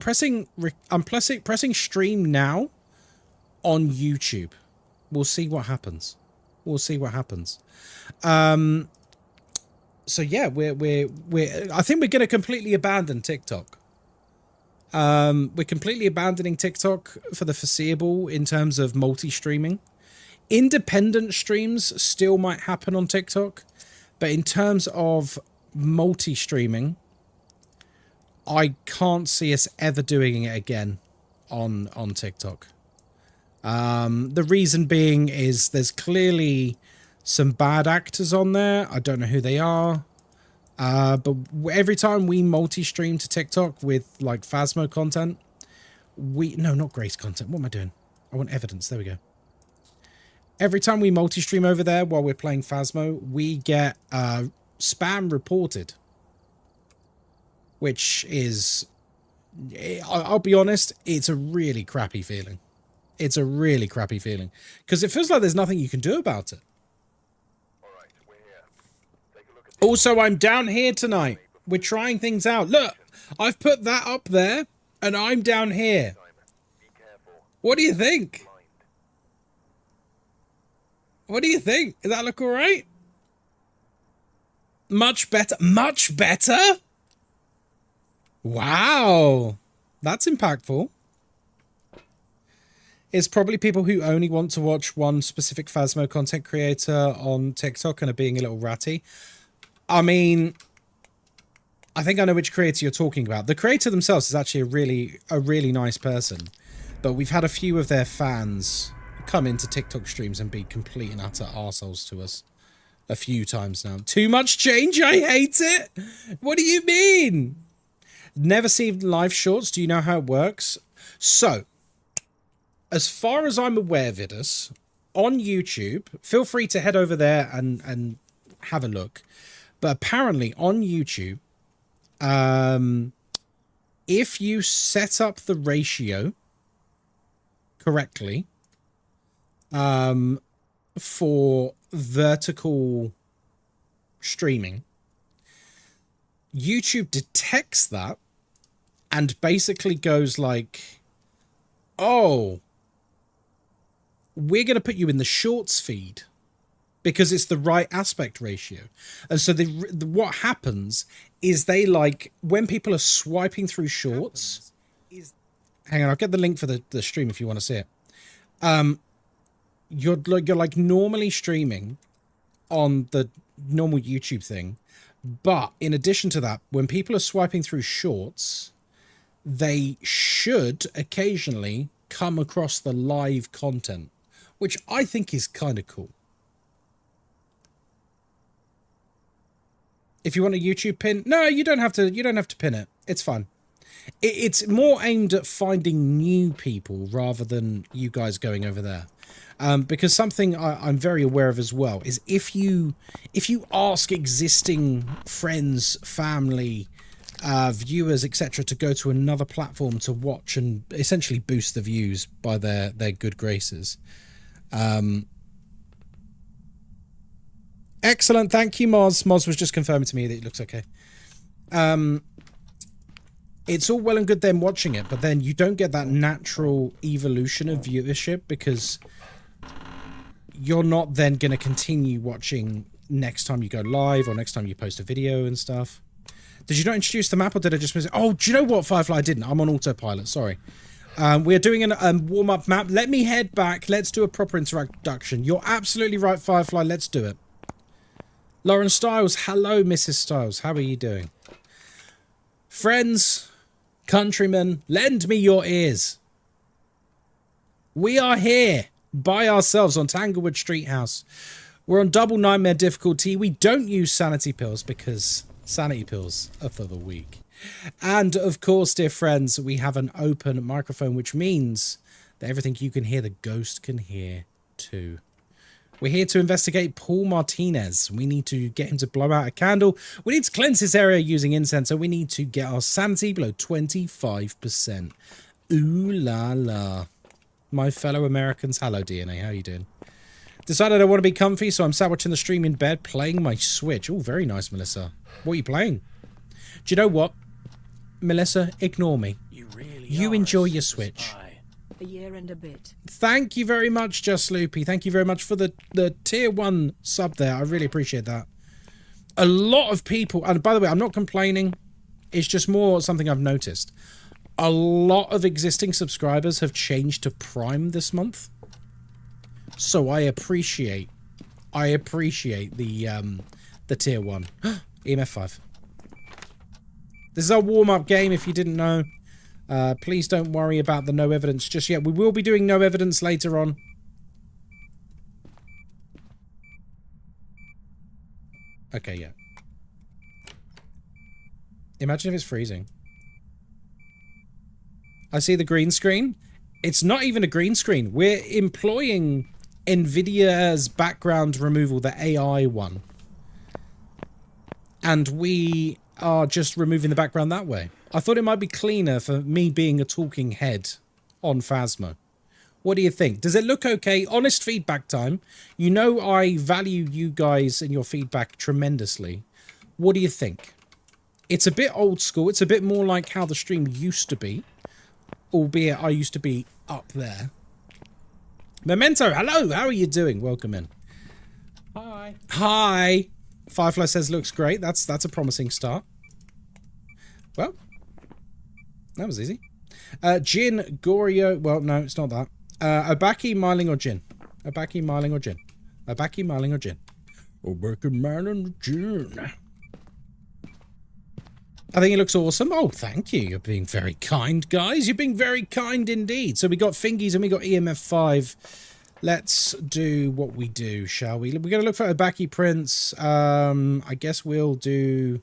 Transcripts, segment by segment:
pressing stream now on YouTube. We'll see what happens. We'll see what happens. So yeah, I think we're going to completely abandon TikTok. We're completely abandoning TikTok for the foreseeable in terms of multi-streaming. Independent streams still might happen on TikTok, but in terms of multi-streaming, I can't see us ever doing it again on TikTok. The reason being is there's clearly some bad actors on there. I don't know who they are. But every time we multi-stream to TikTok with like Phasmo content, no, not Grace content. What am I doing? I want evidence. There we go. Every time we multi-stream over there while we're playing Phasmo, we get spam reported, which is, I'll be honest, it's a really crappy feeling. It's a really crappy feeling because it feels like there's nothing you can do about it. Also, I'm down here tonight. We're trying things out. Look, I've put that up there, and I'm down here. What do you think? What do you think? Does that look all right? Much better. Much better? Wow. That's impactful. It's probably people who only want to watch one specific Phasmo content creator on TikTok and are being a little ratty. I mean, I think I know which creator you're talking about. The creator themselves is actually a really nice person, but we've had a few of their fans come into TikTok streams and be complete and utter arseholes to us a few times now. Too much change? I hate it. What do you mean? Never seen live shorts. Do you know how it works? So, as far as I'm aware, Vidus, on YouTube, feel free to head over there and have a look. But apparently on YouTube, if you set up the ratio correctly for vertical streaming, YouTube detects that and basically goes like, oh, we're going to put you in the shorts feed because it's the right aspect ratio. And so what happens is they like, when people are swiping through shorts, hang on, I'll get the link for the stream if you want to see it. You're like normally streaming on the normal YouTube thing. But in addition to that, when people are swiping through shorts, they should occasionally come across the live content, which I think is kind of cool. If you want a YouTube pin, no, you don't have to pin it. It's fine. It's more aimed at finding new people rather than you guys going over there. Because something I'm very aware of as well is if you ask existing friends, family, viewers, etc., to go to another platform to watch and essentially boost the views by their good graces. Excellent, thank you, Moz. Moz was just confirming to me that it looks okay. It's all well and good them watching it, but then you don't get that natural evolution of viewership because you're not then going to continue watching next time you go live or next time you post a video and stuff. Did you not introduce the map or did I just miss it? Oh, do you know what, Firefly? I didn't. I'm on autopilot, sorry. We're doing a warm-up map. Let me head back. Let's do a proper introduction. You're absolutely right, Firefly. Let's do it. Lauren Stiles. Hello, Mrs. Stiles. How are you doing? Friends, countrymen, lend me your ears. We are here by ourselves on Tanglewood Street House. We're on double nightmare difficulty. We don't use sanity pills because sanity pills are for the weak. And of course, dear friends, we have an open microphone, which means that everything you can hear, the ghost can hear too. We're here to investigate Paul Martinez. We need to get him to blow out a candle. We need to cleanse this area using incense. And we need to get our sanity below 25%. Ooh la la. My fellow Americans, hello DNA, how are you doing? Decided I want to be comfy, so I'm sat watching the stream in bed, playing my Switch. Oh, very nice, Melissa. What are you playing? Do you know what? Melissa, ignore me. You enjoy your Switch. A year and a bit. Thank you very much, Just Loopy. Thank you very much for the tier 1 sub there. I really appreciate that. A lot of people, and by the way, I'm not complaining. It's just more something I've noticed. A lot of existing subscribers have changed to Prime this month. So I appreciate the tier 1. EMF 5. This is our warm-up game, if you didn't know. Please don't worry about the no evidence just yet. We will be doing no evidence later on. Okay, yeah. Imagine if it's freezing. I see the green screen. It's not even a green screen. We're employing NVIDIA's background removal, the AI one. And we are just removing the background that way. I thought it might be cleaner for me being a talking head on Phasmo. What do you think? Does it look okay? Honest feedback time. You know I value you guys and your feedback tremendously. What do you think? It's a bit old school. It's a bit more like how the stream used to be. Albeit I used to be up there. Memento, hello. How are you doing? Welcome in. Hi. Hi. Firefly says looks great. That's a promising start. Well, that was easy. Jin, Gorio. Well, no, it's not that. Obaki, Myling, or Jin? Obaki, Myling, or Jin? Obaki, Myling, or Jin? Obaki, Myling, or Jin? I think it looks awesome. Oh, thank you. You're being very kind, guys. You're being very kind indeed. So we got Fingies and we got EMF 5. Let's do what we do, shall we? We're going to look for Obaki prints. I guess we'll do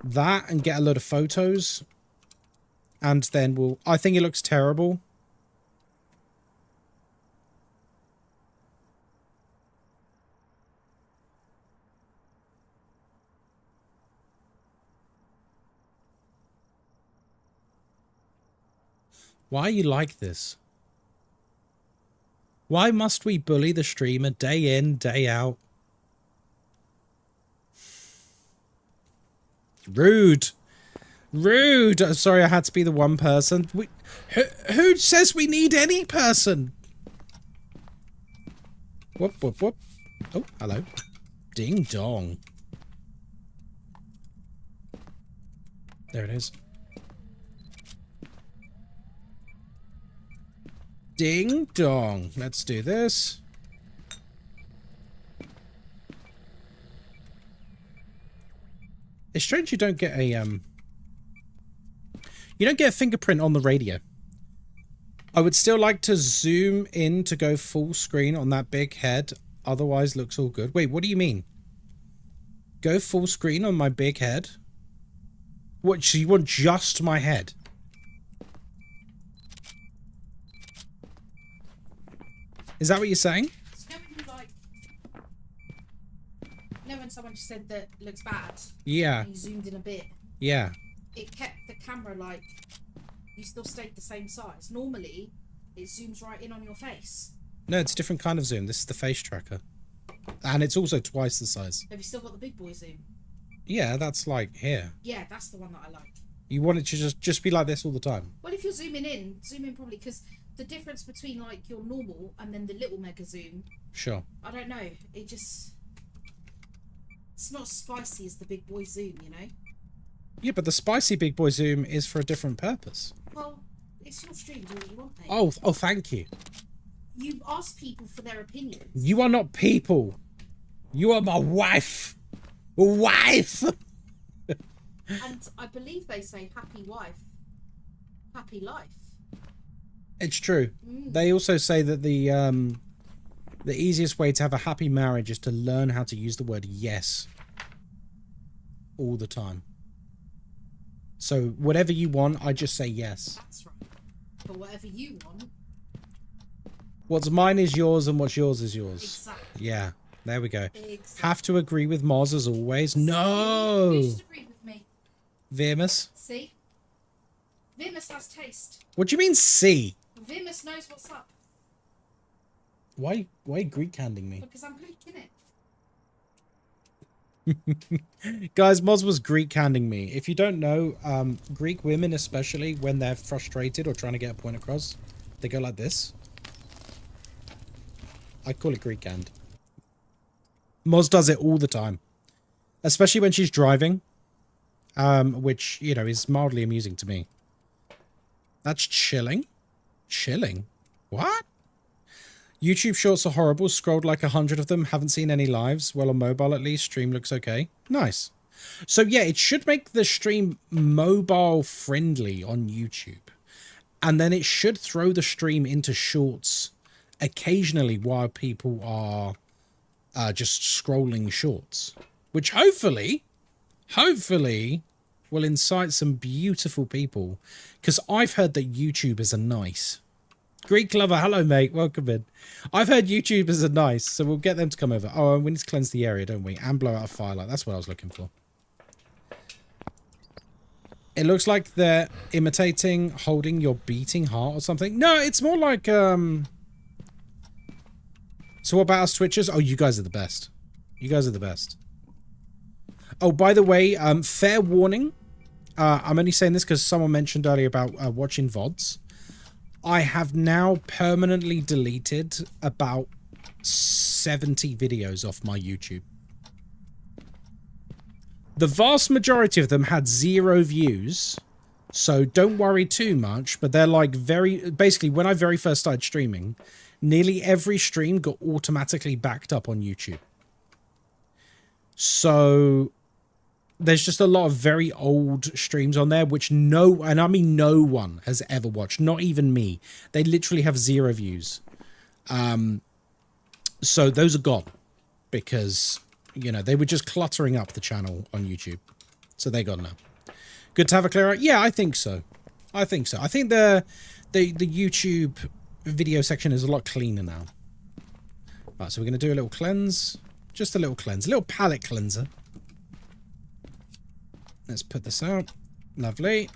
that and get a load of photos. And then we'll... I think it looks terrible. Why are you like this? Why must we bully the streamer day in, day out? Rude. Rude. I'm sorry I had to be the one person. Who says we need any person? Whoop, whoop, whoop. Oh, hello. Ding dong. There it is. Ding dong. Let's do this. It's strange you don't get a you don't get a fingerprint on the radio. I would still like to zoom in to go full screen on that big head. Otherwise looks all good. Wait, what do you mean? Go full screen on my big head? What, so you want just my head? Is that what you're saying? So when someone just said that looks bad. Yeah. And you zoomed in a bit. Yeah. It kept the camera like you still stayed the same size. Normally, it zooms right in on your face. No, it's a different kind of zoom. This is the face tracker, and it's also twice the size. Have you still got the big boy zoom? Yeah, that's like here. Yeah, that's the one that I like. You want it to just be like this all the time. Well, if you're zooming in probably because the difference between like your normal and then the little mega zoom. Sure. I don't know. It just it's not as spicy as the big boy zoom, you know. Yeah, but the spicy big boy zoom is for a different purpose. Well, it's your stream. Do what you want, mate. Oh, thank you. You ask people for their opinions. You are not people. You are my wife. Wife. And I believe they say happy wife, happy life. It's true. They also say that the easiest way to have a happy marriage is to learn how to use the word yes all the time. So whatever you want, I just say yes. That's right. But whatever you want. What's mine is yours and what's yours is yours. Exactly. Yeah, there we go. Exactly. Have to agree with Moz as always. No! You just agreed with me. Virmus? See? Virmus has taste. What do you mean see? Virmus knows what's up. Why are you Greek handing me? Because I'm Greek, innit? Guys, Moz was Greek handing me. If you don't know, Greek women, especially when they're frustrated or trying to get a point across, they go like this. I call it Greek hand. Moz does it all the time, especially when she's driving, which, you know, is mildly amusing to me. That's chilling. Chilling? What? YouTube shorts are horrible. Scrolled like 100 of them. Haven't seen any lives. Well, on mobile at least. Stream looks okay. Nice. So yeah, it should make the stream mobile friendly on YouTube. And then it should throw the stream into shorts occasionally while people are just scrolling shorts. Which hopefully will incite some beautiful people. Because I've heard that YouTubers are nice. Greek lover, hello mate, welcome in. I've heard YouTubers are nice, so we'll get them to come over. Oh, and we need to cleanse the area, don't we? And blow out a firelight. That's what I was looking for. It looks like they're imitating holding your beating heart or something. No, it's more like so what about us Twitchers? Oh, you guys are the best. You guys are the best. Oh, by the way, fair warning. I'm only saying this because someone mentioned earlier about watching VODs. I have now permanently deleted about 70 videos off my YouTube. The vast majority of them had 0 views, so don't worry too much, but they're like basically when I very first started streaming, nearly every stream got automatically backed up on YouTube. So there's just a lot of very old streams on there, which no one has ever watched. Not even me. They literally have 0 views. So those are gone because, you know, they were just cluttering up the channel on YouTube. So they're gone now. Good to have a clear out. Yeah, I think so. I think so. I think the YouTube video section is a lot cleaner now. Right, so we're going to do a little cleanse. Just a little cleanse. A little palette cleanser. Let's put this out. Lovely.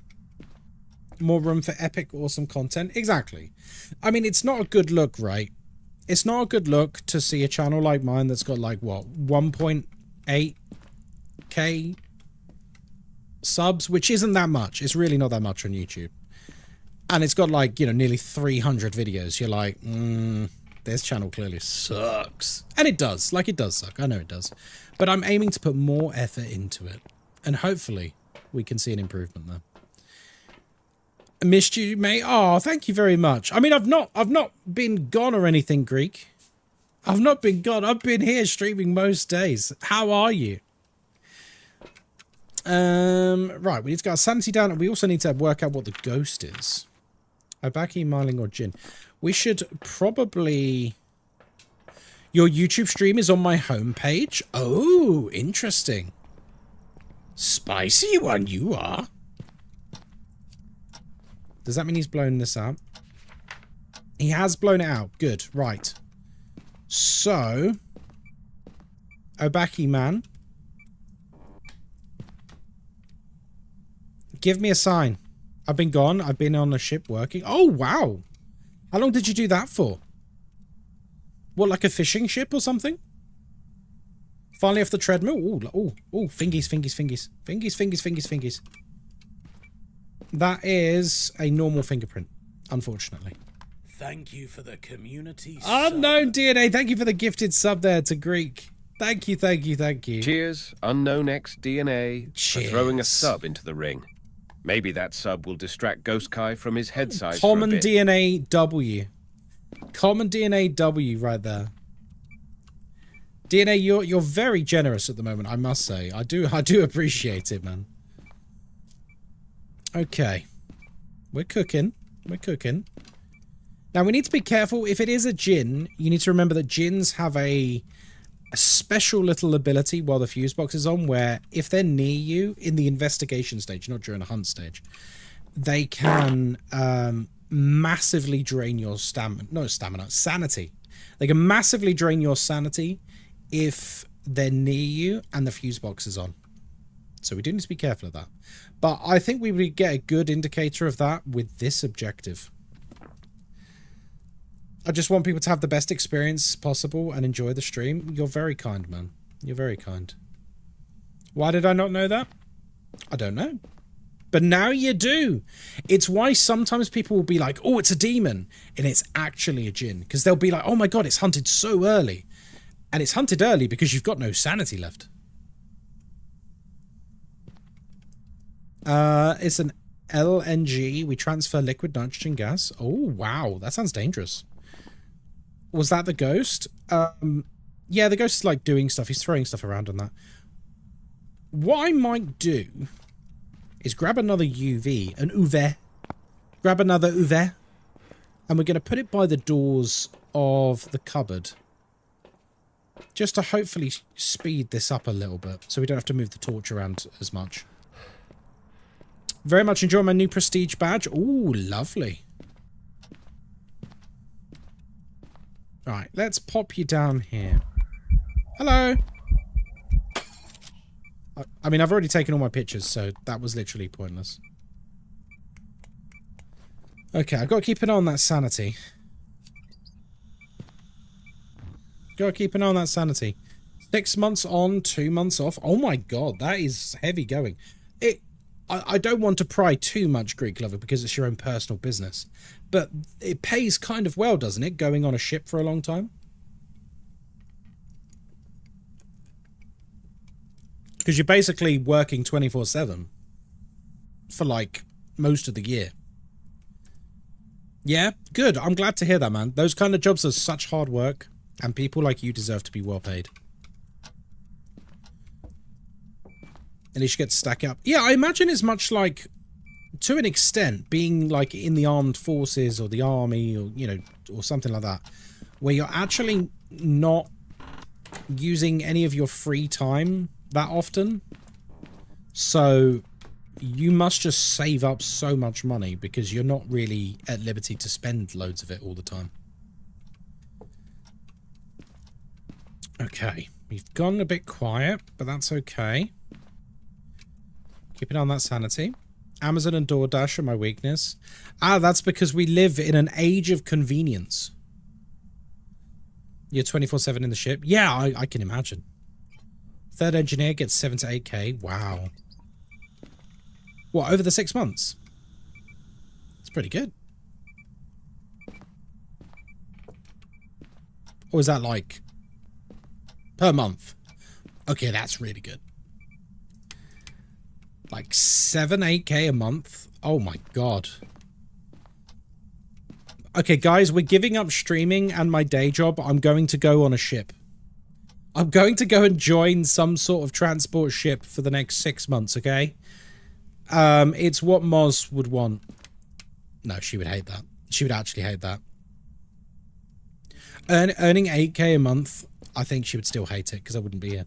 More room for epic, awesome content. Exactly. I mean, it's not a good look, right? It's not a good look to see a channel like mine that's got like, what, 1.8k subs, which isn't that much. It's really not that much on YouTube. And it's got like, you know, nearly 300 videos. You're like, this channel clearly sucks. And it does. Like, it does suck. I know it does. But I'm aiming to put more effort into it. And hopefully we can see an improvement there. I missed you, mate. Oh, thank you very much. I mean, I've not been gone or anything, Greek. I've not been gone. I've been here streaming most days. How are you? Right, we need to get our sanity down, and we also need to work out what the ghost is. Obaki, Marling, or Jin. We should probably... Your YouTube stream is on my homepage. Oh, interesting. Spicy one you are. Does that mean he's blown this out? He has blown it out. Good. Right. So, Obaki man, give me a sign. I've been gone. I've been on a ship working. Oh, wow. How long did you do that for? What, like a fishing ship or something? Finally off the treadmill. Ooh, ooh, ooh, fingies, fingies, fingies. Fingies, fingies, fingies, fingies. That is a normal fingerprint, unfortunately. Thank you for the community Unknown DNA, thank you for the gifted sub there to Greek. Thank you, thank you, thank you. Cheers, Unknown X DNA, Cheers. for throwing a sub into the ring. Maybe that sub will distract Ghostkai from his head size Common for a bit. DNA W. Common DNA W right there. DNA, you're very generous at the moment, I must say. I do appreciate it, man. Okay. We're cooking. We're cooking. Now, we need to be careful. If it is a djinn, you need to remember that djinns have a special little ability while the fuse box is on, where if they're near you in the investigation stage, not during a hunt stage, they can massively drain your sanity. They can massively drain your sanity if they're near you and the fuse box is on. So we do need to be careful of that. But I think we would get a good indicator of that with this objective. I just want people to have the best experience possible and enjoy the stream. You're very kind, man. You're very kind. Why did I not know that? I don't know. But now you do. It's why sometimes people will be like, oh, it's a demon. And it's actually a djinn. Because they'll be like, oh my god, it's hunted so early. And it's hunted early because you've got no sanity left. It's an LNG. We transfer liquid nitrogen gas. Oh, wow. That sounds dangerous. Was that the ghost? Yeah, the ghost is like doing stuff. He's throwing stuff around on that. What I might do is grab another UV, an UV. Grab another UV. And we're going to put it by the doors of the cupboard. Just to hopefully speed this up a little bit. So we don't have to move the torch around as much. Very much enjoying my new prestige badge. Ooh, lovely. Right, let's pop you down here. Hello. I mean, I've already taken all my pictures, so that was literally pointless. Okay, I've got to keep an eye on that sanity. Got to keep an eye on that sanity. 6 months on, 2 months off. Oh my god, that is heavy going. I don't want to pry too much, Greek Lover, because it's your own personal business. But it pays kind of well, doesn't it, going on a ship for a long time? Because you're basically working 24/7 for, like, most of the year. Yeah, good. I'm glad to hear that, man. Those kind of jobs are such hard work, and people like you deserve to be well paid. At least you get to stack up. Yeah, I imagine it's much like, to an extent, being like in the armed forces or the army or, you know, or something like that, where you're actually not using any of your free time that often. So you must just save up so much money because you're not really at liberty to spend loads of it all the time. Okay, we've gone a bit quiet, but that's okay. Keep an eye on that sanity. Amazon and DoorDash are my weakness. Ah, that's because we live in an age of convenience. You're 24/7 in the ship? Yeah, I can imagine. Third engineer gets 7 to 8k. Wow. What, over the 6 months? It's pretty good. Or is that like per month? Okay, that's really good. Like 7, 8k a month? Oh my god. Okay, guys, we're giving up streaming and my day job. I'm going to go on a ship. I'm going to go and join some sort of transport ship for the next 6 months, okay? It's what Moz would want. No, she would hate that. She would actually hate that. Earning 8k a month, I think she would still hate it because I wouldn't be here.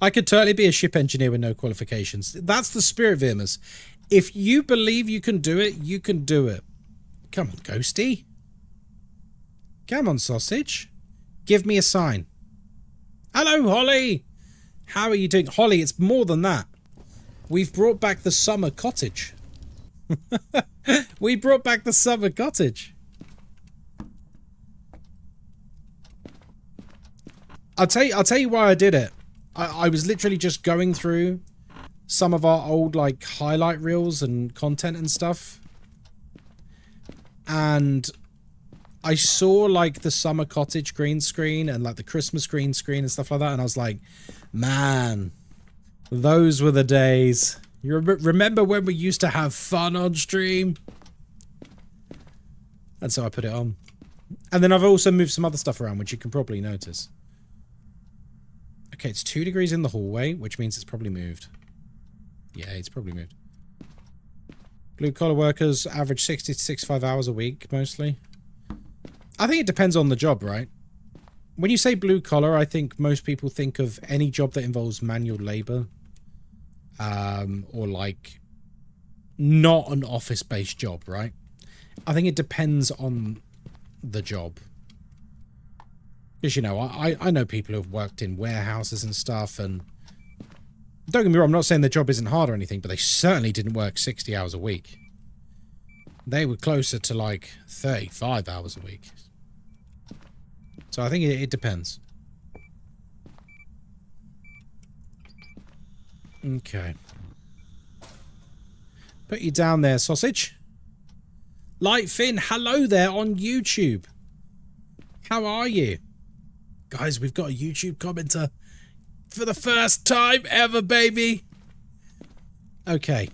I could totally be a ship engineer with no qualifications. That's the spirit, Virmas. If you believe you can do it, you can do it. Come on, Ghosty. Come on, sausage. Give me a sign. Hello, Holly. How are you doing? Holly, it's more than that. We've brought back the summer cottage. We brought back the summer cottage. I'll tell you why I did it. I was literally just going through some of our old like highlight reels and content and stuff. And I saw like the summer cottage green screen and like the Christmas green screen and stuff like that. And I was like, man, those were the days. You remember when we used to have fun on stream? And so I put it on. And then I've also moved some other stuff around, which you can probably notice. Okay, it's 2 degrees in the hallway, which means it's probably moved. Yeah, it's probably moved. Blue-collar workers average 60 to 65 hours a week, mostly. I think it depends on the job, right? When you say blue-collar, I think most people think of any job that involves manual labor. Or, like, not an office-based job, right? I think it depends on the job. Because, you know, I know people who have worked in warehouses and stuff, and don't get me wrong, I'm not saying their job isn't hard or anything, but they certainly didn't work 60 hours a week. They were closer to, like, 35 hours a week. So I think it depends. Okay. Put you down there, sausage. Lightfin, hello there on YouTube. How are you? Guys, we've got a YouTube commenter for the first time ever, baby. Okay.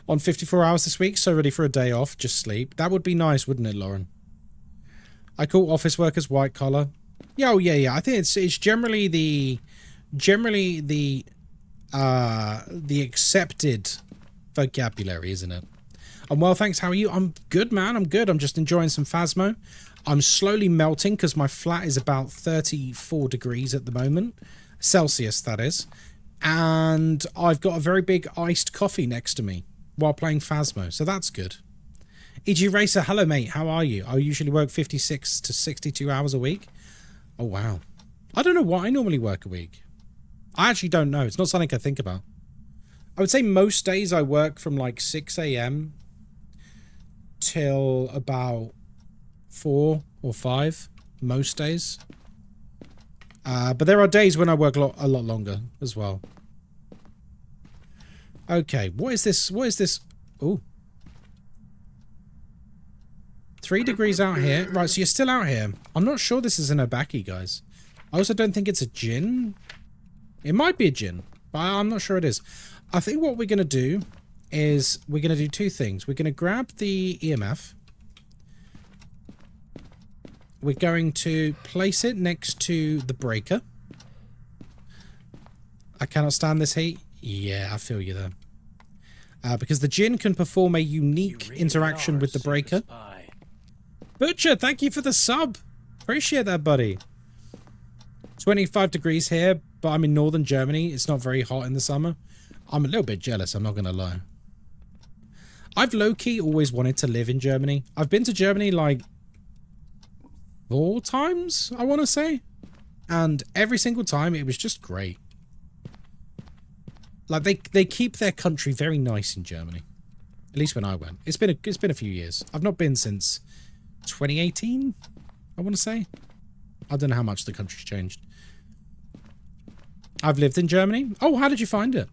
On 54 hours this week, so ready for a day off, just sleep. That would be nice, wouldn't it, Lauren? I call office workers white collar. Yeah, oh yeah. I think it's generally the accepted vocabulary, isn't it? And well, thanks. How are you? I'm good, man. I'm good. I'm just enjoying some Phasmo. I'm slowly melting because my flat is about 34 degrees at the moment. Celsius, that is. And I've got a very big iced coffee next to me while playing Phasmo. So that's good. EG Racer, hello, mate. How are you? I usually work 56 to 62 hours a week. Oh, wow. I don't know what I normally work a week. I actually don't know. It's not something I think about. I would say most days I work from like 6 a.m. till about 4 or 5. Most days. But there are days when I work a lot longer as well. Okay, what is this? What is this? Oh. 3 degrees out here. Right, so you're still out here. I'm not sure this is an Obaki, guys. I also don't think it's a gin. It might be a gin, but I'm not sure it is. I think what we're going to do is we're going to do 2 things. We're going to grab the EMF. We're going to place it next to the breaker. I cannot stand this heat. Yeah, I feel you there. Because the gin can perform a unique interaction with the breaker. Butcher, thank you for the sub. Appreciate that, buddy. 25 degrees here, but I'm in northern Germany. It's not very hot in the summer. I'm a little bit jealous, I'm not going to lie. I've low-key always wanted to live in Germany. I've been to Germany like 4 times, I want to say. And every single time, it was just great. Like, they keep their country very nice in Germany. At least when I went. It's been a few years. I've not been since 2018, I want to say. I don't know how much the country's changed. I've lived in Germany. Oh, how did you find it?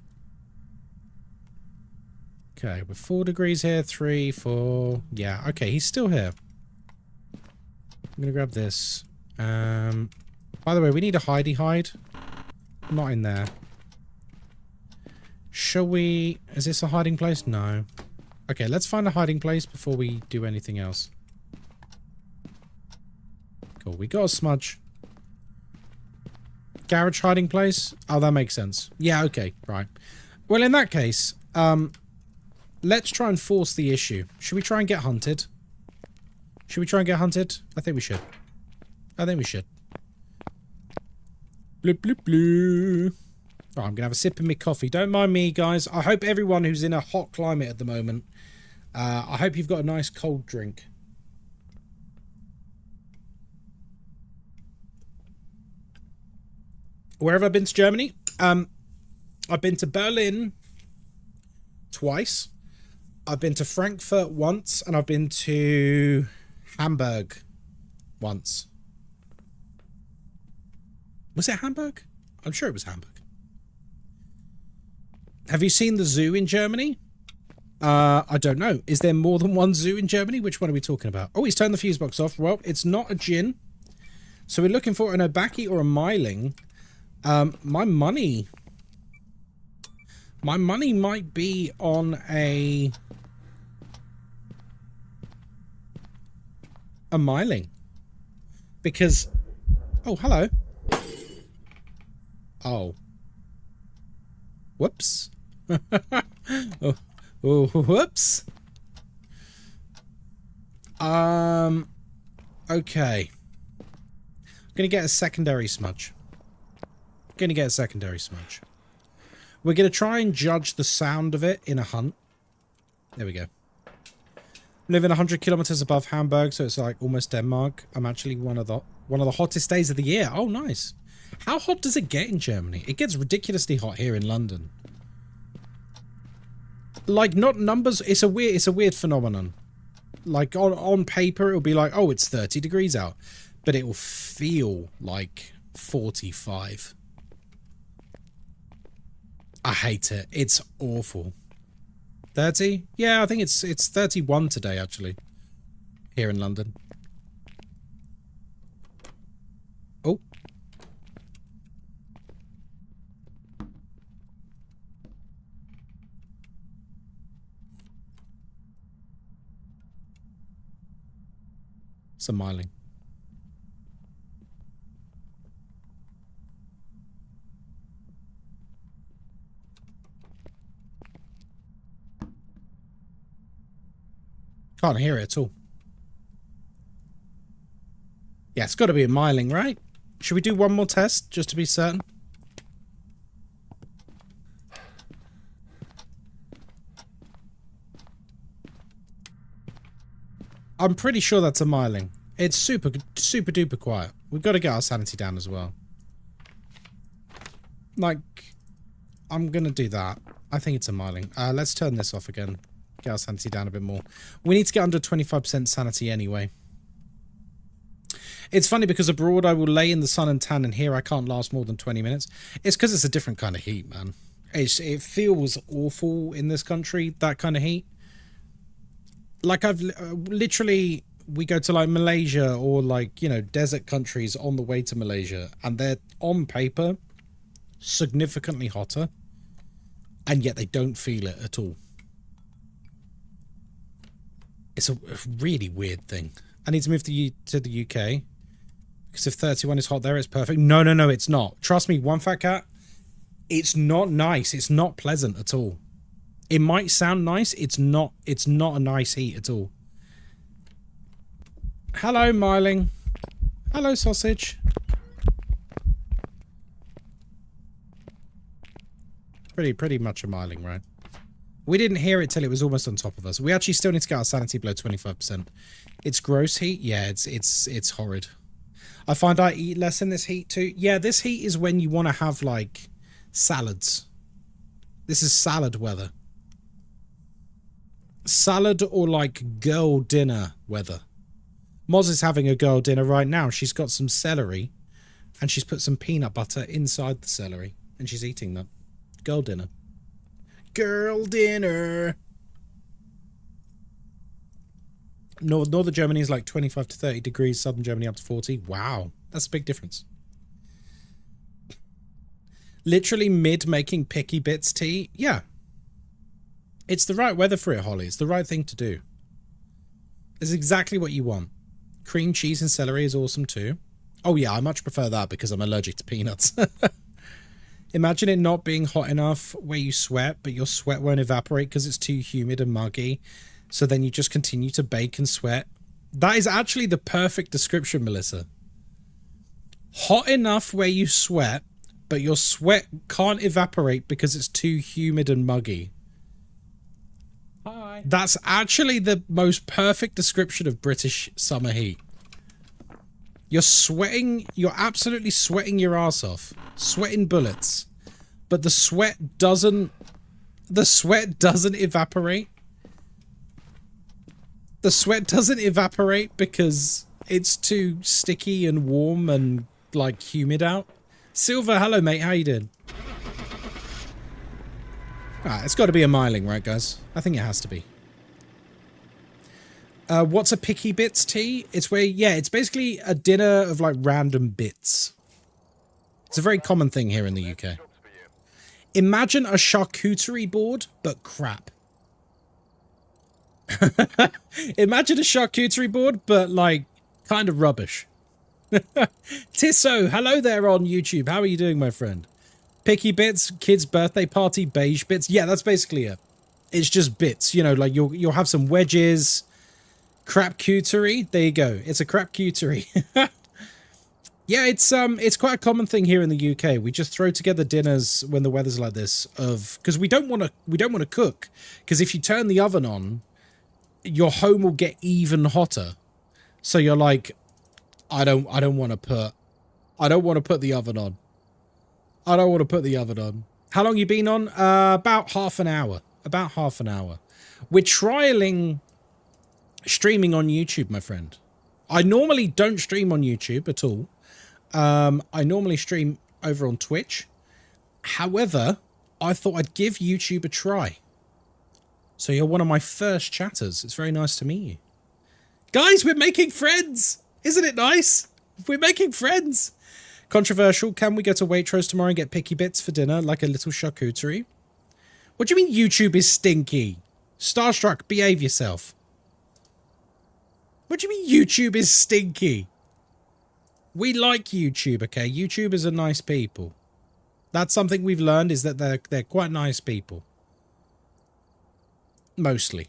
Okay, we're 4 degrees here. 3, 4. Yeah, okay, he's still here. I'm going to grab this. By the way, we need a hidey hide. Not in there. Shall we... Is this a hiding place? No. Okay, let's find a hiding place before we do anything else. Cool, we got a smudge. Garage hiding place? Oh, that makes sense. Yeah, okay, right. Well, in that case, let's try and force the issue. Should we try and get hunted? Should we try and get hunted? I think we should. I think we should. Bloop, bloop, bloop. Right, I'm going to have a sip of my coffee. Don't mind me, guys. I hope everyone who's in a hot climate at the moment, I hope you've got a nice cold drink. Where have I been to Germany? I've been to Berlin twice. I've been to Frankfurt once, and I've been to Hamburg once. Was it Hamburg? I'm sure it was Hamburg. Have you seen the zoo in Germany? I don't know. Is there more than one zoo in Germany? Which one are we talking about? Oh, he's turned the fuse box off. Well, it's not a gin. So we're looking for an Obaki or a Myling. My money might be on a Myling. Because... Oh, hello. Oh. Whoops. oh, whoops. Okay. I'm gonna get a secondary smudge. We're going to try and judge the sound of it in a hunt. There we go. I'm living 100 kilometers above Hamburg, so it's like almost Denmark. I'm actually one of the hottest days of the year. Oh, nice. How hot does it get in Germany? It gets ridiculously hot here in London. Like, not numbers. It's a weird phenomenon. Like, on paper, it'll be like, oh, it's 30 degrees out. But it will feel like 45. I hate it. It's awful. 30? Yeah, I think it's 31 today, actually. Here in London. Oh. Some miling. Can't hear it at all. Yeah, it's got to be a miling, right? Should we do one more test, just to be certain? I'm pretty sure that's a miling. It's super duper quiet. We've got to get our sanity down as well. Like, I'm going to do that. I think it's a miling. Let's turn this off again. Get our sanity down a bit more. We need to get under 25% sanity anyway. It's funny because abroad I will lay in the sun and tan, and here I can't last more than 20 minutes. It's because it's a different kind of heat, man. It feels awful in this country, that kind of heat. Like I've literally, we go to like Malaysia or like, you know, desert countries on the way to Malaysia, and they're on paper significantly hotter, and yet they don't feel it at all. It's a really weird thing. I need to move to the UK because if 31 is hot there, it's perfect. No, it's not. Trust me, one fat cat. It's not nice. It's not pleasant at all. It might sound nice. It's not a nice heat at all. Hello, Miling. Hello, sausage. Pretty much a miling, right? We didn't hear it till it was almost on top of us. We actually still need to get our sanity below 25%. It's gross heat. Yeah, it's horrid. I find I eat less in this heat too. Yeah, this heat is when you want to have like salads. This is salad weather. Salad or like girl dinner weather. Moz is having a girl dinner right now. She's got some celery and she's put some peanut butter inside the celery and she's eating that. Girl dinner. Girl dinner. Northern Germany is like 25 to 30 degrees. Southern Germany up to 40. Wow. That's a big difference. Literally mid making picky bits tea. Yeah. It's the right weather for it, Holly. It's the right thing to do. It's exactly what you want. Cream cheese and celery is awesome too. Oh yeah, I much prefer that because I'm allergic to peanuts. Imagine it not being hot enough where you sweat, but your sweat won't evaporate because it's too humid and muggy. So then you just continue to bake and sweat. That is actually the perfect description, Melissa. Hot enough where you sweat, but your sweat can't evaporate because it's too humid and muggy. Hi. That's actually the most perfect description of British summer heat. You're sweating, you're absolutely sweating your ass off. Sweating bullets. But the sweat doesn't evaporate. The sweat doesn't evaporate because it's too sticky and warm and like humid out. Silver, hello mate, how you doing? Ah, it's got to be a miling, right guys? I think it has to be. What's a picky bits tea? It's where, yeah, it's basically a dinner of like random bits. It's a very common thing here in the UK. Imagine a charcuterie board, but crap. Imagine a charcuterie board, but like kind of rubbish. Tisso, hello there on YouTube. How are you doing, my friend? Picky bits, kids' birthday party, beige bits. Yeah, that's basically it. It's just bits, you know, like you'll have some wedges. Crapcuterie, there you go. It's a crapcuterie. Yeah, it's quite a common thing here in the UK. We just throw together dinners when the weather's like this because we don't want to cook, because if you turn the oven on, your home will get even hotter. So you're like, I don't want to put the oven on. I don't want to put the oven on. How long you been on? About half an hour. About half an hour. We're trialing streaming on YouTube, my friend. I normally don't stream on YouTube at all. I normally stream over on Twitch. However, I thought I'd give YouTube a try. So you're one of my first chatters. It's very nice to meet you. Guys, we're making friends. Isn't it nice? We're making friends. Controversial. Can we go to Waitrose tomorrow and get picky bits for dinner, like a little charcuterie? What do you mean YouTube is stinky? Starstruck, behave yourself. What do you mean YouTube is stinky? We like YouTube, okay? YouTubers are nice people. That's something we've learned, is that they're quite nice people. Mostly.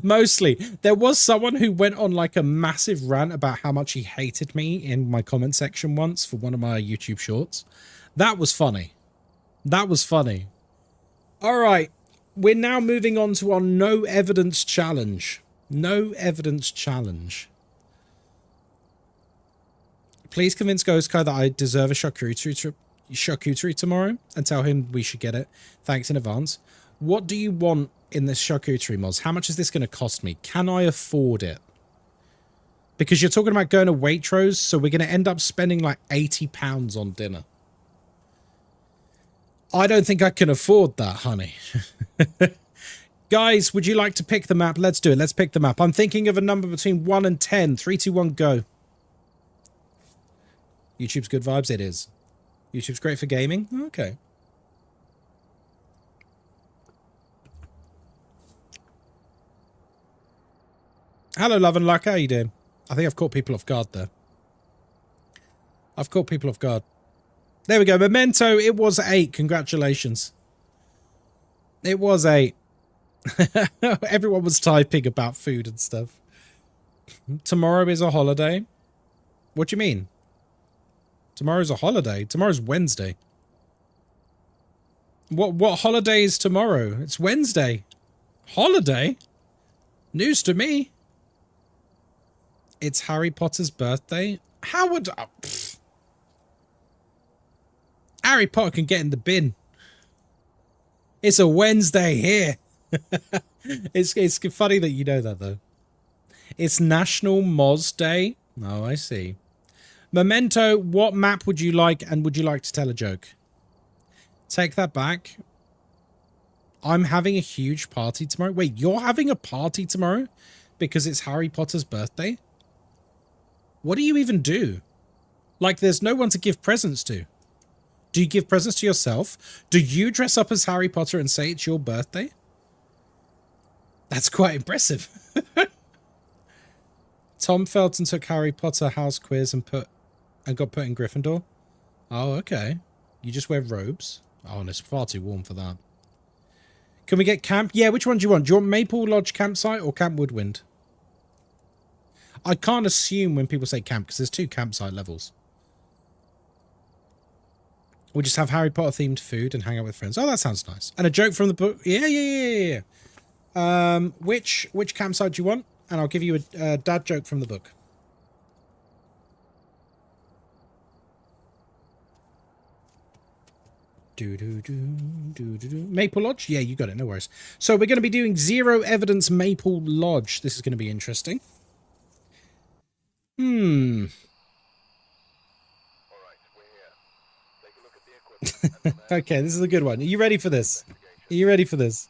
Mostly. There was someone who went on like a massive rant about how much he hated me in my comment section once for one of my YouTube shorts. That was funny. That was funny. All right. We're now moving on to our no evidence challenge. No evidence challenge. Please convince Ghostkai that I deserve a charcuterie tomorrow and tell him we should get it. Thanks in advance. What do you want in this charcuterie mods? How much is this going to cost me? Can I afford it? Because you're talking about going to Waitrose, so we're going to end up spending like £80 on dinner. I don't think I can afford that, honey. Guys, would you like to pick the map? Let's do it. Let's pick the map. I'm thinking of a number between 1 and 10. 3, 2, 1, go. YouTube's good vibes? It is. YouTube's great for gaming? Okay. Hello, Love and Luck. How you doing? I think I've caught people off guard there. I've caught people off guard. There we go. Memento, it was 8. Congratulations. It was 8. Everyone was typing about food and stuff. Tomorrow is a holiday. What do you mean? Tomorrow's a holiday. Tomorrow's Wednesday. What holiday is tomorrow? It's Wednesday. Holiday? News to me. It's Harry Potter's birthday. How would... Harry Potter can get in the bin. It's a Wednesday here. It's funny that you know that, though. It's National Moz Day. Oh, I see. Memento, what map would you like, and would you like to tell a joke? Take that back. I'm having a huge party tomorrow. Wait, you're having a party tomorrow because it's Harry Potter's birthday? What do you even do? Like, there's no one to give presents to. Do you give presents to yourself? Do you dress up as Harry Potter and say it's your birthday? That's quite impressive. Tom Felton took Harry Potter house quiz and got put in Gryffindor. Oh, okay. You just wear robes? Oh, and it's far too warm for that. Can we get camp? Yeah, which one do you want? Do you want Maple Lodge Campsite or Camp Woodwind? I can't assume when people say camp because there's 2 campsite levels. We'll just have Harry Potter themed food and hang out with friends. Oh, that sounds nice. And a joke from the book. Yeah. Which campsite do you want? And I'll give you a dad joke from the book. Maple Lodge? Yeah, you got it. No worries. So we're going to be doing Zero Evidence Maple Lodge. This is going to be interesting. Okay, this is a good one. Are you ready for this? Are you ready for this?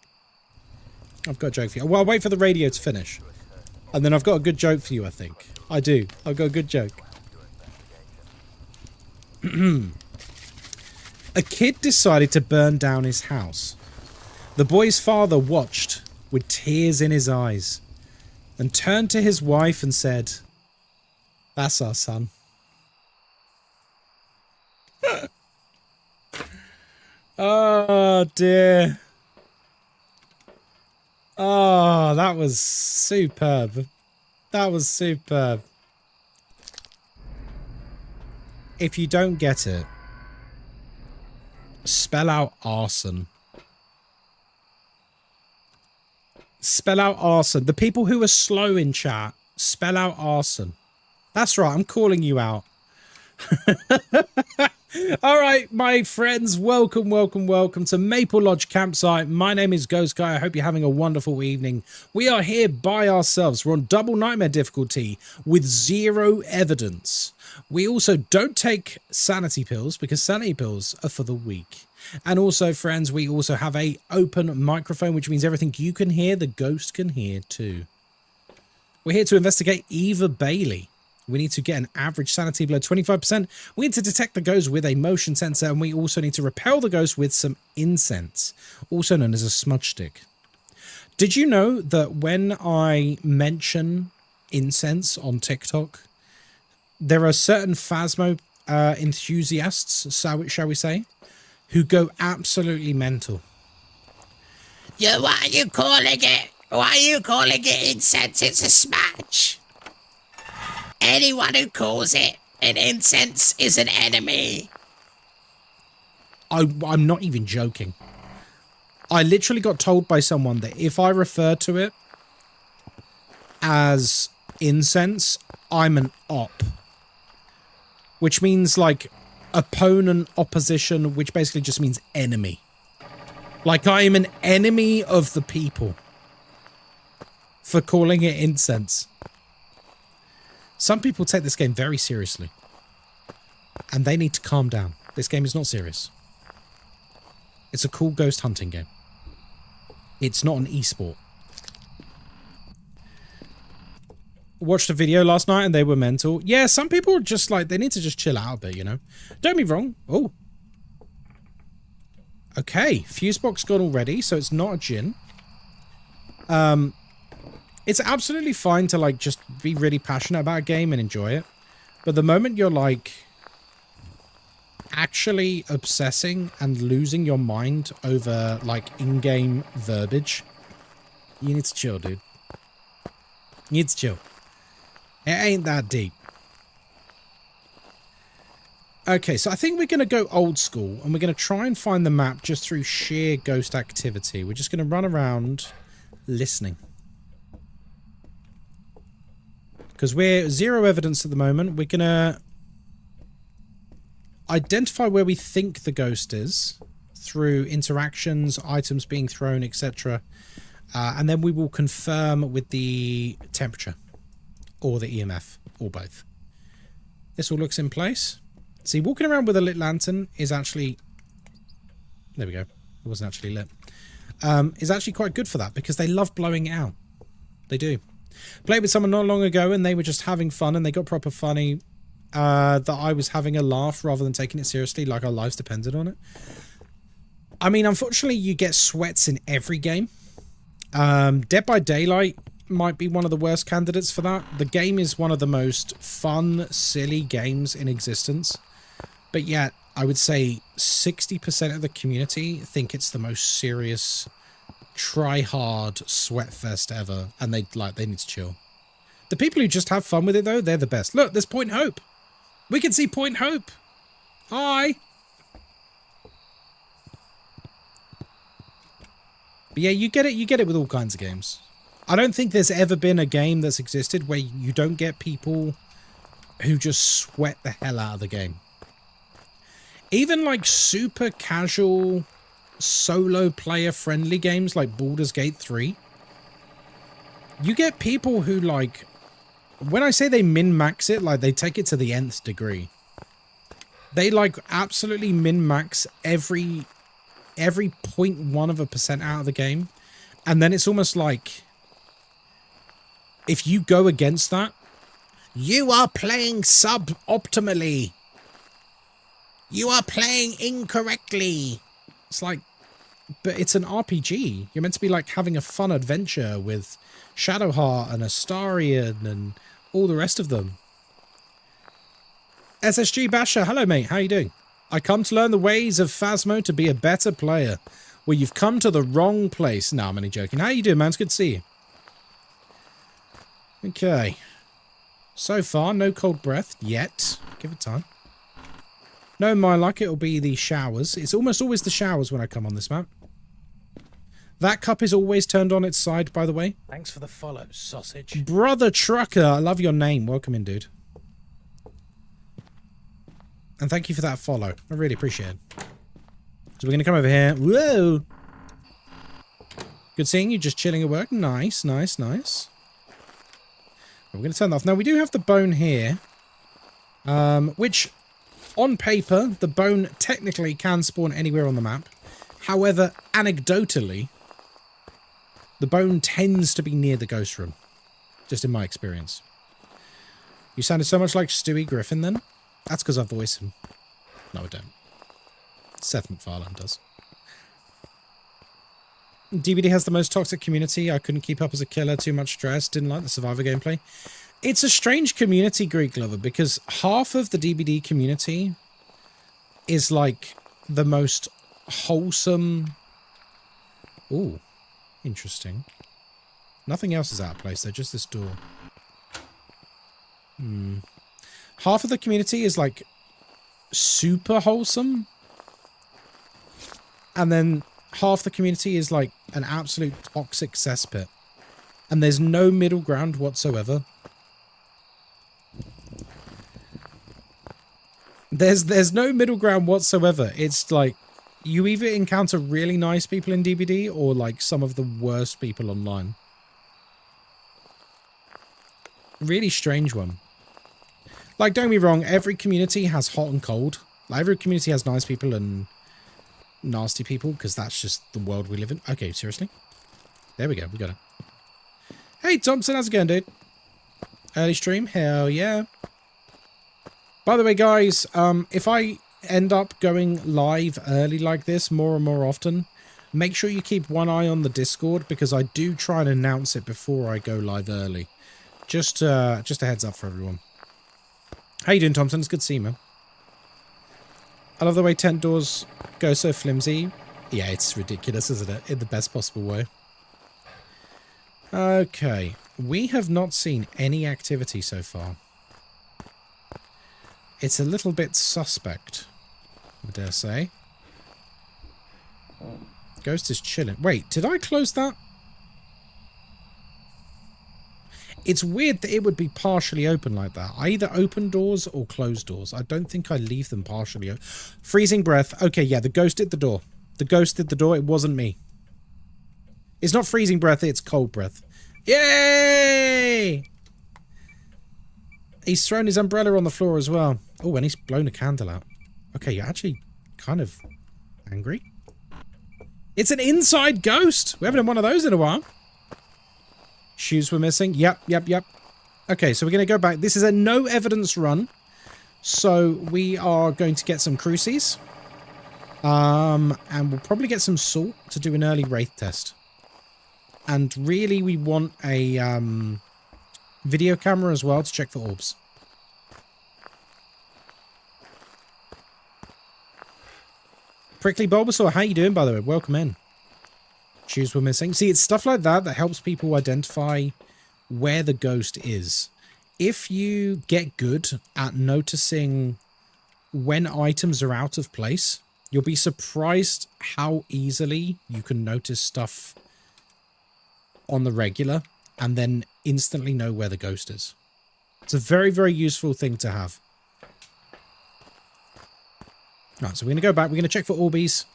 I've got a joke for you. Well, I'll wait for the radio to finish. And then I've got a good joke for you, I think. I do. I've got a good joke. A kid decided to burn down his house. The boy's father watched with tears in his eyes and turned to his wife and said, "That's our son." Oh, dear. Oh, that was superb. That was superb. If you don't get it, spell out arson. Spell out arson. The people who are slow in chat, spell out arson. That's right, I'm calling you out. All right, my friends, welcome to Maple Lodge Campsite. My name is Ghostkai. I hope you're having a wonderful evening. We are here by ourselves. We're on double nightmare difficulty with 0 evidence. We also don't take sanity pills because sanity pills are for the weak. And also, friends, we also have a open microphone, which means everything you can hear, the ghost can hear too. We're here to investigate Eva Bailey. We need to get an average sanity below 25%. We need to detect the ghost with a motion sensor, and we also need to repel the ghost with some incense, also known as a smudge stick. Did you know that when I mention incense on TikTok, there are certain Phasmo enthusiasts, shall we say, who go absolutely mental? Yeah, why are you calling it? Why are you calling it incense? It's a smudge. Anyone who calls it an incense is an enemy. I'm not even joking. I literally got told by someone that if I refer to it as incense, I'm an op. Which means like opponent, opposition, which basically just means enemy. Like I am an enemy of the people for calling it incense. Some people take this game very seriously. And they need to calm down. This game is not serious. It's a cool ghost hunting game. It's not an esport. Watched a video last night and they were mental. Yeah, some people are just like, they need to just chill out a bit, you know? Don't be wrong. Oh. Okay, fuse box gone already, so it's not a djinn. It's absolutely fine to like just be really passionate about a game and enjoy it. But the moment you're like actually obsessing and losing your mind over like in-game verbiage, you need to chill, dude. You need to chill. It ain't that deep. Okay, so I think we're going to go old school and we're going to try and find the map just through sheer ghost activity. We're just going to run around listening. Because we're zero evidence at the moment. We're going to identify where we think the ghost is through interactions, items being thrown, etc. And then we will confirm with the temperature or the EMF or both. This all looks in place. See, walking around with a lit lantern is actually... There we go. It wasn't actually lit. Is actually quite good for that because they love blowing it out. They do. Played with someone not long ago and they were just having fun and they got proper funny that I was having a laugh rather than taking it seriously like our lives depended on it. I mean, unfortunately, you get sweats in every game. Dead by Daylight might be one of the worst candidates for that. The game is one of the most fun, silly games in existence. But yet, I would say 60% of the community think it's the most serious, try-hard sweat fest ever. And they need to chill. The people who just have fun with it, though, they're the best. Look, there's Point Hope. We can see Point Hope. Hi. But yeah, you get it with all kinds of games. I don't think there's ever been a game that's existed where you don't get people who just sweat the hell out of the game. Even like super casual, solo player friendly games like Baldur's Gate 3. You get people who like, when I say they min-max it, like they take it to the nth degree. They like absolutely min-max every 0.1% out of the game. And then it's almost like, if you go against that, you are playing sub-optimally. You are playing incorrectly. It's like, but it's an RPG. You're meant to be like having a fun adventure with Shadowheart and Astarion and all the rest of them. SSG Basher, hello mate, how you doing? I come to learn the ways of Phasmo to be a better player. Well, you've come to the wrong place. No, I'm only joking. How you doing, man? It's good to see you. Okay. So far, no cold breath yet. Give it time. No, my luck, it'll be the showers. It's almost always the showers when I come on this map. That cup is always turned on its side, by the way. Thanks for the follow, sausage. Brother Trucker, I love your name. Welcome in, dude. And thank you for that follow. I really appreciate it. So we're going to come over here. Whoa! Good seeing you, just chilling at work. Nice, nice, nice. We're going to turn that off. Now, we do have the bone here. Which, on paper, the bone technically can spawn anywhere on the map. However, anecdotally, the bone tends to be near the ghost room. Just in my experience. You sounded so much like Stewie Griffin then? That's because I voice him. No, I don't. Seth MacFarlane does. DBD has the most toxic community. I couldn't keep up as a killer. Too much stress. Didn't like the Survivor gameplay. It's a strange community, Greek Lover, because half of the DBD community is like the most wholesome... Ooh, interesting. Nothing else is out of place, though, just this door. Half of the community is like super wholesome. And then half the community is like an absolute toxic cesspit. And there's no middle ground whatsoever. There's no middle ground whatsoever. It's like you either encounter really nice people in DBD or like some of the worst people online. Really strange one. Like, don't get me wrong, every community has hot and cold. Like, every community has nice people and nasty people, because that's just the world we live in. Okay, seriously? There we go, we got it. Hey, Thompson, how's it going, dude? Early stream? Hell yeah. By the way, guys, if I end up going live early like this more and more often, make sure you keep one eye on the Discord, because I do try and announce it before I go live early. Just a heads up for everyone. How you doing, Thompson? It's good to see you, man. I love the way tent doors go so flimsy. Yeah, it's ridiculous, isn't it? In the best possible way. Okay. We have not seen any activity so far. It's a little bit suspect, I dare say. Ghost is chilling. Wait, did I close that? It's weird that it would be partially open like that. I either open doors or close doors. I don't think I leave them partially open. Freezing breath. Okay, yeah, the ghost did the door. The ghost did the door. It wasn't me. It's not freezing breath, it's cold breath. Yay! He's thrown his umbrella on the floor as well. Oh, and he's blown a candle out. Okay, you're actually kind of angry. It's an inside ghost. We haven't had one of those in a while. Shoes were missing. Yep. Okay, so we're going to go back. This is a no evidence run. So we are going to get some crucies. And we'll probably get some salt to do an early wraith test. And really we want a video camera as well to check for orbs. Prickly Bulbasaur, how you doing, by the way? Welcome in. Shoes were missing. See, it's stuff like that that helps people identify where the ghost is. If you get good at noticing when items are out of place, you'll be surprised how easily you can notice stuff on the regular and then instantly know where the ghost is. It's a very, very useful thing to have. Right, so we're going to go back. We're going to check for Orbeez.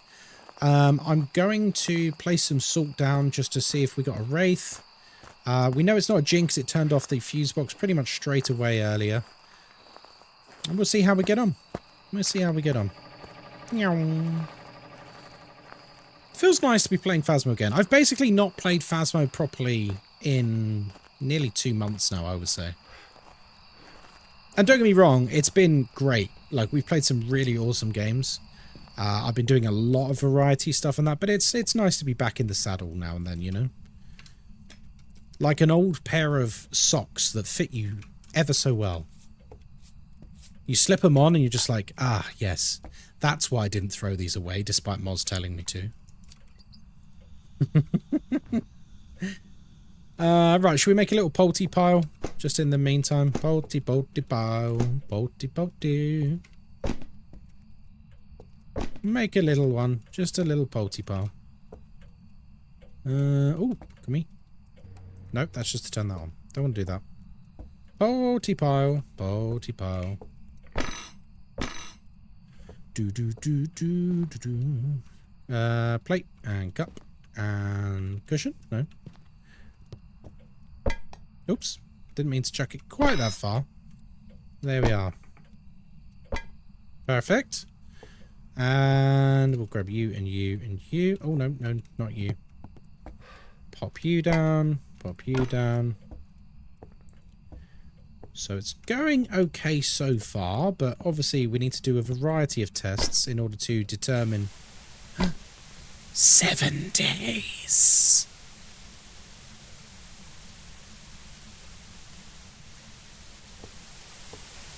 I'm going to place some salt down just to see if we got a wraith. We know it's not a jinx. It turned off the fuse box pretty much straight away earlier. And we'll see how we get on. Feels nice to be playing Phasmo again. I've basically not played Phasmo properly in nearly 2 months now, I would say. And don't get me wrong, it's been great. Like, we've played some really awesome games. I've been doing a lot of variety stuff and that, but it's nice to be back in the saddle now and then, you know? Like an old pair of socks that fit you ever so well. You slip them on and you're just like, ah, yes. That's why I didn't throw these away, despite Moz telling me to. Right, should we make a little polty pile? Just in the meantime. Polty pile. Polty. Make a little one. Just a little polty pile. Oh, come here. Nope, that's just to turn that on. Don't want to do that. Polty pile. Plate and cup and cushion. No. Oops. Didn't mean to chuck it quite that far. There we are. Perfect. And we'll grab you and you and you. Oh, no, no, not you. Pop you down. Pop you down. So it's going okay so far, but obviously we need to do a variety of tests in order to determine 7 days.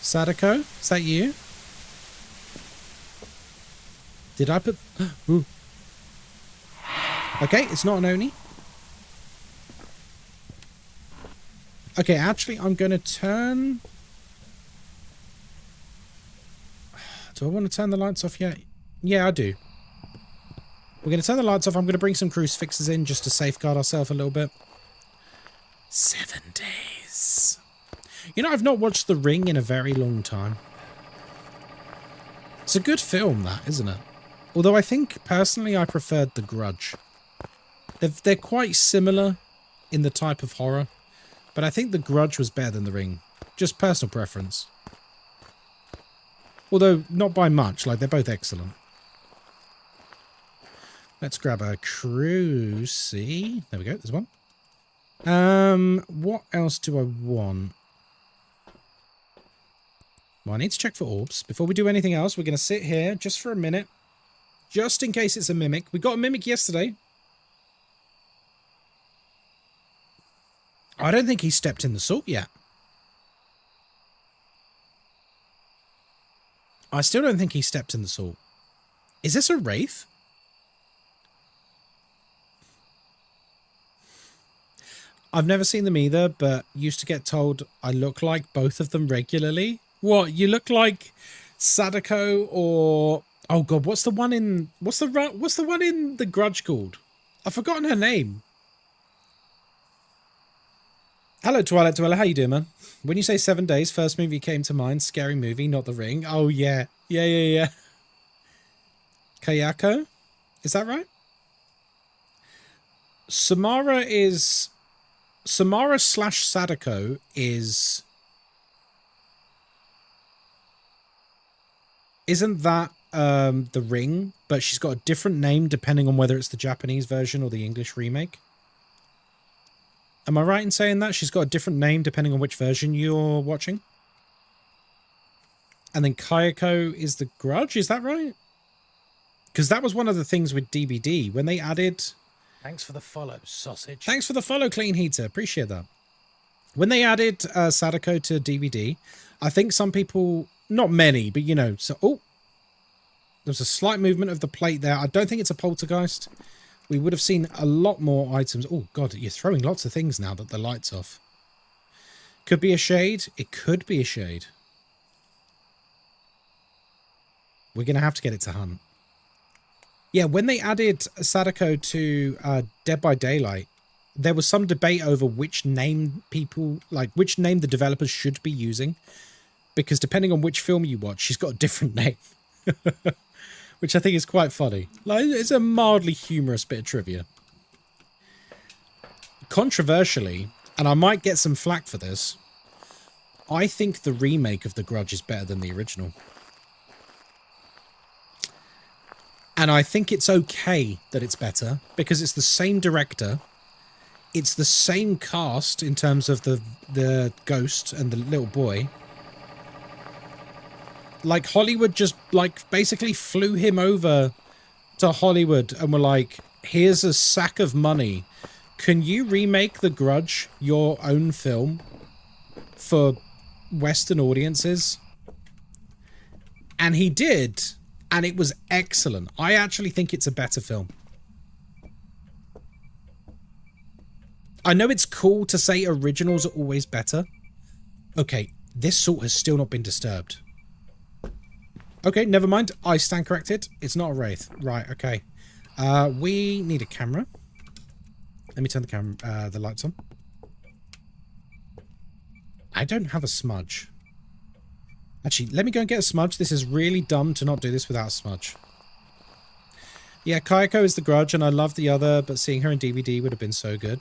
Sadako, is that you? Did I put... Ooh. Okay, it's not an Oni. Okay, actually, I'm going to turn... Do I want to turn the lights off yet? Yeah, I do. We're going to turn the lights off. I'm going to bring some crucifixes in just to safeguard ourselves a little bit. 7 days. You know, I've not watched The Ring in a very long time. It's a good film, that, isn't it? Although I think, personally, I preferred The Grudge. They're quite similar in the type of horror, but I think The Grudge was better than The Ring. Just personal preference. Although, not by much, like, they're both excellent. Let's grab a cruci. There we go, there's one. What else do I want? Well, I need to check for orbs. Before we do anything else, we're going to sit here just for a minute. Just in case it's a mimic. We got a mimic yesterday. I don't think he stepped in the salt yet. I still don't think he stepped in the salt. Is this a wraith? I've never seen them either, but used to get told I look like both of them regularly. What, you look like Sadako or... Oh god, what's the one in... What's the one in The Grudge called? I've forgotten her name. Hello, Twilight Dweller. How you doing, man? When you say 7 days, first movie came to mind. Scary movie, not The Ring. Oh, yeah. Yeah. Kayako? Is that right? Samara slash Sadako is... Isn't that The Ring? But she's got a different name depending on whether it's the Japanese version or the English remake. Am I right in saying that? She's got a different name depending on which version you're watching? And then Kayako is The Grudge, is that right? Because that was one of the things with DBD. When they added... Thanks for the follow, sausage. Thanks for the follow, Clean Heater. Appreciate that. When they added Sadako to DVD, I think some people... Not many, but you know... So, oh! There's a slight movement of the plate there. I don't think it's a poltergeist. We would have seen a lot more items. Oh, God, you're throwing lots of things now that the light's off. Could be a shade. It could be a shade. We're going to have to get it to hunt. Yeah, when they added Sadako to Dead by Daylight, there was some debate over which name people, like which name the developers should be using. Because depending on which film you watch, she's got a different name. Which I think is quite funny. Like, it's a mildly humorous bit of trivia. Controversially, and I might get some flack for this, I think the remake of The Grudge is better than the original. And I think it's okay that it's better, because it's the same director, it's the same cast in terms of the ghost and the little boy. Like, Hollywood just, like, basically flew him over to Hollywood and were like, here's a sack of money. Can you remake The Grudge your own film for Western audiences? And he did, and it was excellent. I actually think it's a better film. I know it's cool to say originals are always better. Okay, this salt has still not been disturbed. Okay, never mind. I stand corrected. It's not a wraith. Right, okay. We need a camera. Let me turn the lights on. I don't have a smudge. Actually, let me go and get a smudge. This is really dumb to not do this without a smudge. Yeah, Kayako is The Grudge, and I love the other, but seeing her in DVD would have been so good.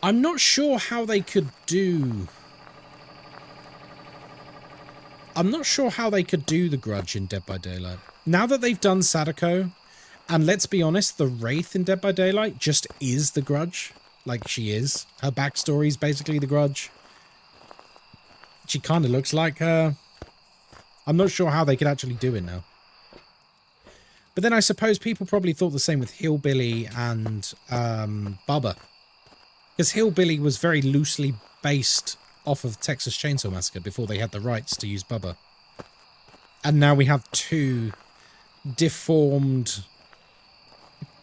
I'm not sure how they could do... I'm not sure how they could do the Grudge in Dead by Daylight. Now that they've done Sadako, and let's be honest, the Wraith in Dead by Daylight just is the Grudge. Like, she is. Her backstory is basically the Grudge. She kind of looks like her. I'm not sure how they could actually do it now. But then I suppose people probably thought the same with Hillbilly and Bubba. Because Hillbilly was very loosely based off of Texas Chainsaw Massacre before they had the rights to use Bubba. And now we have two deformed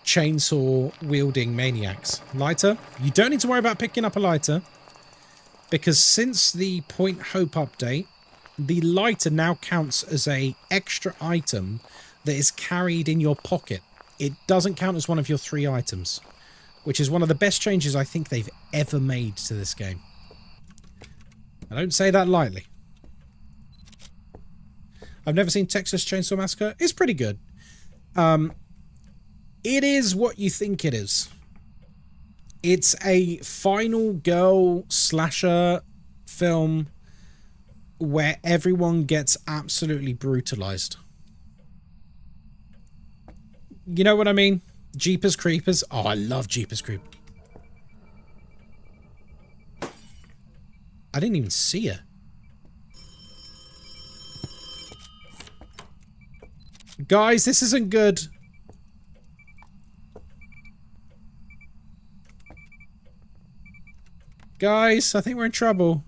chainsaw-wielding maniacs. Lighter? You don't need to worry about picking up a lighter. Because since the Point Hope update, the lighter now counts as a extra item that is carried in your pocket. It doesn't count as one of your 3 items, which is one of the best changes I think they've ever made to this game. I don't say that lightly. I've never seen Texas Chainsaw Massacre. It's pretty good. It is what you think it is. It's a final girl slasher film where everyone gets absolutely brutalized. You know what I mean? Jeepers Creepers. Oh, I love Jeepers Creepers. I didn't even see her. Guys, this isn't good. Guys, I think we're in trouble.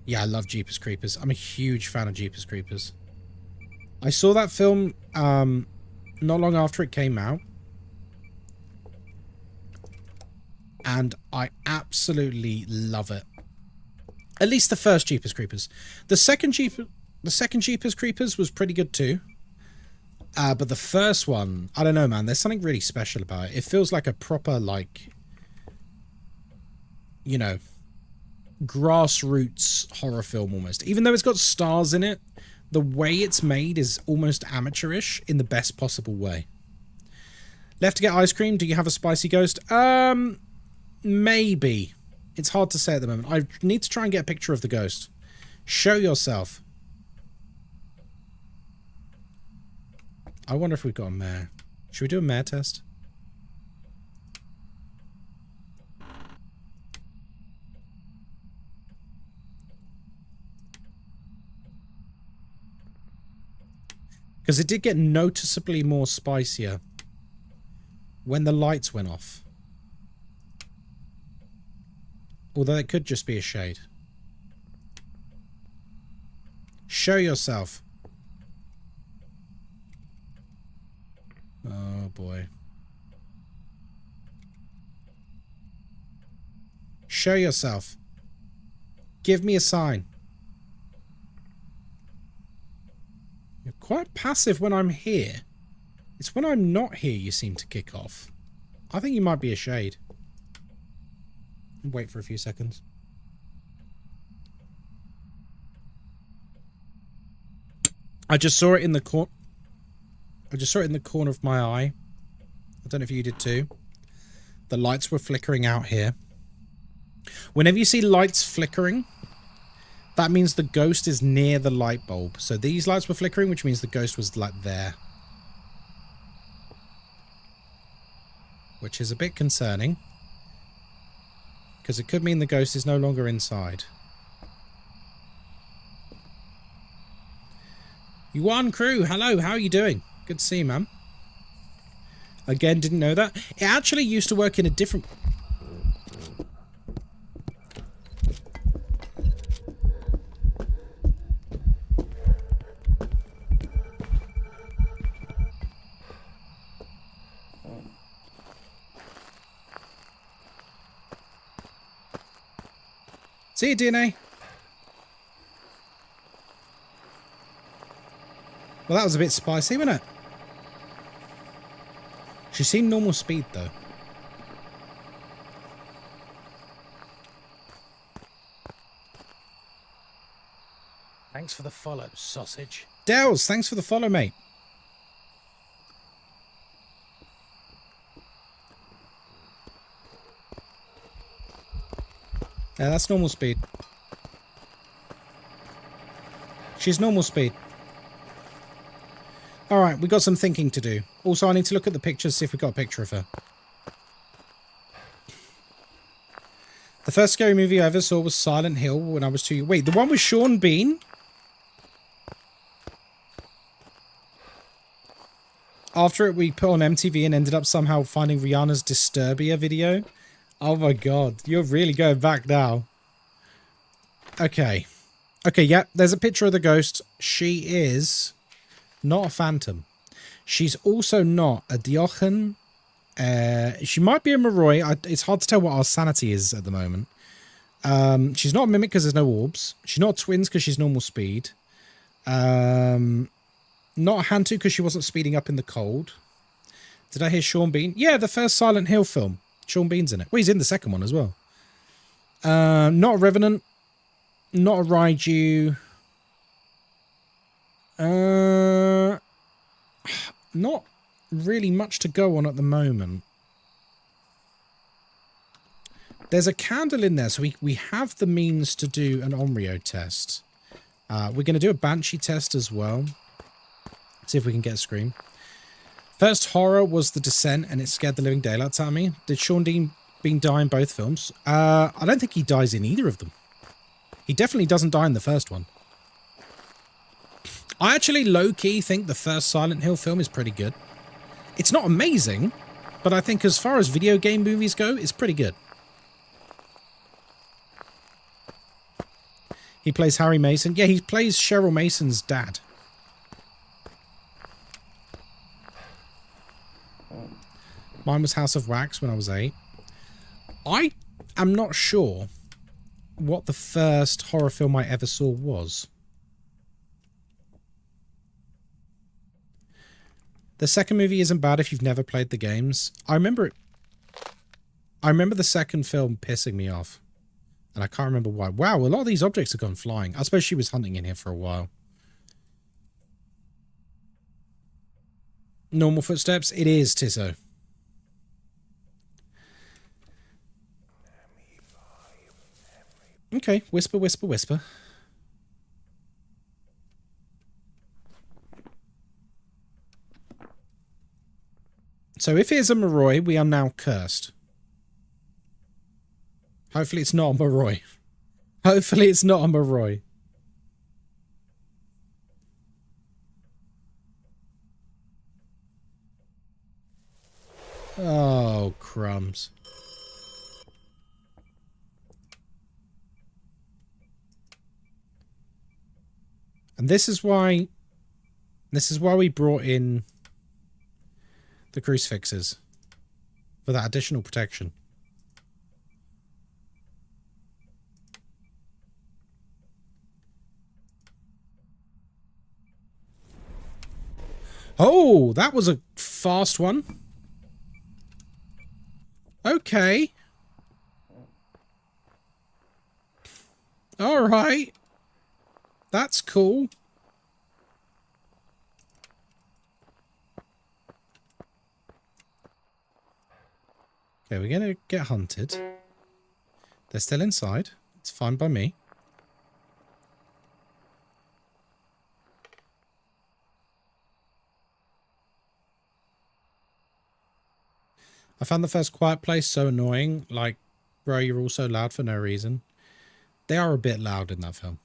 Yeah, I love Jeepers Creepers. I'm a huge fan of Jeepers Creepers. I saw that film not long after it came out. And I absolutely love it. At least the first Jeepers Creepers. The second Jeepers Creepers was pretty good too. But the first one, I don't know, man. There's something really special about it. It feels like a proper, like, you know, grassroots horror film almost. Even though it's got stars in it, the way it's made is almost amateurish in the best possible way. Left to get ice cream. Do you have a spicy ghost? Maybe. It's hard to say at the moment. I need to try and get a picture of the ghost. Show yourself. I wonder if we've got a mare. Should we do a mare test? Because it did get noticeably more spicier when the lights went off. Although it could just be a shade. Show yourself. Oh boy. Show yourself. Give me a sign. You're quite passive when I'm here. It's when I'm not here you seem to kick off. I think you might be a shade. Wait for a few seconds. I just saw it in the corner. I just saw it in the corner of my eye. I don't know if you did too. The lights were flickering out here. Whenever you see lights flickering, that means the ghost is near the light bulb. So these lights were flickering, which means the ghost was like there. Which is a bit concerning. Because it could mean the ghost is no longer inside. Yuan Crew, hello, how are you doing? Good to see you, man. Again, didn't know that. It actually used to work in a different... See you, DNA. Well, that was a bit spicy, wasn't it? She seemed normal speed, though. Thanks for the follow, sausage. Dells, thanks for the follow, mate. Yeah, that's normal speed. She's normal speed. Alright, we got some thinking to do. Also, I need to look at the pictures, see if we got a picture of her. The first scary movie I ever saw was Silent Hill when I was 2 years... Wait, the one with Sean Bean? After it, we put on MTV and ended up somehow finding Rihanna's Disturbia video. Oh my god, you're really going back now. Okay. Okay, yeah, there's a picture of the ghost. She is not a phantom. She's also not a Diochen. She might be a Moroi. It's hard to tell what our sanity is at the moment. She's not a Mimic because there's no orbs. She's not Twins because she's normal speed. Not a Hantu because she wasn't speeding up in the cold. Did I hear Sean Bean? Yeah, the first Silent Hill film. Sean Bean's in it. Well, he's in the second one as well. Not a Revenant. Not a Raiju. Not really much to go on at the moment. There's a candle in there, so we have the means to do an Onryo test. We're going to do a Banshee test as well. See if we can get a scream. First horror was The Descent, and it scared the living daylights out of me. Did Sean Bean die in both films? I don't think he dies in either of them. He definitely doesn't die in the first one. I actually low-key think the first Silent Hill film is pretty good. It's not amazing, but I think as far as video game movies go, it's pretty good. He plays Harry Mason. Yeah, he plays Cheryl Mason's dad. Mine was House of Wax when I was 8. I am not sure what the first horror film I ever saw was. The second movie isn't bad if you've never played the games. I remember the second film pissing me off. And I can't remember why. Wow, a lot of these objects have gone flying. I suppose she was hunting in here for a while. Normal footsteps? It is, Tizzo. Okay, whisper, whisper, whisper. So if it is a Moroi, we are now cursed. Hopefully it's not a Moroi. Hopefully it's not a Moroi. Oh, crumbs. And this is why we brought in the crucifixes, for that additional protection. Oh, that was a fast one. Okay. All right. That's cool. Okay, we're gonna get hunted. They're still inside. It's fine by me. I found the first Quiet Place so annoying. Like, bro, you're all so loud for no reason. They are a bit loud in that film.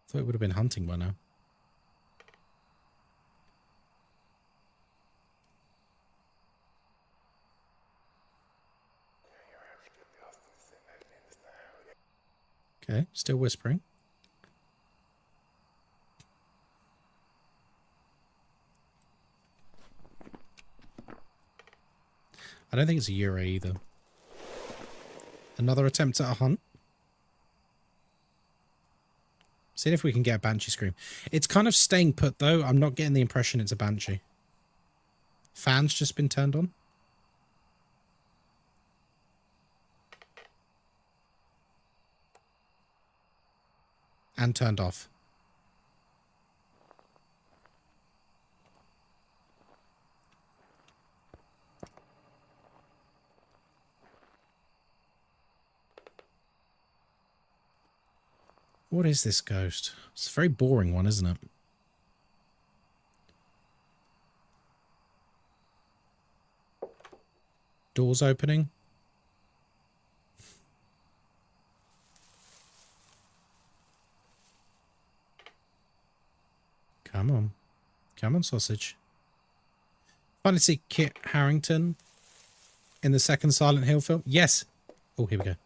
I thought it would have been hunting by now. Okay, still whispering. I don't think it's a Euro either. Another attempt at a hunt. See if we can get a Banshee scream. It's kind of staying put though. I'm not getting the impression it's a Banshee. Fan's just been turned on. And turned off. What is this ghost? It's a very boring one, isn't it? Doors opening. Come on. Come on, sausage. Finally see Kit Harington in the second Silent Hill film. Yes. Oh, here we go.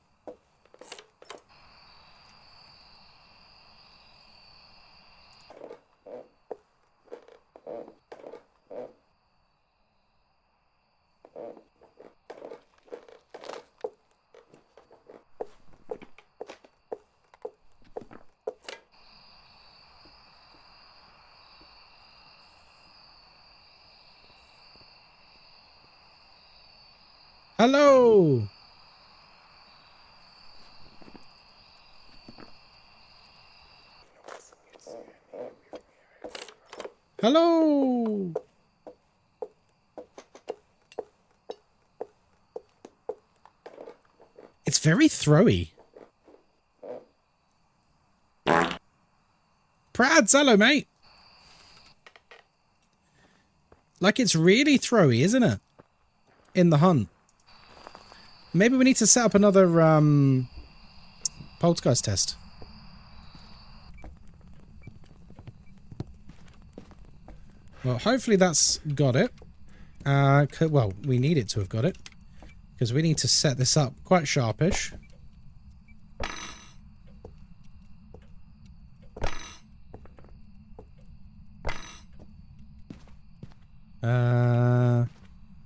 Hello. Hello. It's very throwy. Prads, hello, mate. Like, it's really throwy, isn't it? In the hunt. Maybe we need to set up another poltergeist test. Well, hopefully that's got it. Well, we need it to have got it. Because we need to set this up quite sharpish.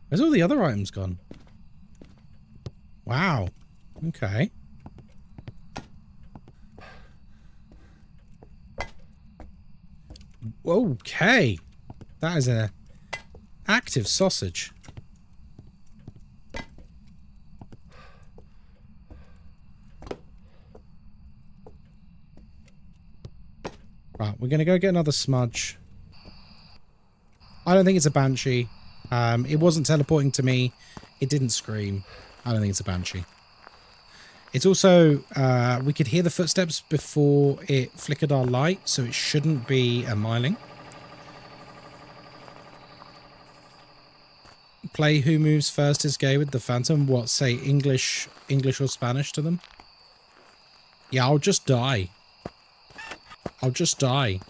Where's all the other items gone? Wow. Okay. Okay. That is a active sausage. Right, we're going to go get another smudge. I don't think it's a banshee. It wasn't teleporting to me. It didn't scream. I don't think it's a banshee. It's also, we could hear the footsteps before it flickered our light, so it shouldn't be a myling. Play who moves first is gay with the phantom. What, say English or Spanish to them? Yeah, I'll just die. I'll just die.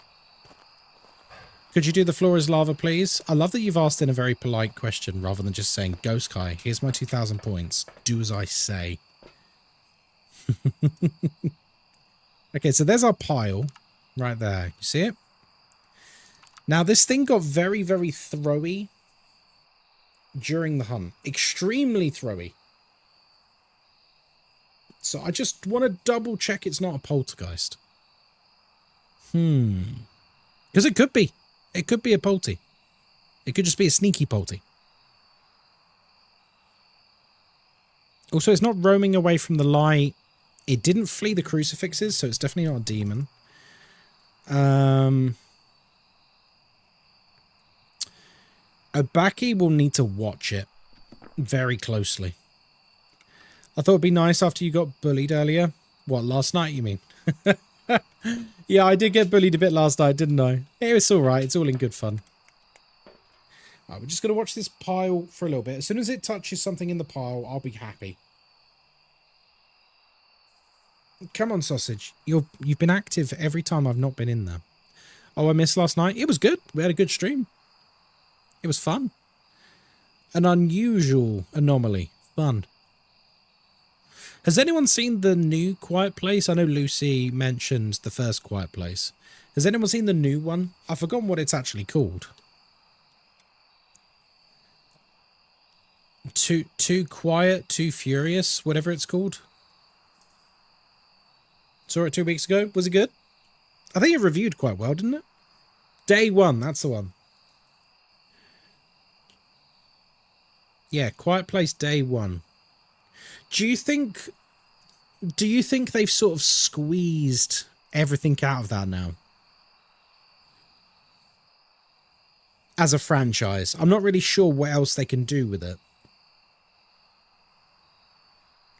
Could you do the floor is lava, please? I love that you've asked in a very polite question rather than just saying, Ghostkai, here's my 2,000 points. Do as I say. Okay, so there's our pile right there. You see it? Now, this thing got very, very throwy during the hunt. Extremely throwy. So I just want to double check it's not a poltergeist. Because it could be. It could be a polty. It could just be a sneaky polty. Also, it's not roaming away from the light. It didn't flee the crucifixes, so it's definitely not a demon. Obaki will need to watch it very closely. I thought it'd be nice after you got bullied earlier. What, last night you mean? Yeah, I did get bullied a bit last night, didn't I? It's alright, it's all in good fun. Alright, we're just going to watch this pile for a little bit. As soon as it touches something in the pile, I'll be happy. Come on, sausage. You've been active every time I've not been in there. Oh, I missed last night? It was good. We had a good stream. It was fun. An unusual anomaly. Fun. Has anyone seen the new Quiet Place? I know Lucy mentioned the first Quiet Place. Has anyone seen the new one? I've forgotten what it's actually called. Too Quiet, Too Furious, whatever it's called. Saw it 2 weeks ago. Was it good? I think it reviewed quite well, didn't it? Day One, that's the one. Yeah, Quiet Place Day One. Do you think they've sort of squeezed everything out of that now? As a franchise. I'm not really sure what else they can do with it.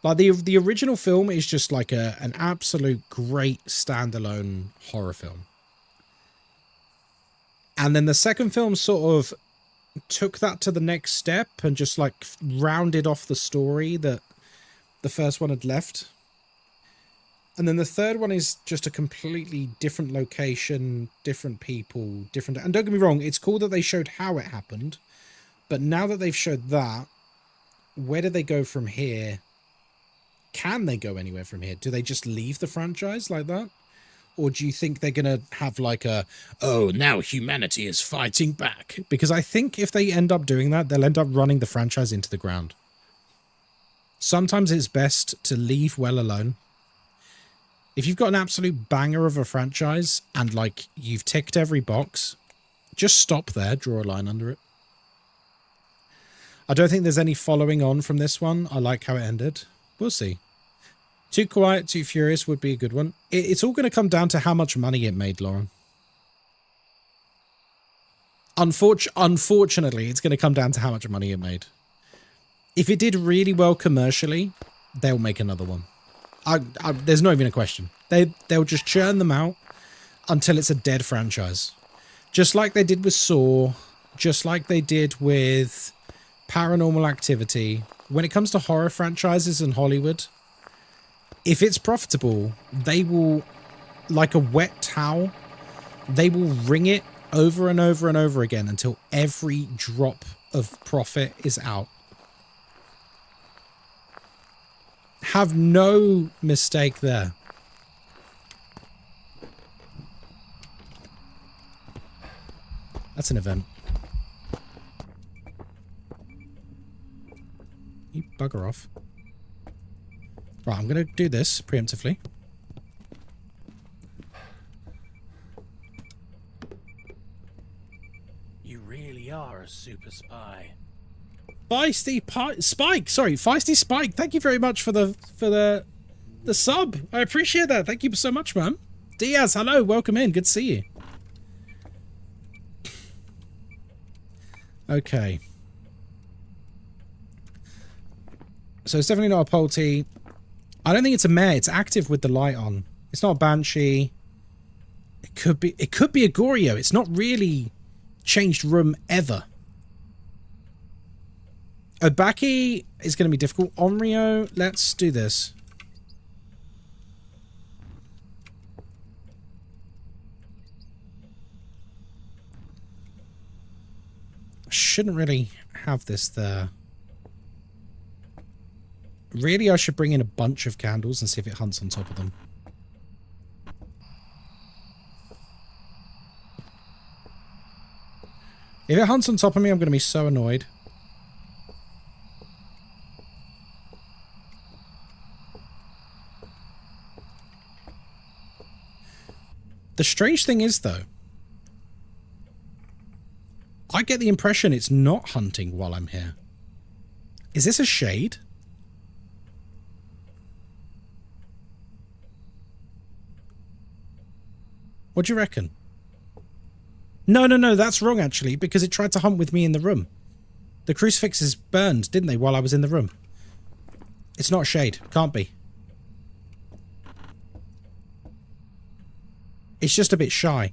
Like the original film is just like an absolute great standalone horror film. And then the second film sort of took that to the next step and just like rounded off the story that the first one had left. And then the third one is just a completely different location, different people, different... And don't get me wrong, it's cool that they showed how it happened. But now that they've showed that, where do they go from here? Can they go anywhere from here? Do they just leave the franchise like that? Or do you think they're going to have like a, oh, now humanity is fighting back? Because I think if they end up doing that, they'll end up running the franchise into the ground. Sometimes it's best to leave well alone. If you've got an absolute banger of a franchise and like you've ticked every box, just stop there, draw a line under it. I don't think there's any following on from this one. I like how it ended. We'll see. Too Quiet, Too Furious would be a good one. It's all going to come down to how much money it made, Lauren. Unfortunately, it's going to come down to how much money it made. If it did really well commercially, they'll make another one. There's not even a question. They'll just churn them out until it's a dead franchise. Just like they did with Saw, just like they did with Paranormal Activity. When it comes to horror franchises in Hollywood, if it's profitable, they will, like a wet towel, they will wring it over and over and over again until every drop of profit is out. Have no mistake there. That's an event. You bugger off. Right, I'm going to do this preemptively. You really are a super spy. Spike, sorry, Feisty Spike. Thank you very much for the sub. I appreciate that. Thank you so much, man. Diaz, hello, welcome in. Good to see you. Okay. So it's definitely not a Polty. I don't think it's a mare. It's active with the light on. It's not a Banshee. It could be a Goryo. It's not really changed room ever. Obaki is going to be difficult. Onryo, let's do this. I shouldn't really have this there. Really, I should bring in a bunch of candles and see if it hunts on top of them. If it hunts on top of me, I'm going to be so annoyed. The strange thing is, though, I get the impression it's not hunting while I'm here. Is this a shade? What do you reckon? No, that's wrong, actually, because it tried to hunt with me in the room. The crucifixes burned, didn't they, while I was in the room? It's not a shade. Can't be. It's just a bit shy.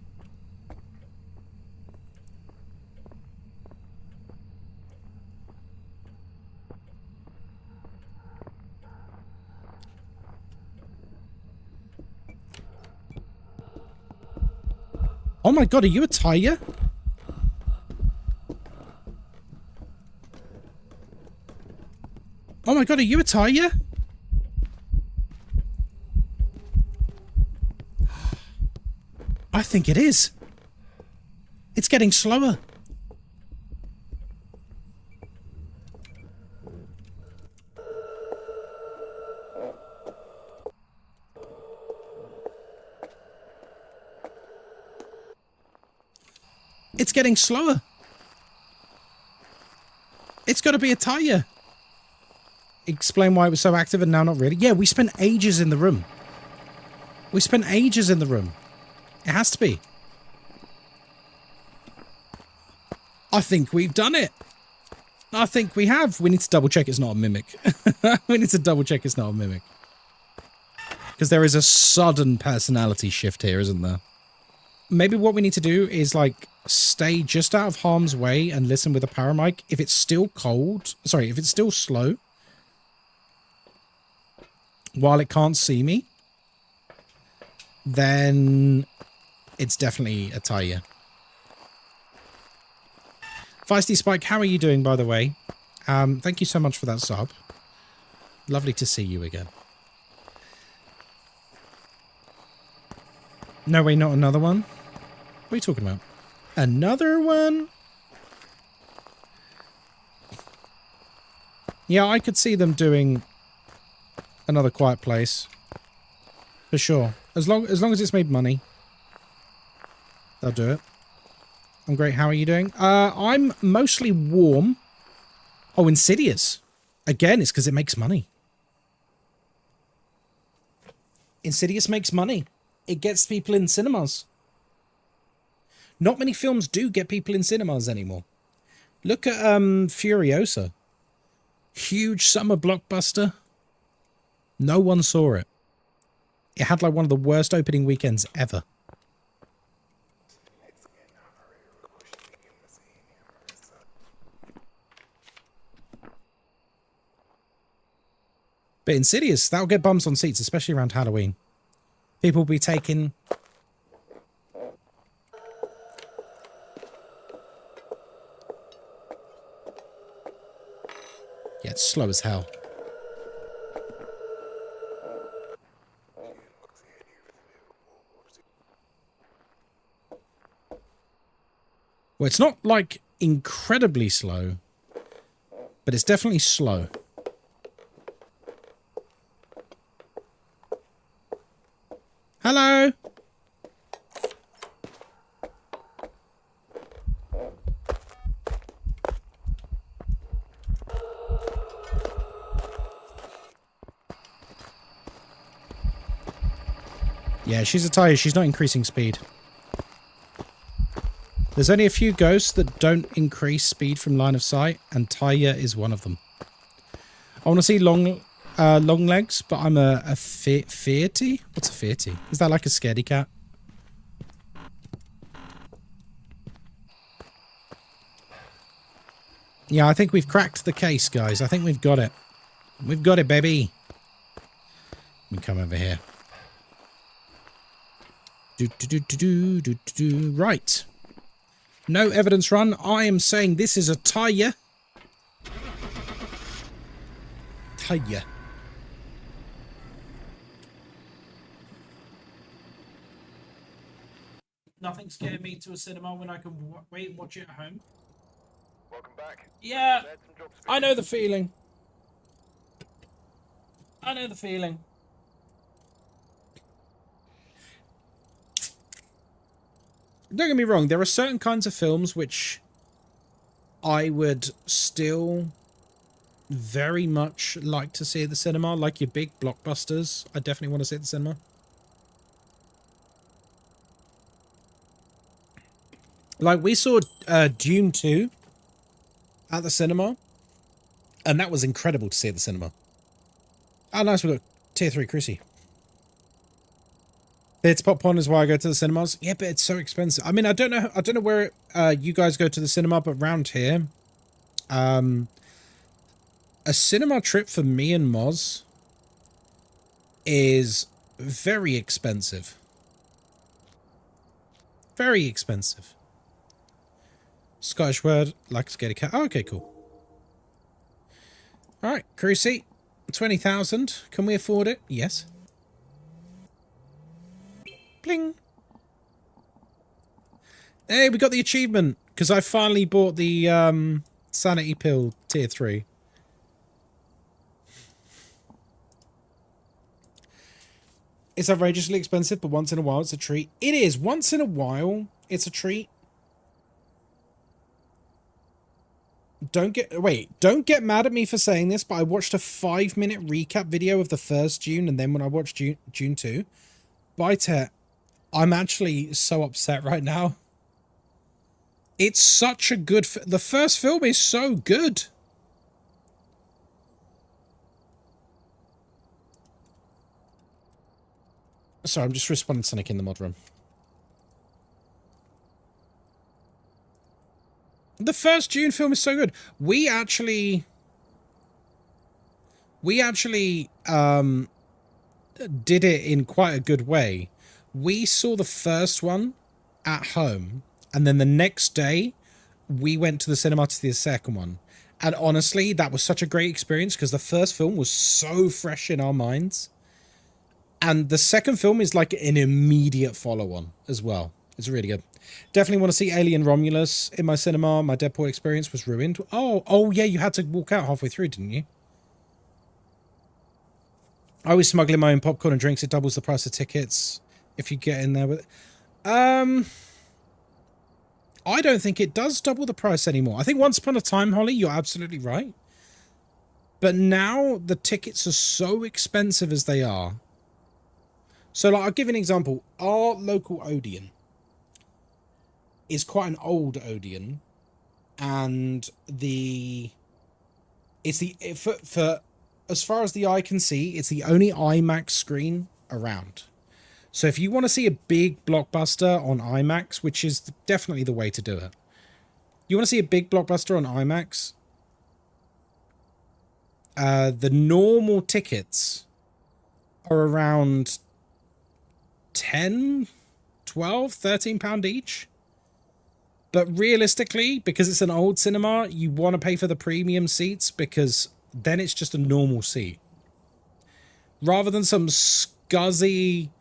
Oh my god, are you a tiger? Oh my god, are you a tiger? I think it is. It's getting slower. It's getting slower. It's got to be a tire. Explain why it was so active and now not really. Yeah, we spent ages in the room. We spent ages in the room. It has to be. I think we've done it. I think we have. We need to double check it's not a mimic. We need to double check it's not a mimic. Because there is a sudden personality shift here, isn't there? Maybe what we need to do is, like, stay just out of harm's way and listen with a paramic. If it's still cold, sorry, if it's still slow, while it can't see me, then it's definitely a Taya. Feisty Spike, how are you doing, by the way? Thank you so much for that sub. Lovely to see you again. No way, not another one? What are you talking about? Another one? Yeah, I could see them doing another Quiet Place. For sure. As long as it's made money, they'll do it. I'm great. How are you doing? I'm mostly warm. Oh, Insidious. Again, it's because it makes money. Insidious makes money. It gets people in cinemas. Not many films do get people in cinemas anymore. Look at Furiosa. Huge summer blockbuster. No one saw it. It had like one of the worst opening weekends ever. But Insidious, that'll get bums on seats, especially around Halloween. People will be taking... Yeah, it's slow as hell. Well, it's not, like, incredibly slow, but it's definitely slow. Hello? Yeah, she's a Taya. She's not increasing speed. There's only a few ghosts that don't increase speed from line of sight, and Taya is one of them. I want to see long legs, but I'm a fearty? What's a fearty? Is that like a scaredy cat? Yeah, I think we've cracked the case, guys. I think we've got it. We've got it, baby. Let me come over here. Right. No evidence run. I am saying this is a Taya. Taya. Nothing scared me to a cinema when I can wait and watch it at home. Welcome back. Yeah, I know the feeling. I know the feeling. Don't get me wrong, there are certain kinds of films which I would still very much like to see at the cinema, like your big blockbusters. I definitely want to see at the cinema. Like, we saw Dune 2 at the cinema, and that was incredible to see at the cinema. Oh, nice, we got Tier 3 Chrissy. It's popcorn is why I go to the cinemas. Yeah, but it's so expensive. I mean, I don't know where you guys go to the cinema, but round here, a cinema trip for me and Moz is very expensive. Very expensive. Scottish word, like a scaredy cat. Oh, okay, cool. All right, crew seat, 20,000. Can we afford it? Yes. Bling. Hey, we got the achievement because I finally bought the sanity pill tier 3. It's outrageously expensive, but once in a while it's a treat. It is. Once in a while it's a treat. Don't get mad at me for saying this, but I watched a 5-minute recap video of the first Dune, and then when I watched Dune 2, by Tet, I'm actually so upset right now. It's such a good... The first film is so good. Sorry, I'm just responding to Sonic in the mod room. The first June film is so good. We actually did it in quite a good way. We saw the first one at home, and then the next day we went to the cinema to see the second one. And honestly, that was such a great experience because the first film was so fresh in our minds. And the second film is like an immediate follow-on as well. It's really good. Definitely want to see Alien Romulus in my cinema. My Deadpool experience was ruined. Oh yeah, you had to walk out halfway through, didn't you? I always smuggle in my own popcorn and drinks. It doubles the price of tickets if you get in there with it. I don't think it does double the price anymore. I think once upon a time, Holly, you're absolutely right. But now the tickets are so expensive as they are. So like, I'll give you an example. Our local Odeon is quite an old Odeon, and for as far as the eye can see, it's the only IMAX screen around. So if you want to see a big blockbuster on IMAX, which is definitely the way to do it, you want to see a big blockbuster on IMAX, the normal tickets are around 10, 12, 13 pound each. But realistically, because it's an old cinema, you want to pay for the premium seats because then it's just a normal seat. Rather than some scuzzy,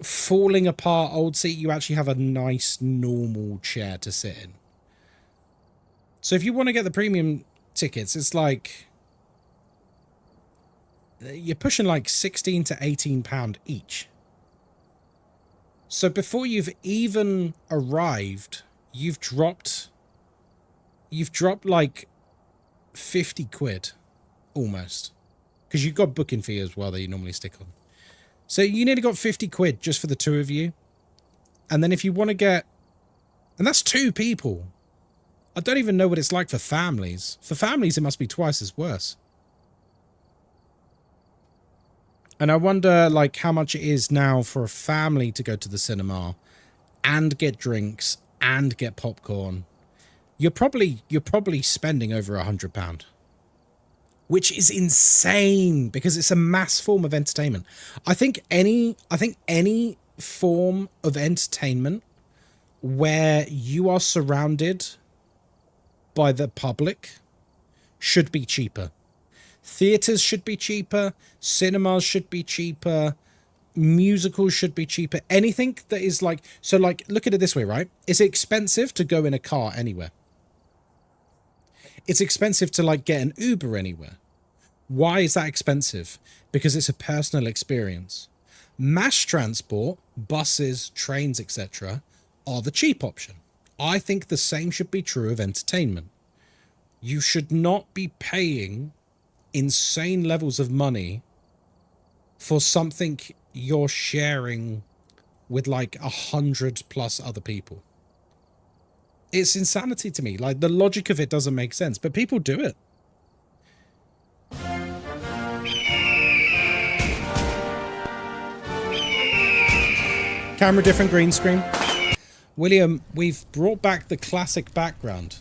falling apart old seat, you actually have a nice, normal chair to sit in. So if you want to get the premium tickets, it's like... you're pushing like 16 to 18 pound each. So before you've even arrived... You've dropped like 50 quid almost, because you've got booking fee as well that you normally stick on. So you nearly got 50 quid just for the two of you. And then if you want to get, and that's two people. I don't even know what it's like for families. For families, it must be twice as worse. And I wonder like how much it is now for a family to go to the cinema and get drinks and get popcorn. You're probably spending over £100, which is insane because it's a mass form of entertainment. I think any form of entertainment where you are surrounded by the public should be cheaper. Theaters should be cheaper, cinemas should be cheaper, musicals should be cheaper. Anything that is like, so like, look at it this way, right? It's expensive to go in a car anywhere. It's expensive to like get an Uber anywhere. Why is that expensive? Because it's a personal experience. Mass transport, buses, trains, etc., are the cheap option. I think the same should be true of entertainment. You should not be paying insane levels of money for something you're sharing with like 100+ other people. It's insanity to me. Like, the logic of it doesn't make sense, but people do it. Camera different, green screen. William, we've brought back the classic background.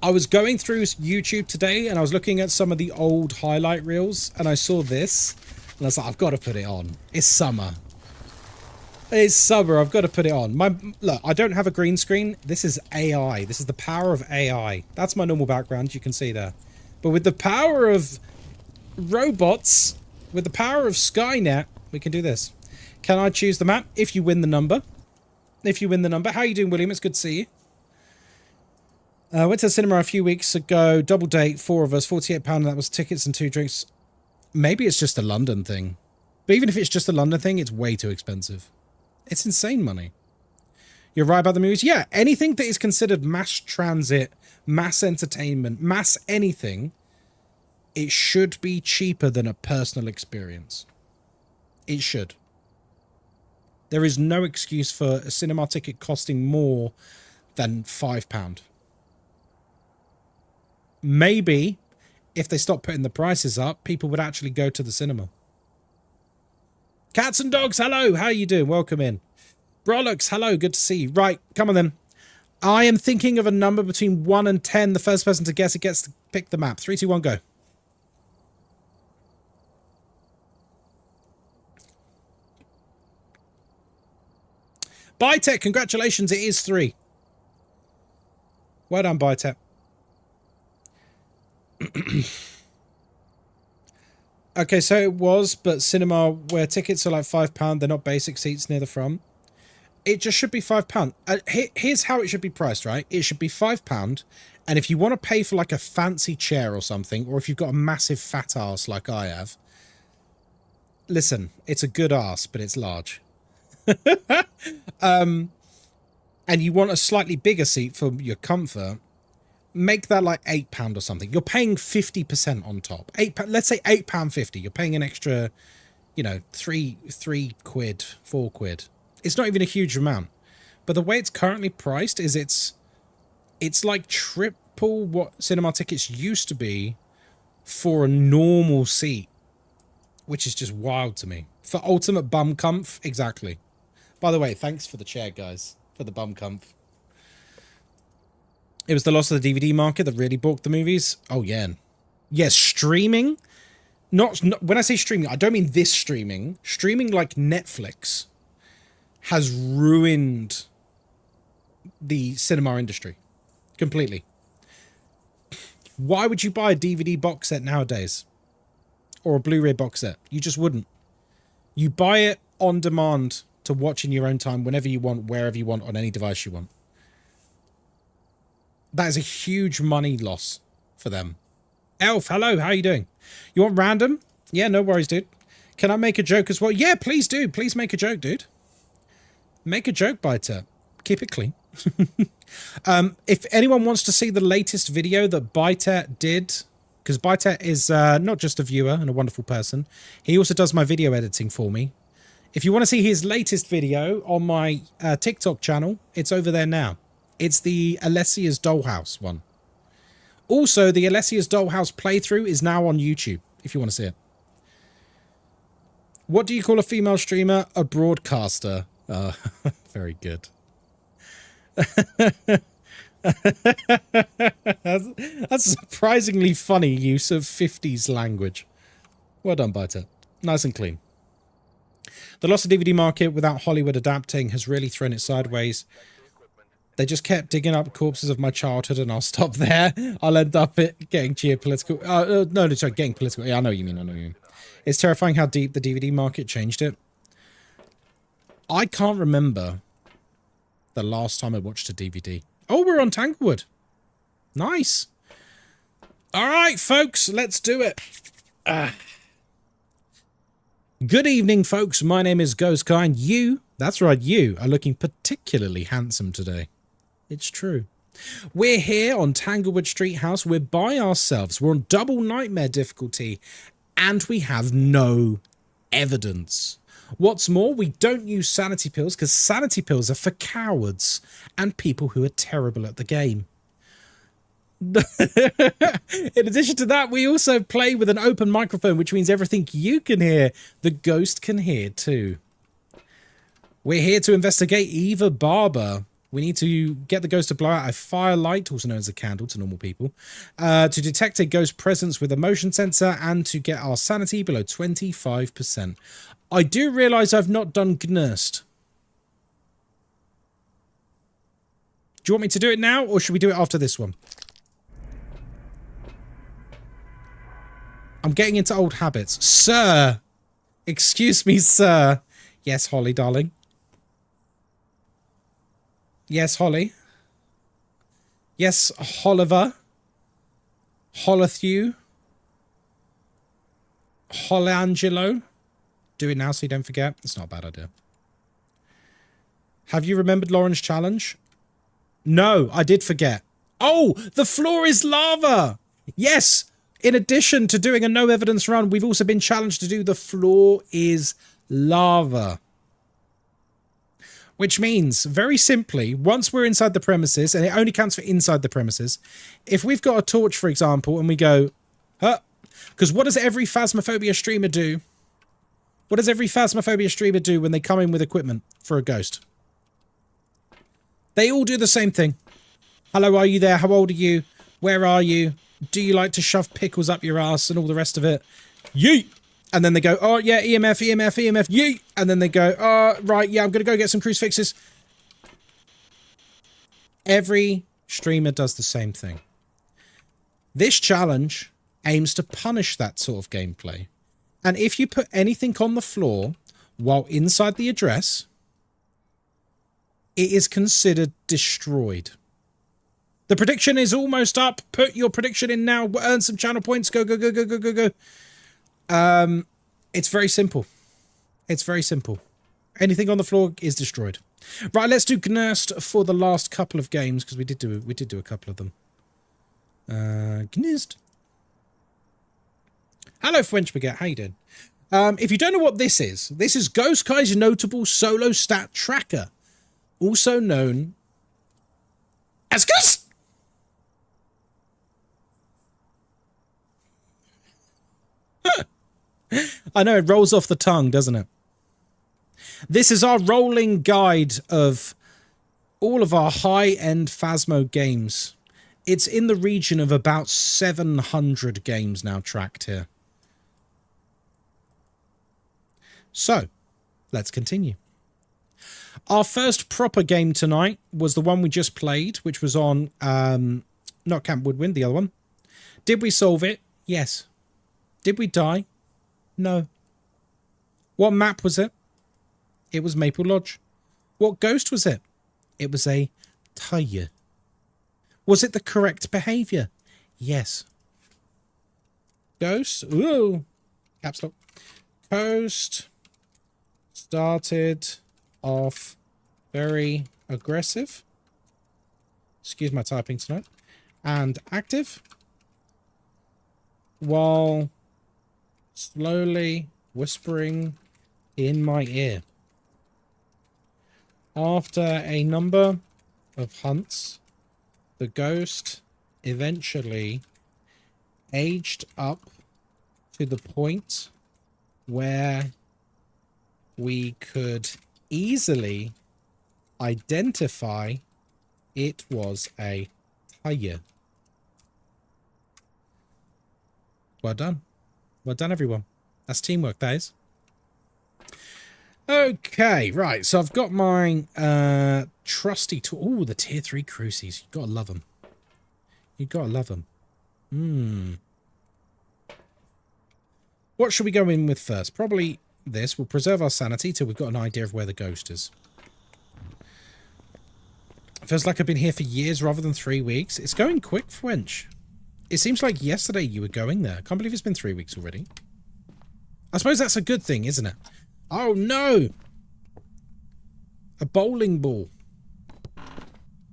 I was going through YouTube today and I was looking at some of the old highlight reels and I saw this and I was like, I've got to put it on. It's summer. It's summer. I've got to put it on. Look, I don't have a green screen. This is AI. This is the power of AI. That's my normal background. You can see there. But with the power of robots, with the power of Skynet, we can do this. Can I choose the map? If you win the number. If you win the number. How are you doing, William? It's good to see you. Went to the cinema a few weeks ago. Double date, 4 of us, £48. That was tickets and 2 drinks. Maybe it's just a London thing. But even if it's just a London thing, it's way too expensive. It's insane money. You're right about the movies. Yeah, anything that is considered mass transit, mass entertainment, mass anything, it should be cheaper than a personal experience. It should. There is no excuse for a cinema ticket costing more than £5. Maybe if they stop putting the prices up, people would actually go to the cinema. Cats and dogs, hello. How are you doing? Welcome in. Brolux, hello. Good to see you. Right, come on then. I am thinking of a number between 1 and 10. The first person to guess it gets to pick the map. 3, 2, 1, go. Bytech, congratulations. It is 3. Well done, Bytech. Okay, so it was, but cinema where tickets are like £5, they're not basic seats near the front. It just should be £5. Here's how it should be priced, right? It should be £5, and if you want to pay for like a fancy chair or something, or if you've got a massive fat ass like I have, listen, it's a good ass, but it's large. And you want a slightly bigger seat for your comfort, make that like £8 or something. You're paying 50% on top. Let's say £8.50. You're paying an extra, you know, three quid, 4 quid. It's not even a huge amount. But the way it's currently priced is it's like triple what cinema tickets used to be for a normal seat, which is just wild to me. For ultimate bum comf, exactly. By the way, thanks for the chair, guys, for the bum comf. It was the loss of the DVD market that really balked the movies. Oh, yeah. Yes, streaming. Not when I say streaming, I don't mean this streaming. Streaming like Netflix has ruined the cinema industry completely. Why would you buy a DVD box set nowadays? Or a Blu-ray box set? You just wouldn't. You buy it on demand to watch in your own time, whenever you want, wherever you want, on any device you want. That is a huge money loss for them. Elf, hello, how are you doing? You want random? Yeah, no worries, dude. Can I make a joke as well? Yeah, please do. Please make a joke, dude. Make a joke, Biter. Keep it clean. If anyone wants to see the latest video that Biter did, because Biter is not just a viewer and a wonderful person, he also does my video editing for me. If you want to see his latest video on my TikTok channel, it's over there now. It's the Alessia's Dollhouse one. Also, the Alessia's Dollhouse playthrough is now on YouTube, if you want to see it. What do you call a female streamer? A broadcaster. Very good. That's a surprisingly funny use of 50s language. Well done, Biter. Nice and clean. The loss of DVD market without Hollywood adapting has really thrown it sideways. They just kept digging up corpses of my childhood, and I'll stop there. I'll end up getting geopolitical. No, sorry, getting political. Yeah, I know what you mean. I know what you mean. It's terrifying how deep the DVD market changed it. I can't remember the last time I watched a DVD. Oh, we're on Tanglewood. Nice. All right, folks, let's do it. Good evening, folks. My name is Ghostkai, and you, that's right, you are looking particularly handsome today. It's true. We're here on Tanglewood Street House. We're by ourselves. We're on double nightmare difficulty, and we have no evidence. What's more, we don't use sanity pills because sanity pills are for cowards and people who are terrible at the game. In addition to that, we also play with an open microphone, which means everything you can hear, the ghost can hear too. We're here to investigate Eva Barber. We need to get the ghost to blow out a firelight, also known as a candle to normal people, to detect a ghost presence with a motion sensor, and to get our sanity below 25%. I do realise I've not done Gnurst. Do you want me to do it now, or should we do it after this one? I'm getting into old habits. Sir! Excuse me, sir. Yes, Holly, darling. Yes, Holly. Yes, Holliver. Holothew. Holangelo. Do it now so you don't forget. It's not a bad idea. Have you remembered Lauren's challenge? No, I did forget. Oh, the floor is lava! Yes! In addition to doing a no evidence run, we've also been challenged to do the floor is lava. Which means, very simply, once we're inside the premises, and it only counts for inside the premises, if we've got a torch, for example, and we go, huh? Because what does every Phasmophobia streamer do What does every Phasmophobia streamer do when they come in with equipment for a ghost? They all do the same thing. Hello, are you there? How old are you? Where are you? Do you like to shove pickles up your ass and all the rest of it? Yeet! And then they go, oh, yeah, EMF, EMF, EMF, yeet! And then they go, oh, right, yeah, I'm going to go get some crucifixes. Every streamer does the same thing. This challenge aims to punish that sort of gameplay. And if you put anything on the floor while inside the address, it is considered destroyed. The prediction is almost up. Put your prediction in now. Earn some channel points. Go, go, go, go, go, go, go. It's very simple. It's very simple. Anything on the floor is destroyed. Right, let's do Gnurst for the last couple of games, because we did do a couple of them. Gnurst. Hello, French Baguette. How you doing? If you don't know what this is Ghostkai's notable solo stat tracker, also known as Ghost. I know, it rolls off the tongue, doesn't it? This is our rolling guide of all of our high-end Phasmo games. It's in the region of about 700 games now tracked here. So, let's continue. Our first proper game tonight was the one we just played, which was on, not Camp Woodwind, the other one. Did we solve it? Yes. Did we die? No. What map was it? It was Maple Lodge. What ghost was it? It was a tire. Was it the correct behaviour? Yes. Ghost. Ooh. Caps lock. Ghost started off very aggressive. Excuse my typing tonight. And active. While slowly whispering in my ear. After a number of hunts, the ghost eventually aged up to the point where we could easily identify it was a tire. Well done. Well done, everyone. That's teamwork, that is. Okay, right. So I've got my trusty tool. Oh, the tier 3 crucies. You gotta love them. You gotta love them. What should we go in with first? Probably this. We'll preserve our sanity till we've got an idea of where the ghost is. Feels like I've been here for years rather than 3 weeks. It's going quick, French. It seems like yesterday you were going there. I can't believe it's been 3 weeks already. I suppose that's a good thing, isn't it? Oh, no! A bowling ball.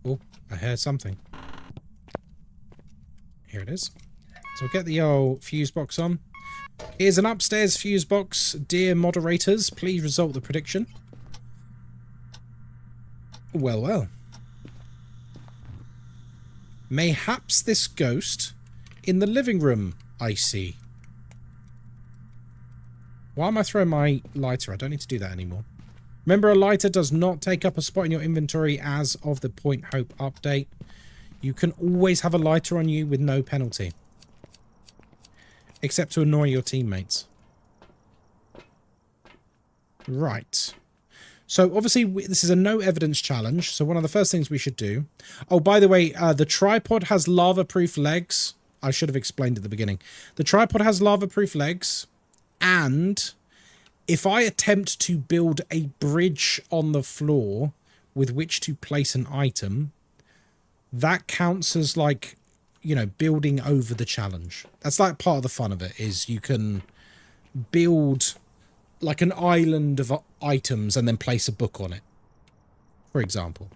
Oh, I heard something. Here it is. So we'll get the old fuse box on. Here's an upstairs fuse box. Dear moderators, please result the prediction. Well, well. Mayhaps this ghost in the living room, I see. Why am I throwing my lighter? I don't need to do that anymore. Remember, a lighter does not take up a spot in your inventory as of the Point Hope update. You can always have a lighter on you with no penalty. Except to annoy your teammates. Right. So, obviously, this is a no evidence challenge. So, one of the first things we should do... Oh, by the way, the tripod has lava-proof legs. I should have explained at the beginning. The tripod has lava-proof legs. And if I attempt to build a bridge on the floor with which to place an item, that counts as, like, you know, building over the challenge. That's like part of the fun of it, is you can build like an island of items and then place a book on it, for example.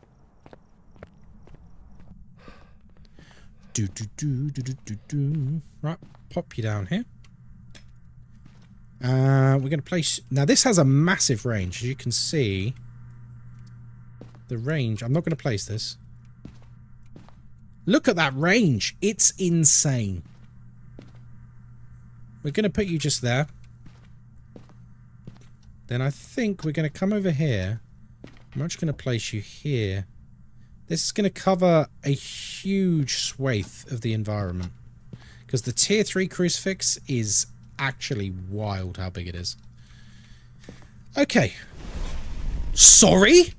Right, pop you down here. We're going to place... Now, this has a massive range. As you can see, the range... I'm not going to place this. Look at that range. It's insane. We're going to put you just there. then I think we're going to come over here. I'm actually going to place you here. This is going to cover a huge swathe of the environment. Because the tier 3 crucifix is actually wild how big it is. Okay. Sorry?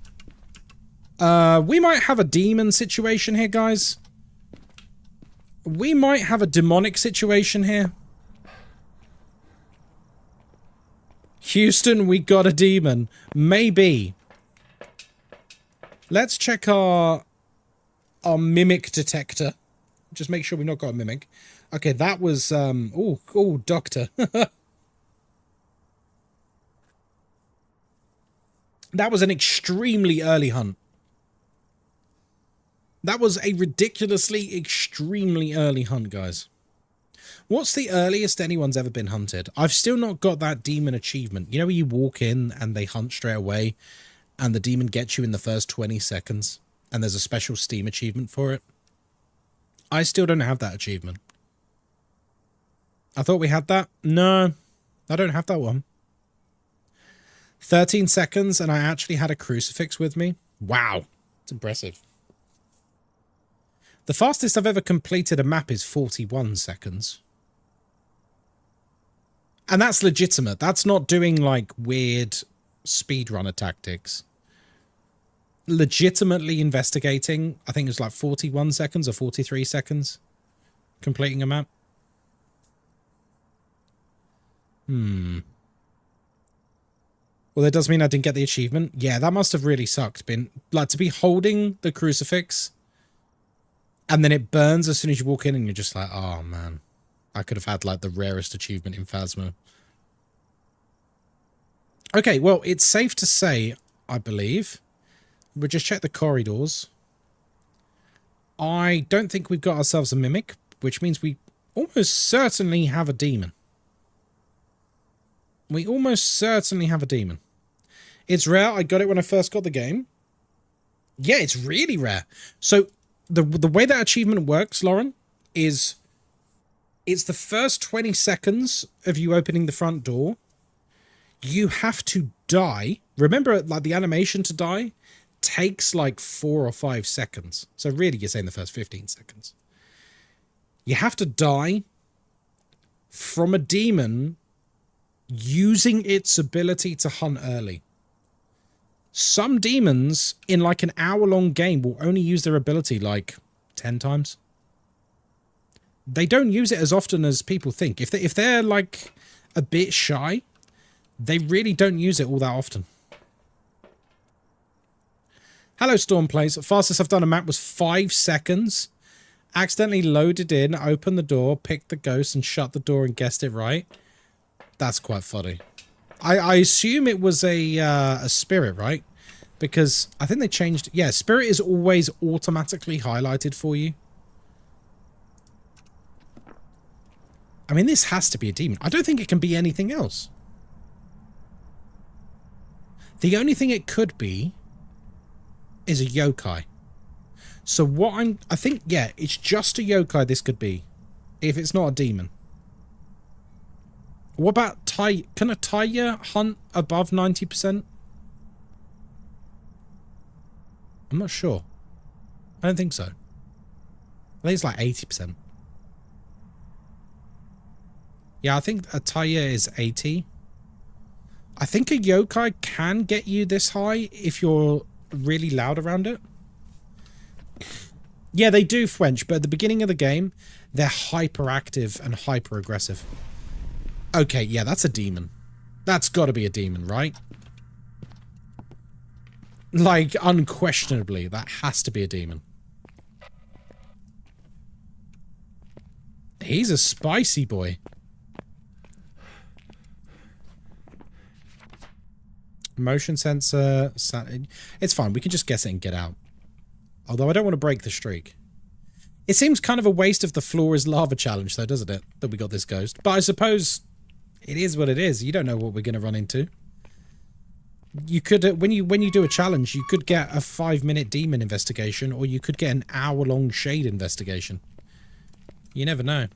We might have a demon situation here, guys. We might have a demonic situation here. Houston, we got a demon. Maybe. Let's check our mimic detector. Just make sure we've not got a mimic. Okay, that was oh, doctor. That was an extremely early hunt. That was a ridiculously extremely early hunt, guys. What's the earliest anyone's ever been hunted? I've still not got that demon achievement. You know where you walk in and they hunt straight away and the demon gets you in the first 20 seconds and there's a special Steam achievement for it? I still don't have that achievement. I thought we had that. No, I don't have that one. 13 seconds and I actually had a crucifix with me. Wow, it's impressive. The fastest I've ever completed a map is 41 seconds. And that's legitimate. That's not doing like weird speedrunner tactics. Legitimately investigating, I think it was like 41 seconds or 43 seconds completing a map. Well, that does mean I didn't get the achievement. Yeah, that must have really sucked. Been like to be holding the crucifix and then it burns as soon as you walk in and you're just like, oh man, I could have had like the rarest achievement in Phasmo. Okay, well, it's safe to say, I believe, we'll just check the corridors. I don't think we've got ourselves a mimic, which means we almost certainly have a demon. We almost certainly have a demon. It's rare. I got it when I first got the game. Yeah, it's really rare. So the way that achievement works, Lauren, is it's the first 20 seconds of you opening the front door. You have to die. Remember, like the animation to die takes like 4 or 5 seconds. So really, you're saying the first 15 seconds. You have to die from a demon using its ability to hunt early. Some demons in like an hour-long game will only use their ability like 10 times. They don't use it as often as people think. If they're like a bit shy, they really don't use it all that often. Hello, Stormplays. Fastest I've done a map was 5 seconds. Accidentally loaded in, opened the door, picked the ghost, and shut the door and guessed it right. That's quite funny. I assume it was a spirit, right? Because I think they changed... Yeah, spirit is always automatically highlighted for you. I mean, this has to be a demon. I don't think it can be anything else. The only thing it could be is a yokai. So what I think, yeah, it's just a yokai this could be. If it's not a demon. What about can a Taya hunt above 90%? I'm not sure. I don't think so. I think it's like 80%. Yeah, I think a Taya is 80. I think a yokai can get you this high if you're really loud around it. Yeah, they do flinch, but at the beginning of the game, they're hyperactive and hyper aggressive. Okay, yeah, that's a demon. That's got to be a demon, right? Like, unquestionably, that has to be a demon. He's a spicy boy. Motion sensor. It's fine. We can just guess it and get out. Although I don't want to break the streak. It seems kind of a waste of the floor is lava challenge, though, doesn't it? That we got this ghost. But I suppose it is what it is. You don't know what we're going to run into. You could, when you do a challenge, you could get a 5-minute demon investigation, or you could get an hour-long shade investigation. You never know.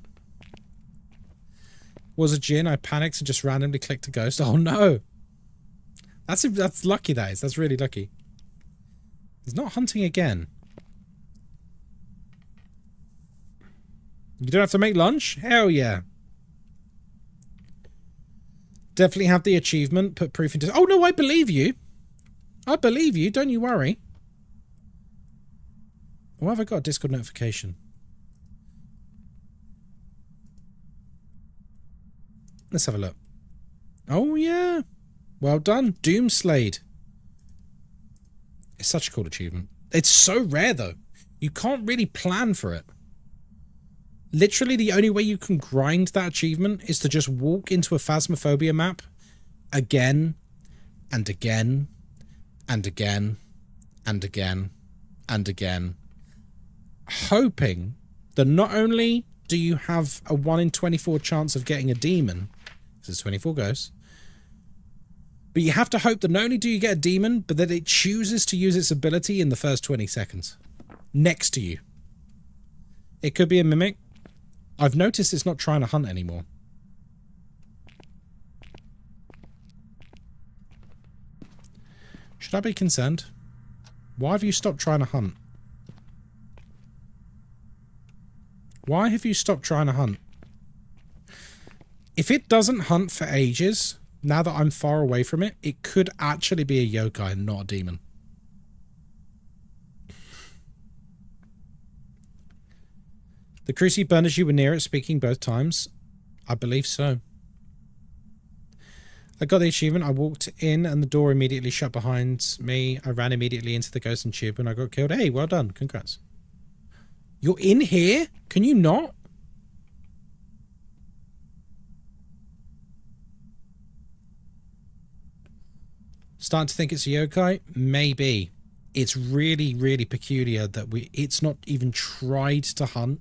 Was a djinn. I panicked and just randomly clicked a ghost. Oh no! That's lucky, that is. That's really lucky. He's not hunting again. You don't have to make lunch? Hell yeah. Definitely have the achievement. Put proof into... Oh, no, I believe you. I believe you. Don't you worry. Why have I got a Discord notification? Let's have a look. Oh, yeah. Well done. Doomslayed. It's such a cool achievement. It's so rare, though. You can't really plan for it. Literally, the only way you can grind that achievement is to just walk into a Phasmophobia map again and again and again and again and again, hoping that not only do you have a 1 in 24 chance of getting a demon, because it's 24 ghosts, but you have to hope that not only do you get a demon, but that it chooses to use its ability in the first 20 seconds. Next to you. It could be a mimic. I've noticed it's not trying to hunt anymore. Should I be concerned? Why have you stopped trying to hunt? Why have you stopped trying to hunt? If it doesn't hunt for ages, now that I'm far away from it, it could actually be a yokai and not a demon. The Cruci burned as you were near it, speaking both times. I believe so. I got the achievement. I walked in and the door immediately shut behind me. I ran immediately into the ghost and tube and I got killed. Hey, well done. Congrats. You're in here? Can you not? Starting to think it's a yokai? Maybe. It's really, really peculiar that it's not even tried to hunt.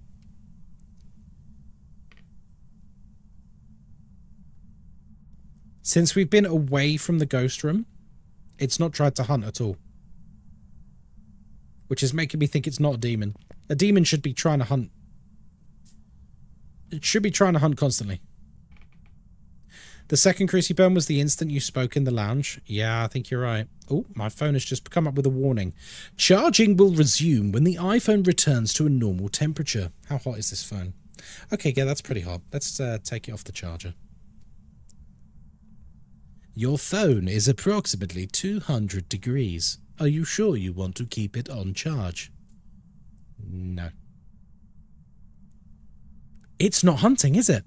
Since we've been away from the ghost room, it's not tried to hunt at all. Which is making me think it's not a demon. A demon should be trying to hunt. It should be trying to hunt constantly. The second Cruci burn was the instant you spoke in the lounge. Yeah, I think you're right. Oh, my phone has just come up with a warning. Charging will resume when the iPhone returns to a normal temperature. How hot is this phone? Okay, yeah, that's pretty hot. Let's take it off the charger. Your phone is approximately 200 degrees. Are you sure you want to keep it on charge? No. It's not hunting, is it?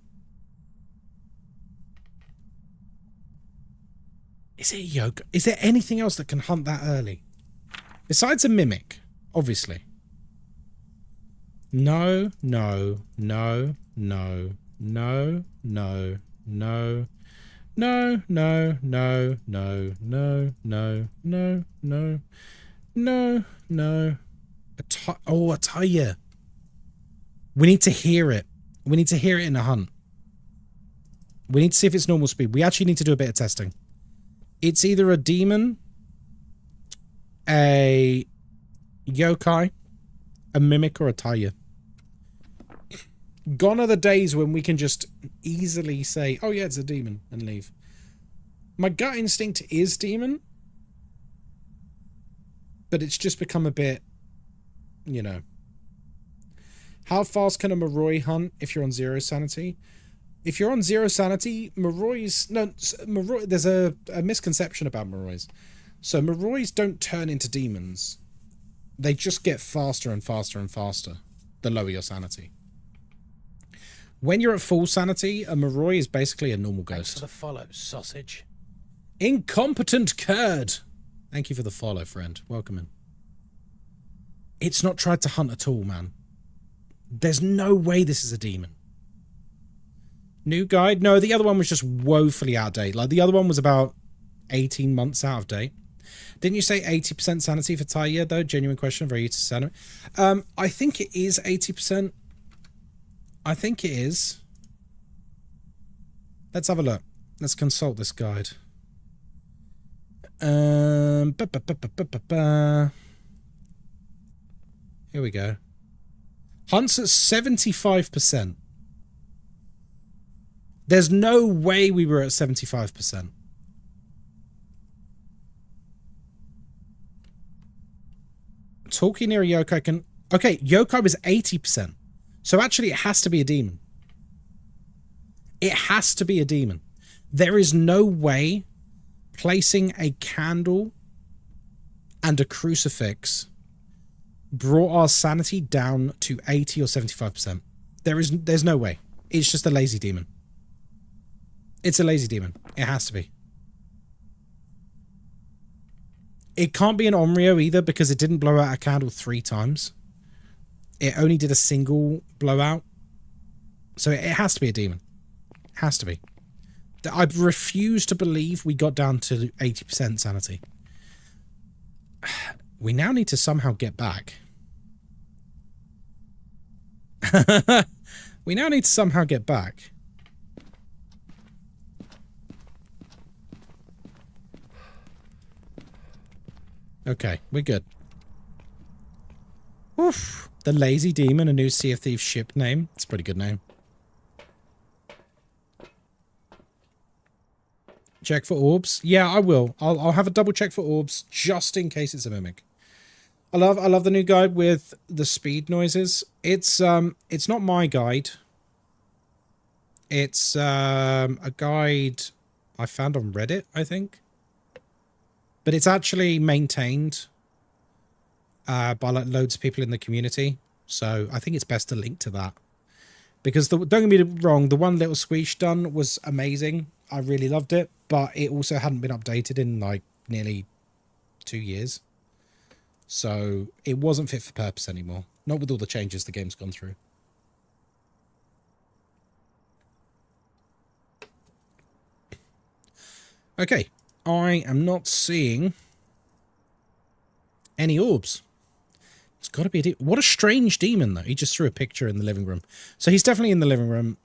Is it yoga? Is there anything else that can hunt that early? Besides a mimic, obviously. No, no, no, no, no, no, no. No, no, no, no, no, no, no, no, no, no. A tire. We need to hear it. We need to hear it in a hunt. We need to see if it's normal speed. We actually need to do a bit of testing. It's either a demon, a yokai, a mimic, or a tire. Gone are the days when we can just easily say, oh yeah, it's a demon, and leave. My gut instinct is demon, but it's just become a bit, you know. How fast can a Moroi hunt if you're on 0 sanity? If you're on 0 sanity, Morois... No, Moroi, there's a misconception about Morois. So Morois don't turn into demons. They just get faster and faster and faster the lower your sanity. When you're at full sanity, a Moroi is basically a normal ghost. Thanks for the follow, sausage. Incompetent curd. Thank you for the follow, friend. Welcome in. It's not tried to hunt at all, man. There's no way this is a demon. New guide? No, the other one was just woefully out of date. Like, the other one was about 18 months out of date. Didn't you say 80% sanity for Taya, though? Genuine question. Very used to sanity. I think it is 80%. I think it is. Let's have a look. Let's consult this guide. Here we go. Hunts at 75%. There's no way we were at 75%. Talking near a yokai can... Okay, yokai was 80%. So actually it has to be a demon. It has to be a demon. There is no way placing a candle and a crucifix brought our sanity down to 80 or 75%. There's no way. It's just a lazy demon. It's a lazy demon. It has to be. It can't be an Onryo either because it didn't blow out a candle 3 times. It only did a single blowout. So it has to be a demon. It has to be. I refuse to believe we got down to 80% sanity. We now need to somehow get back. We now need to somehow get back. Okay, we're good. Oof. The Lazy Demon, a new Sea of Thieves ship name. It's a pretty good name. Check for orbs. Yeah, I will. I'll have a double check for orbs just in case it's a mimic. I love the new guide with the speed noises. It's not my guide. It's a guide I found on Reddit, I think. But it's actually maintained by like loads of people in the community. So I think it's best to link to that. Because don't get me wrong, the one little squeeze done was amazing. I really loved it, but it also hadn't been updated in like nearly 2 years. So it wasn't fit for purpose anymore. Not with all the changes the game's gone through. Okay, I am not seeing any orbs. It's got to be what a strange demon, though. He just threw a picture in the living room. So he's definitely in the living room.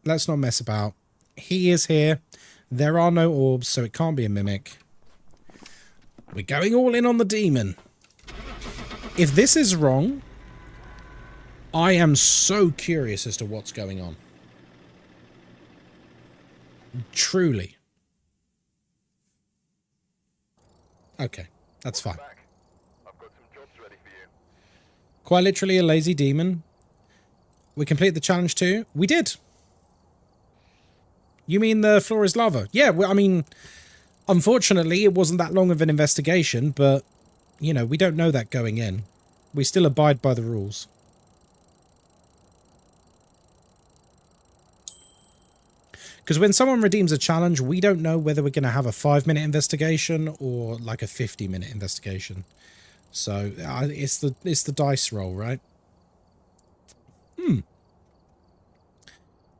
Let's not mess about. He is here. There are no orbs, so it can't be a mimic. We're going all in on the demon. If this is wrong, I am so curious as to what's going on. Truly. Okay, that's fine. I've got some jobs ready for you. Quite literally a lazy demon. We completed the challenge too. We did. You mean the floor is lava? Yeah, well, I mean, unfortunately, it wasn't that long of an investigation, but, you know, we don't know that going in. We still abide by the rules. Because when someone redeems a challenge, we don't know whether we're going to have a 5-minute investigation or like a 50-minute investigation. So it's the dice roll, right?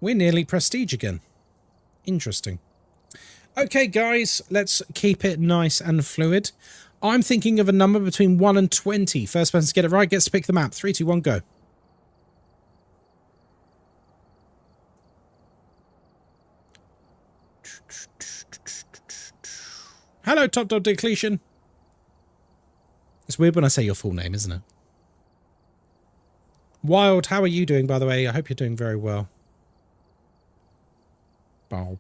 We're nearly prestige again. Interesting. Okay, guys, let's keep it nice and fluid. I'm thinking of a number between 1 and 20. First person to get it right gets to pick the map. 3, 2, 1, go. Hello, Top Dog Decletion. It's weird when I say your full name, isn't it? Wild, how are you doing, by the way? I hope you're doing very well. It's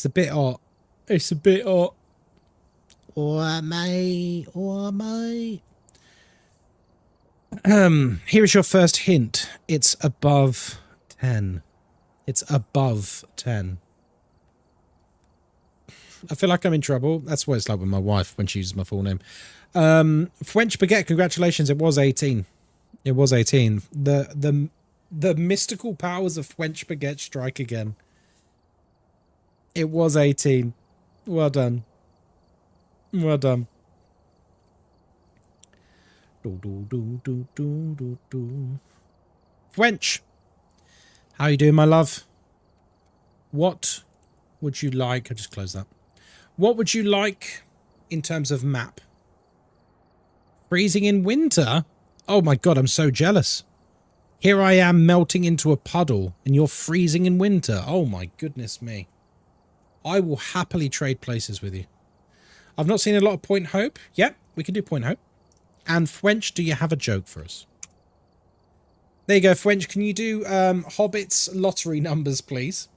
a bit hot. It's a bit hot. Oh, mate. Oh, mate. Here is your first hint. It's above 10. It's above 10. I feel like I'm in trouble. That's what it's like with my wife when she uses my full name. French Baguette, congratulations. It was 18. It was 18. The mystical powers of French Baguette strike again. It was 18. Well done. Well done. French. How are you doing, my love? What would you like? I just closed that. What would you like in terms of map? Freezing in winter? Oh my god, I'm so jealous. Here I am melting into a puddle and you're freezing in winter. Oh my goodness me. I will happily trade places with you. I've not seen a lot of Point Hope. Yep, we can do Point Hope. And French, do you have a joke for us? There you go, French. Can you do Hobbit's lottery numbers, please?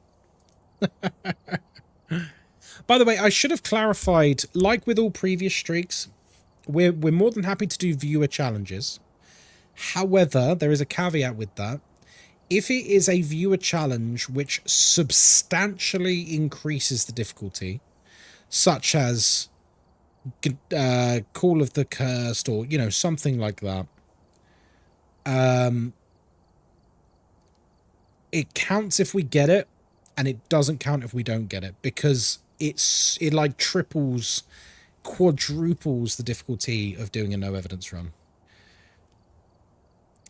By the way, I should have clarified, like with all previous streaks, we're more than happy to do viewer challenges. However, there is a caveat with that. If it is a viewer challenge which substantially increases the difficulty, such as Call of the Cursed or, you know, something like that, it counts if we get it, and it doesn't count if we don't get it, because it like triples, quadruples the difficulty of doing a no evidence run.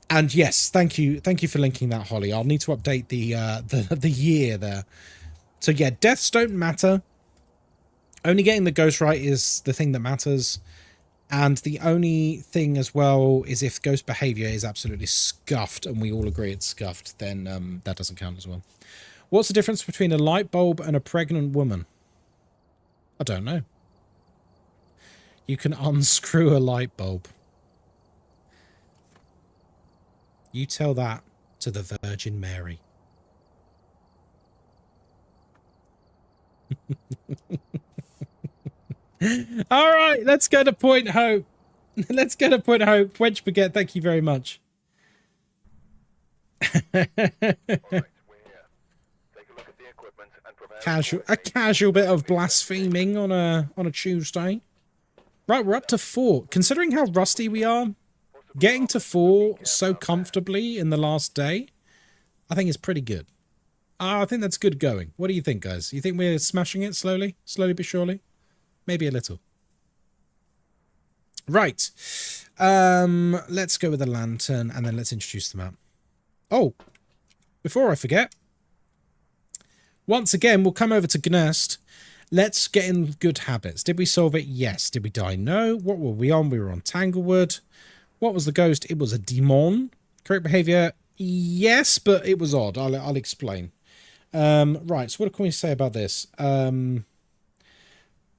And yes, thank you for linking that, Holly. I'll need to update the year there. So yeah, deaths don't matter. Only getting the ghost right is the thing that matters. And the only thing as well is if ghost behavior is absolutely scuffed, and we all agree it's scuffed, then that doesn't count as well. What's the difference between a light bulb and a pregnant woman? I don't know. You can unscrew a light bulb. You tell that to the Virgin Mary. All right, let's go to Point Hope. Let's go to Point Hope. Wench Baguette, thank you very much. Alright, we're here. Take a look at the equipment and prepare A casual bit of blaspheming on a Tuesday. Right, we're up to 4. Considering how rusty we are, getting to 4 so comfortably in the last day, I think is pretty good. I think that's good going. What do you think, guys? You think we're smashing it slowly? Slowly but surely? Maybe a little. Right. Let's go with the lantern, and then let's introduce the map. Oh, before I forget, once again, we'll come over to Gnurst. Let's get in good habits. Did we solve it? Yes. Did we die? No. What were we on? We were on Tanglewood. What was the ghost? It was a demon. Correct behavior? Yes, but it was odd. I'll explain. Right, so what can we say about this?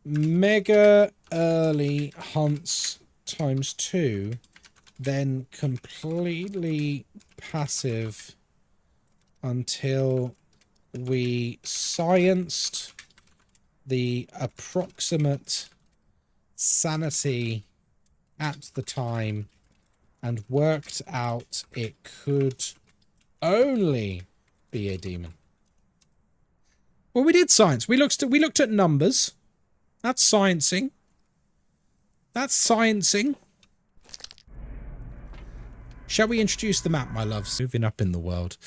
Mega early hunts ×2, then completely passive until we scienced the approximate sanity at the time and worked out it could only be a demon. Well, we did science. We looked at numbers. That's sciencing. That's sciencing. Shall we introduce the map, my loves? Moving up in the world.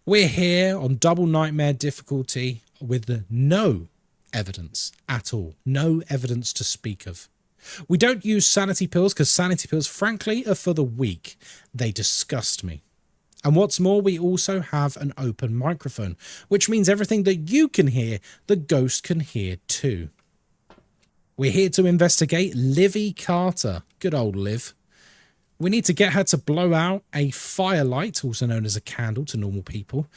We're here on double nightmare difficulty with no evidence at all. No evidence to speak of. We don't use sanity pills because sanity pills, frankly, are for the weak. They disgust me. And what's more, we also have an open microphone, which means everything that you can hear, the ghost can hear too. We're here to investigate Livy Carter. Good old Liv. We need to get her to blow out a firelight, also known as a candle to normal people.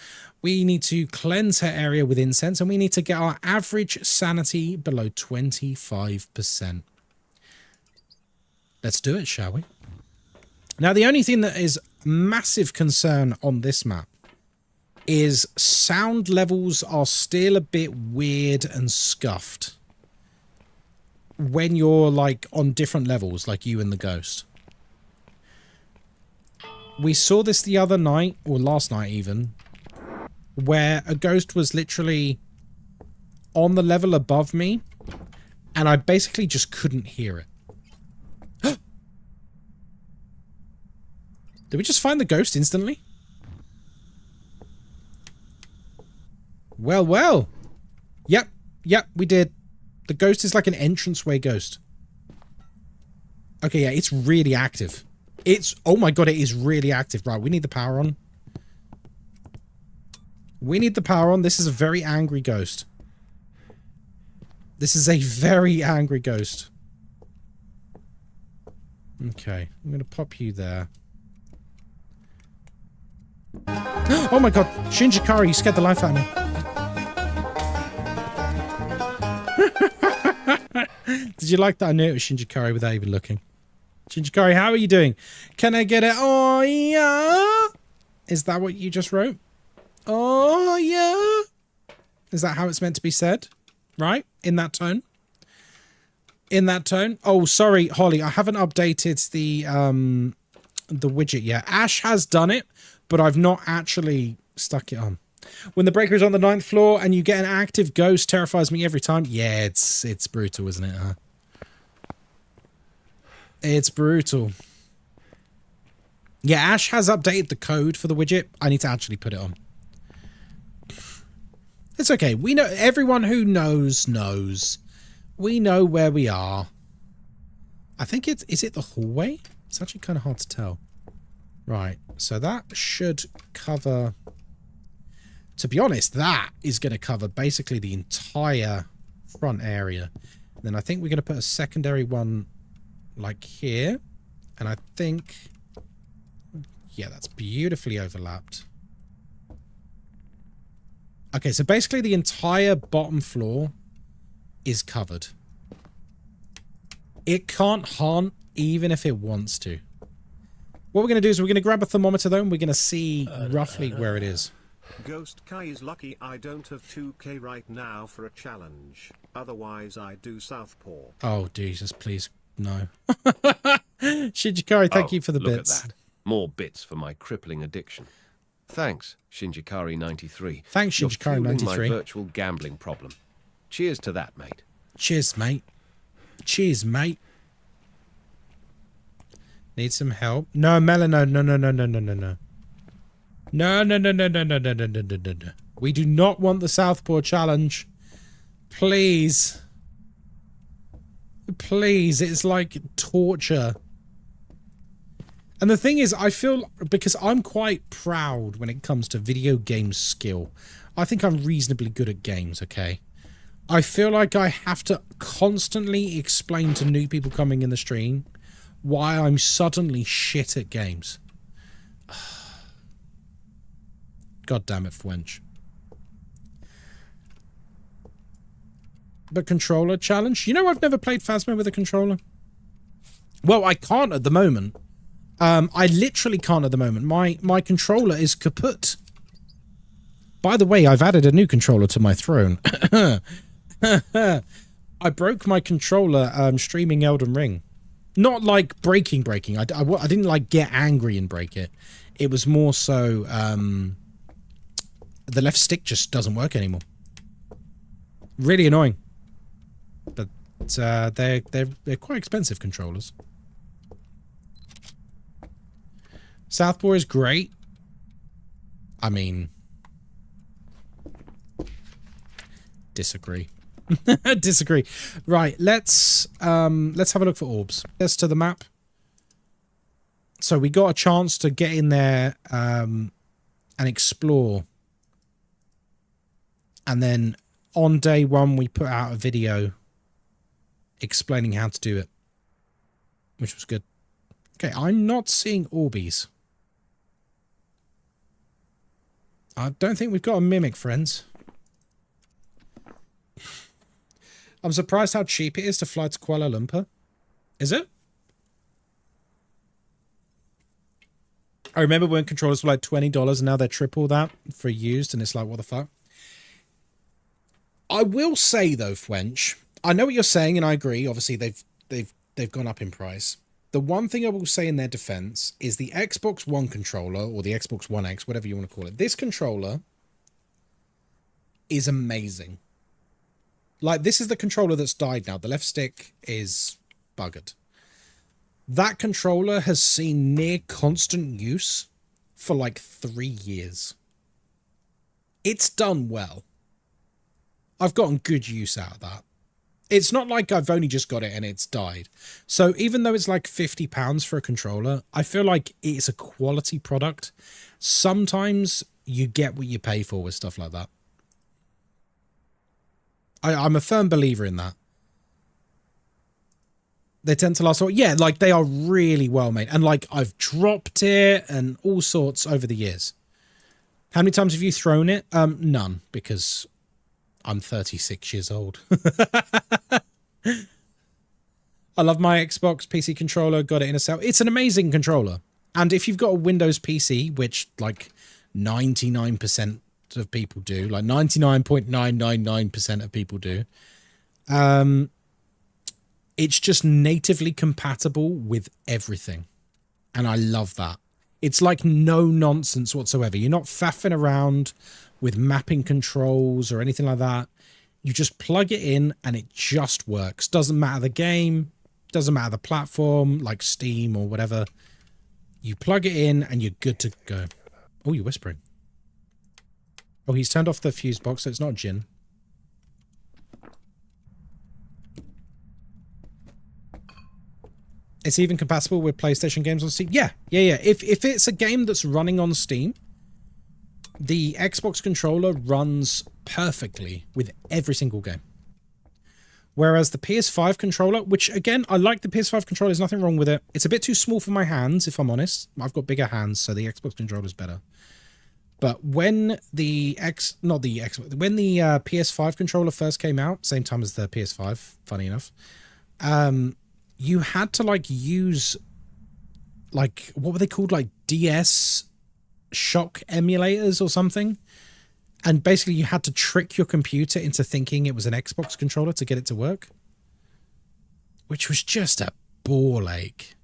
We need to cleanse her area with incense, and we need to get our average sanity below 25%. Let's do it, shall we? Now, the only thing that is massive concern on this map is sound levels are still a bit weird and scuffed when you're like on different levels, like you and the ghost. We saw this the other night, or last night even, where a ghost was literally on the level above me, and I basically just couldn't hear it. Did we just find the ghost instantly? Well, well. Yep, we did. The ghost is like an entranceway ghost. Okay, yeah, it's really active. Oh my god, it is really active. Right, we need the power on. We need the power on. This is a very angry ghost. This is a very angry ghost. Okay, I'm going to pop you there. Oh my god, Shinjikari, you scared the life out of me. Did you like that? I knew it was Shinjikari without even looking. Shinjikari, how are you doing? Can I get it? Oh yeah? Is that what you just wrote? Oh yeah? Is that how it's meant to be said? right? In that tone. In that tone. Oh, sorry, Holly, I haven't updated the widget yet. Ash has done it, but I've not actually stuck it on. When the breaker is on the 9th floor and you get an active ghost, terrifies me every time. Yeah, it's brutal, isn't it, huh? It's brutal. Yeah, Ash has updated the code for the widget. I need to actually put it on. It's okay. We know, everyone who knows. We know where we are. I think is it the hallway? It's actually kind of hard to tell. Right, so that should cover... To be honest, that is going to cover basically the entire front area. And then I think we're going to put a secondary one like here. And I think... Yeah, that's beautifully overlapped. Okay, so basically the entire bottom floor is covered. It can't haunt even if it wants to. What we're going to do is we're going to grab a thermometer though and we're going to see roughly where it is. Ghostkai is lucky I don't have 2k right now for a challenge. Otherwise I do Southpaw. Oh, Jesus, please. No. Shinjikari, thank you for the look bits. at that. More bits for my crippling addiction. Thanks, Shinjikari93. Thanks, You're fueling my Shinjikari93. virtual gambling problem. Cheers to that, mate. Cheers, mate. Cheers, mate. Need some help? No, Melano, no. No. We do not want the Southpaw challenge. Please. Please, it's like torture. And the thing is, I feel, because I'm quite proud when it comes to video game skill. I think I'm reasonably good at games, okay? I feel like I have to constantly explain to new people coming in the stream why I'm suddenly shit at games. God damn it, Fwench. But controller challenge? You know, I've never played Phasmo with a controller. Well, I can't at the moment. I literally can't at the moment. My controller is kaput. By the way, I've added a new controller to my throne. I broke my controller streaming Elden Ring. Not like breaking. I didn't like get angry and break it. It was more so the left stick just doesn't work anymore. Really annoying. But they're quite expensive controllers. Southpaw is great. I mean, disagree. Disagree. Right, let's have a look for orbs. Let's to the map. So we got a chance to get in there and explore. And then on day one we put out a video explaining how to do it, which was good. Okay, I'm not seeing orbies. I don't think we've got a mimic, friends. I'm surprised how cheap it is to fly to Kuala Lumpur. Is it? I remember when controllers were like $20 and now they're triple that for used, and it's like, what the fuck? I will say though, Fwench, I know what you're saying and I agree. Obviously they've gone up in price. The one thing I will say in their defense is the Xbox One controller, or the Xbox One X, whatever you want to call it. This controller is amazing. Like, this is the controller that's died now. The left stick is buggered. That controller has seen near constant use for like 3 years. It's done well. I've gotten good use out of that. It's not like I've only just got it and it's died. So even though it's like £50 for a controller, I feel like it's a quality product. Sometimes you get what you pay for with stuff like that. I'm a firm believer in that. They tend to last. Yeah, like they are really well made. And like I've dropped it and all sorts over the years. How many times have you thrown it? None, because I'm 36 years old. I love my Xbox PC controller. Got it in a cell. It's an amazing controller. And if you've got a Windows PC, which like 99% of people do, like 99.999% of people do. It's just natively compatible with everything. And I love that. It's like no nonsense whatsoever. You're not faffing around with mapping controls or anything like that. You just plug it in and it just works. Doesn't matter the game, doesn't matter the platform, like Steam or whatever. You plug it in and you're good to go. Oh, you're whispering. Oh, he's turned off the fuse box, so it's not Jin. It's even compatible with PlayStation games on Steam. Yeah. If it's a game that's running on Steam, the Xbox controller runs perfectly with every single game. Whereas the PS5 controller, which again, I like the PS5 controller, there's nothing wrong with it. It's a bit too small for my hands, if I'm honest. I've got bigger hands, so the Xbox controller's better. But when the PS5 controller first came out, same time as the PS5, funny enough, you had to like use like, what were they called? Like DS shock emulators or something. And basically you had to trick your computer into thinking it was an Xbox controller to get it to work. Which was just a ball ache.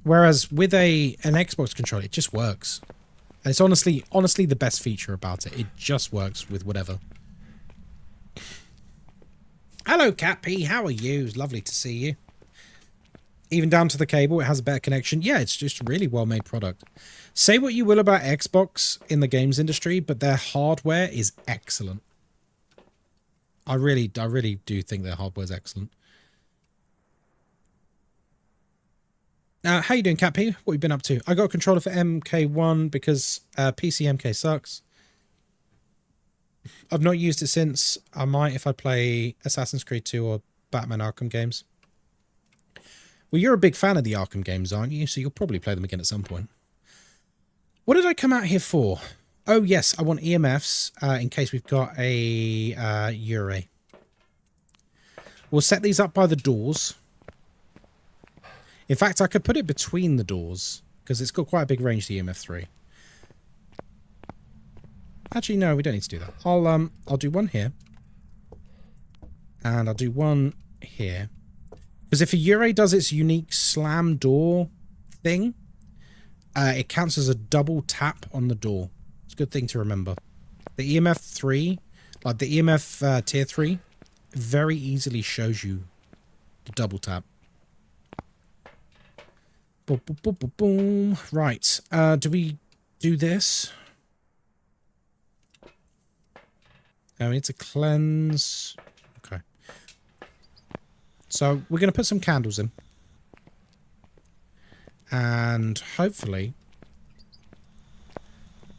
Whereas with an Xbox controller, it just works. And it's honestly the best feature about it. It just works with whatever. Hello, Cat P. How are you? It's lovely to see you. Even down to the cable, it has a better connection. Yeah, it's just a really well-made product. Say what you will about Xbox in the games industry, but their hardware is excellent. I really do think their hardware is excellent. How you doing, Cat P? What have you been up to? I got a controller for MK1 because PC MK sucks. I've not used it since. I might if I play Assassin's Creed 2 or Batman Arkham games. Well, you're a big fan of the Arkham games, aren't you? So you'll probably play them again at some point. What did I come out here for? Oh, yes, I want EMFs in case we've got a Ure. We'll set these up by the doors. In fact, I could put it between the doors because it's got quite a big range, the EMF3. Actually, no, we don't need to do that. I'll do one here. And I'll do one here. Because if a Ure does its unique slam door thing, it counts as a double tap on the door. It's a good thing to remember. The EMF 3, like the EMF tier 3, very easily shows you the double tap. Boom, boom, boom, boom, boom. Right. Do we do this? We need to cleanse. Okay. So we're going to put some candles in. And hopefully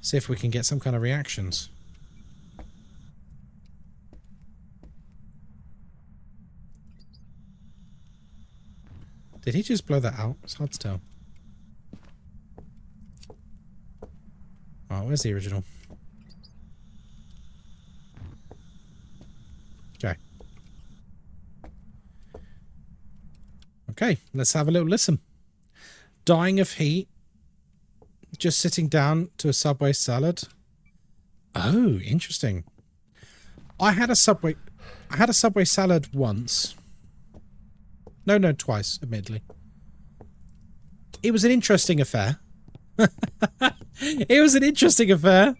see if we can get some kind of reactions. Did he just blow that out? It's hard to tell. Oh, where's the original? Okay. Okay, let's have a little listen. Dying of heat. Just sitting down to a Subway salad. Oh, interesting. I had a Subway salad once. No, twice, admittedly. It was an interesting affair. It was an interesting affair.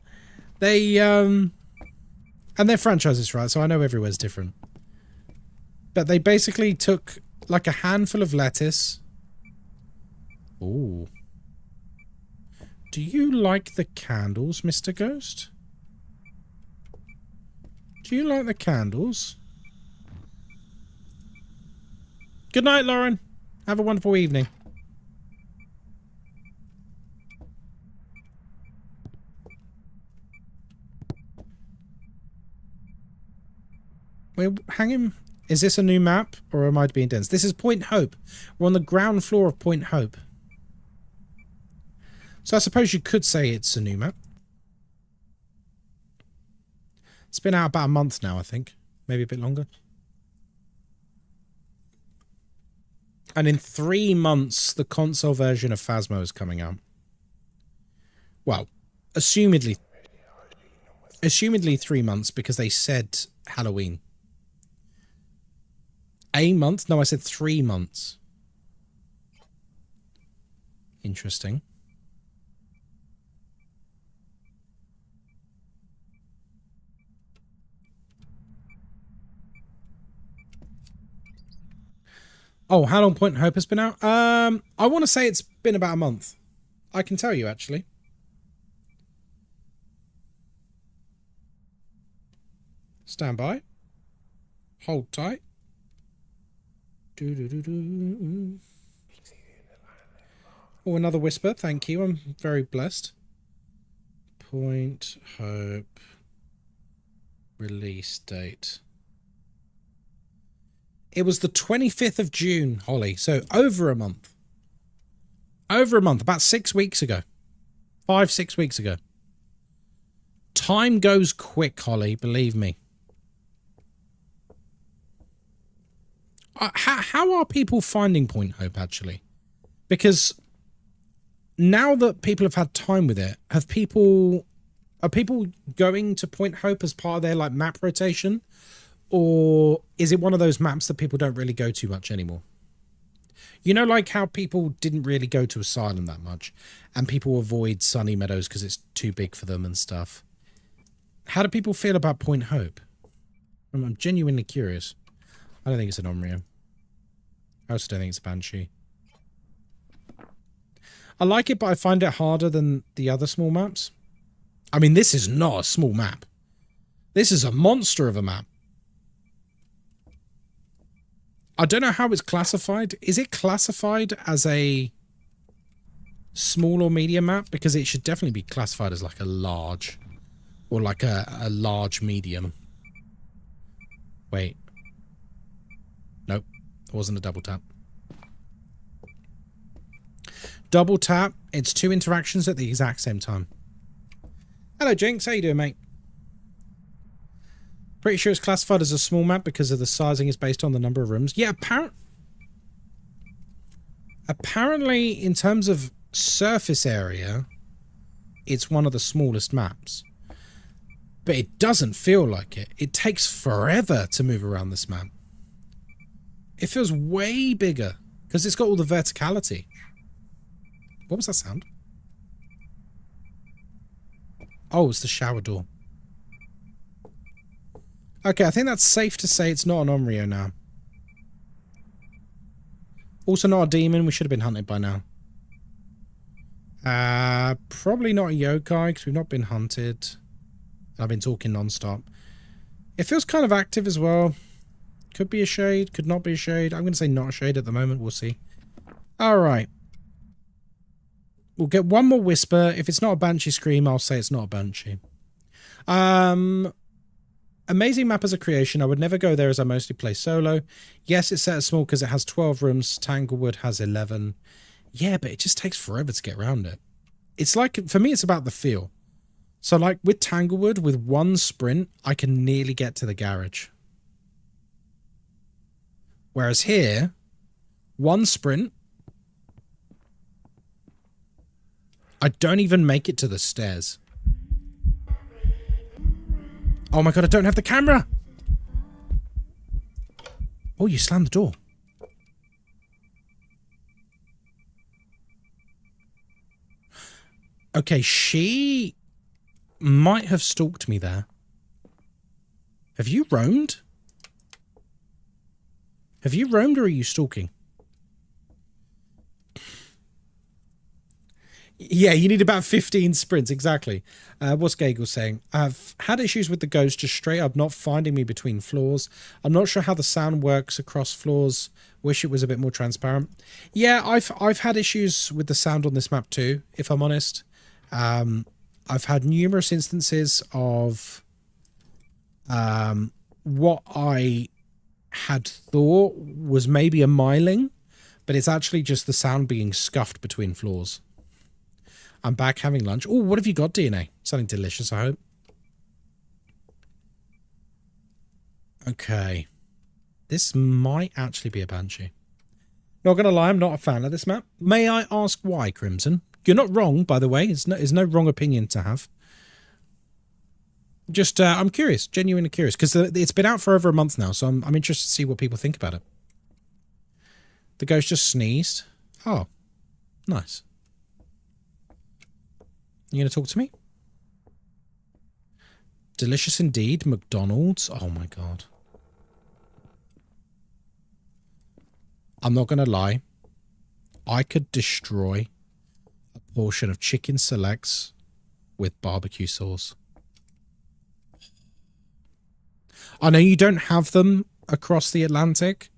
They, and they're franchises, right? So I know everywhere's different. But they basically took, like, a handful of lettuce. Ooh. Do you like the candles, Mr. Ghost? Do you like the candles? Good night, Lauren. Have a wonderful evening. We're hanging. Is this a new map or am I being dense? This is Point Hope. We're on the ground floor of Point Hope. So I suppose you could say it's a new map. It's been out about a month now, I think. Maybe a bit longer. And in 3 months, the console version of Phasmo is coming out. Well, Assumedly 3 months because they said Halloween. A month? No, I said 3 months. Interesting. Oh, how long Point Hope has been out? I want to say it's been about a month. I can tell you, actually. Stand by. Hold tight. Do. Oh, another whisper. Thank you. I'm very blessed. Point Hope. Release date. It was the 25th of June, Holly. So over a month. Over a month. About 6 weeks ago. 5-6 weeks ago. Time goes quick, Holly. Believe me. How are people finding Point Hope, actually? Because now that people have had time with it, are people going to Point Hope as part of their like map rotation? Or is it one of those maps that people don't really go to much anymore? You know, like how people didn't really go to Asylum that much, and people avoid Sunny Meadows because it's too big for them and stuff. How do people feel about Point Hope? I'm genuinely curious. I don't think it's an Omrio. I also don't think it's a Banshee. I like it, but I find it harder than the other small maps. I mean, this is not a small map. This is a monster of a map. I don't know how it's classified. Is it classified as a small or medium map? Because it should definitely be classified as like a large. Or like a large medium. Wait. Nope. It wasn't a double tap. Double tap. It's 2 interactions at the exact same time. Hello, Jinx. How you doing, mate? Pretty sure it's classified as a small map because of the sizing is based on the number of rooms. Yeah, apparently, in terms of surface area, it's one of the smallest maps. But it doesn't feel like it. It takes forever to move around this map. It feels way bigger because it's got all the verticality. What was that sound? Oh, it's the shower door. Okay, I think that's safe to say it's not an Omrio now. Also not a demon. We should have been hunted by now. Probably not a yokai because we've not been hunted. I've been talking non-stop. It feels kind of active as well. Could be a shade, could not be a shade. I'm going to say not a shade at the moment. We'll see. Alright. We'll get one more whisper. If it's not a Banshee scream, I'll say it's not a Banshee. Amazing map as a creation. I would never go there as I mostly play solo. Yes, it's set as small because it has 12 rooms. Tanglewood has 11. Yeah, but it just takes forever to get around it. It's like, for me, it's about the feel. So like with Tanglewood, with one sprint, I can nearly get to the garage. Whereas here, one sprint, I don't even make it to the stairs. Oh my god, I don't have the camera! Oh, you slammed the door. Okay, she might have stalked me there. Have you roamed? Have you roamed or are you stalking? Yeah, you need about 15 sprints, exactly. What's Gagel saying? I've had issues with the ghost just straight up not finding me between floors. I'm not sure how the sound works across floors. Wish it was a bit more transparent. Yeah, I've had issues with the sound on this map too, if I'm honest. I've had numerous instances of what I had thought was maybe a myling, but it's actually just the sound being scuffed between floors. I'm back having lunch. Oh, what have you got, DNA? Something delicious, I hope. Okay. This might actually be a Banshee. Not going to lie, I'm not a fan of this map. May I ask why, Crimson? You're not wrong, by the way. It's no wrong opinion to have. Just, I'm curious, genuinely curious, because it's been out for over a month now, so I'm interested to see what people think about it. The ghost just sneezed. Oh, nice. You going to talk to me? Delicious indeed. McDonald's. Oh my god. I'm not going to lie. I could destroy a portion of chicken selects with barbecue sauce. I know you don't have them across the Atlantic,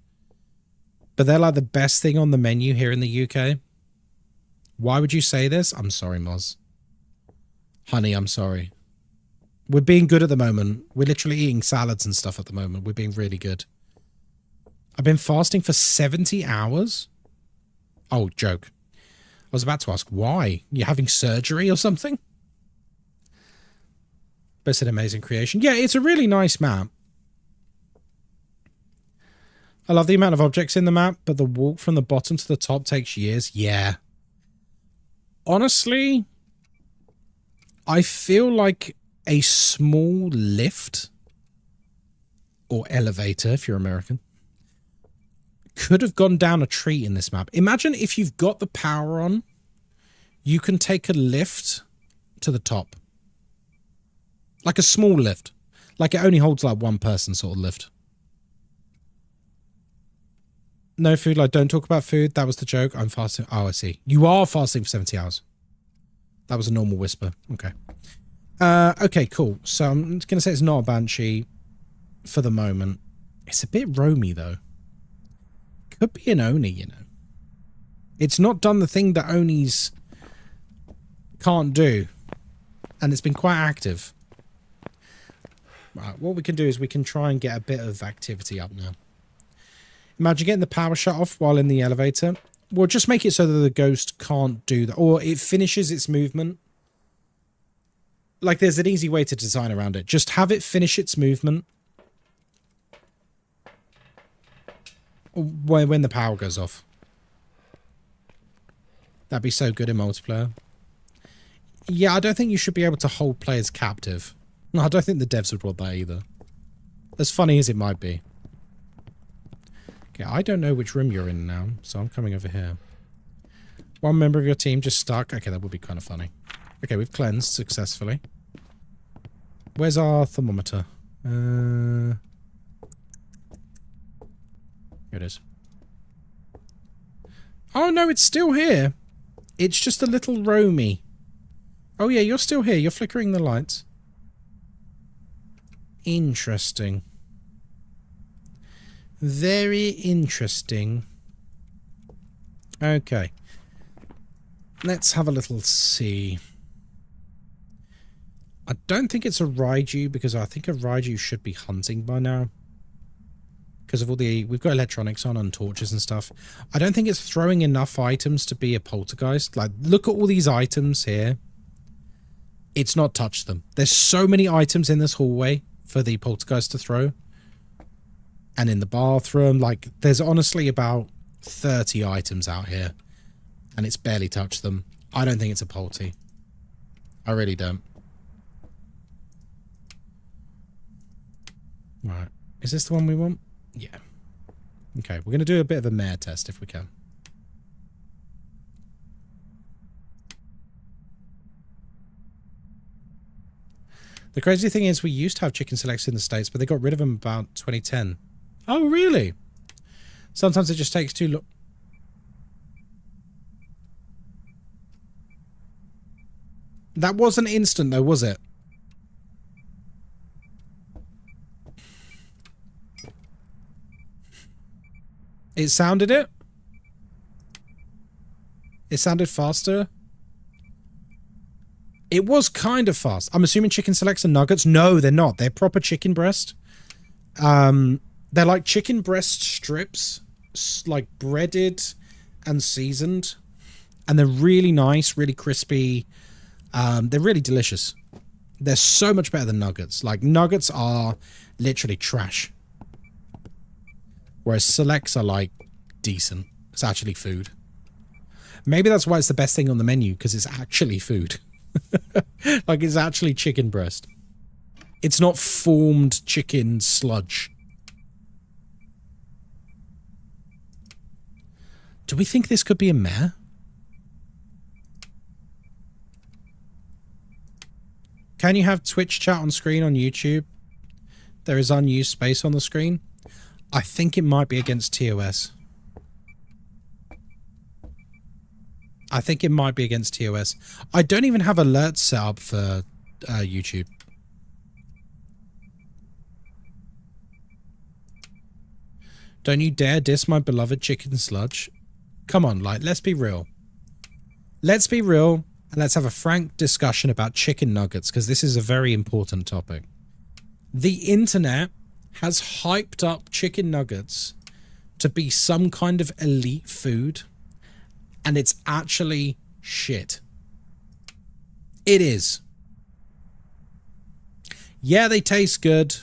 but they're like the best thing on the menu here in the UK. Why would you say this? I'm sorry, Moz. Honey, I'm sorry. We're being good at the moment. We're literally eating salads and stuff at the moment. We're being really good. I've been fasting for 70 hours. Oh, joke. I was about to ask why. You having surgery or something? But it's an amazing creation. Yeah, it's a really nice map. I love the amount of objects in the map, but the walk from the bottom to the top takes years. Yeah. Honestly, I feel like a small lift or elevator, if you're American, could have gone down a tree in this map. Imagine if you've got the power on, you can take a lift to the top. Like a small lift. Like it only holds like one person sort of lift. No food, like don't talk about food. That was the joke. I'm fasting. Oh, I see. You are fasting for 70 hours. That was a normal whisper. Okay. Okay, cool. So I'm going to say it's not a Banshee for the moment. It's a bit roamy though. Could be an Oni, you know. It's not done the thing that Onis can't do. And it's been quite active. Right, what we can do is we can try and get a bit of activity up now. Imagine getting the power shut off while in the elevator. Well, just make it so that the ghost can't do that. Or it finishes its movement. Like, there's an easy way to design around it. Just have it finish its movement when the power goes off. That'd be so good in multiplayer. Yeah, I don't think you should be able to hold players captive. No, I don't think the devs would want that either. As funny as it might be. Okay, I don't know which room you're in now, so I'm coming over here. One member of your team just stuck. Okay, that would be kind of funny. Okay, we've cleansed successfully. Where's our thermometer? Here it is. Oh, no, it's still here. It's just a little roamy. Oh, yeah, you're still here. You're flickering the lights. Interesting. Very interesting. Okay. Let's have a little see. I don't think it's a Raiju, because I think a Raiju should be hunting by now. Because of all the... We've got electronics on and torches and stuff. I don't think it's throwing enough items to be a poltergeist. Like, look at all these items here. It's not touched them. There's so many items in this hallway for the poltergeist to throw. And in the bathroom, like, there's honestly about 30 items out here. And it's barely touched them. I don't think it's a polty. I really don't. Right. Is this the one we want? Yeah. Okay, we're going to do a bit of a mare test if we can. The crazy thing is we used to have chicken selects in the States, but they got rid of them about 2010. Oh, really? Sometimes it just takes too long. That wasn't instant though, was it? It sounded it? It sounded faster? It was kind of fast. I'm assuming chicken selects are nuggets. No, they're not. They're proper chicken breast. They're like chicken breast strips, like breaded and seasoned. And they're really nice, really crispy. They're really delicious. They're so much better than nuggets. Like, nuggets are literally trash. Whereas selects are, like, decent. It's actually food. Maybe that's why it's the best thing on the menu, because it's actually food. Like, it's actually chicken breast. It's not formed chicken sludge. Do we think this could be a mare? Can you have Twitch chat on screen on YouTube? There is unused space on the screen. I think it might be against TOS. I think it might be against TOS. I don't even have alerts set up for YouTube. Don't you dare diss my beloved chicken sludge. Come on, like, let's be real. Let's be real, and let's have a frank discussion about chicken nuggets, because this is a very important topic. The internet has hyped up chicken nuggets to be some kind of elite food, and it's actually shit. It is. Yeah, they taste good,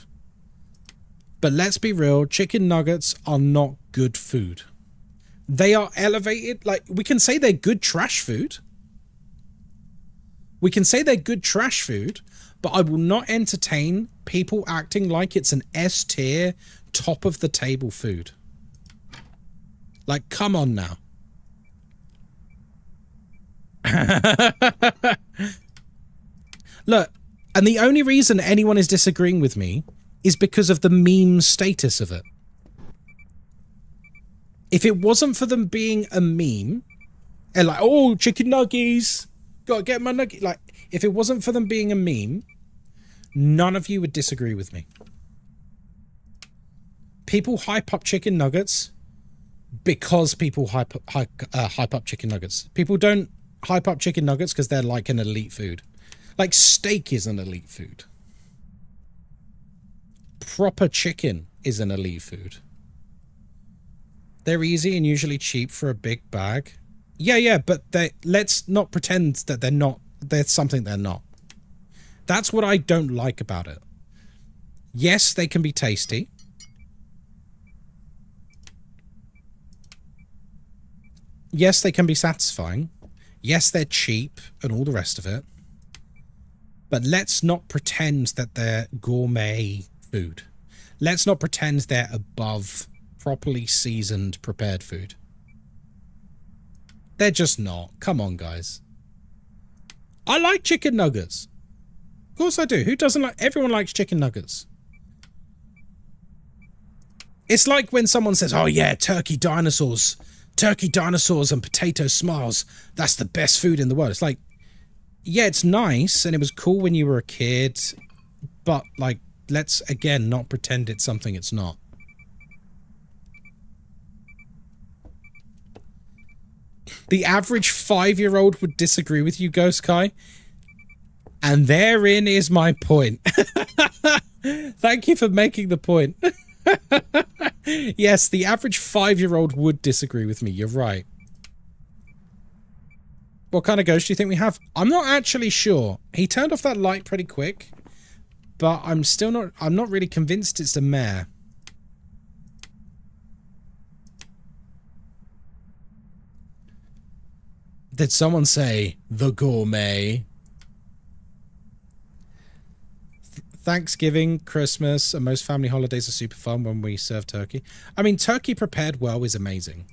but let's be real, chicken nuggets are not good food. They are elevated, like, we can say they're good trash food. We can say they're good trash food, but I will not entertain people acting like it's an S tier, top of the table food. Like, come on now. Look, and the only reason anyone is disagreeing with me is because of the meme status of it. If it wasn't for them being a meme, and like, oh, chicken nuggies, gotta get my nugget. Like, if it wasn't for them being a meme, none of you would disagree with me. People hype up chicken nuggets because people hype up chicken nuggets. People don't hype up chicken nuggets because they're like an elite food. Like, steak is an elite food. Proper chicken is an elite food. They're easy and usually cheap for a big bag. Yeah, but let's not pretend that they're something they're not. That's what I don't like about it. Yes, they can be tasty. Yes, they can be satisfying. Yes, they're cheap and all the rest of it. But let's not pretend that they're gourmet food. Let's not pretend they're above properly seasoned, prepared food. They're just not. Come on, guys. I like chicken nuggets. Of course I do. Who doesn't like... Everyone likes chicken nuggets. It's like when someone says, oh yeah, turkey dinosaurs and potato smiles. That's the best food in the world. It's like, yeah, it's nice and it was cool when you were a kid, but like, let's again not pretend it's something it's not. The average 5-year-old would disagree with you, Ghostkai. And therein is my point. Thank you for making the point. Yes, the average 5-year-old would disagree with me. You're right. What kind of ghost do you think we have? I'm not actually sure. He turned off that light pretty quick, but I'm not really convinced it's a mare. Did someone say the gourmet? Thanksgiving, Christmas, and most family holidays are super fun when we serve turkey. I mean, turkey prepared well is amazing.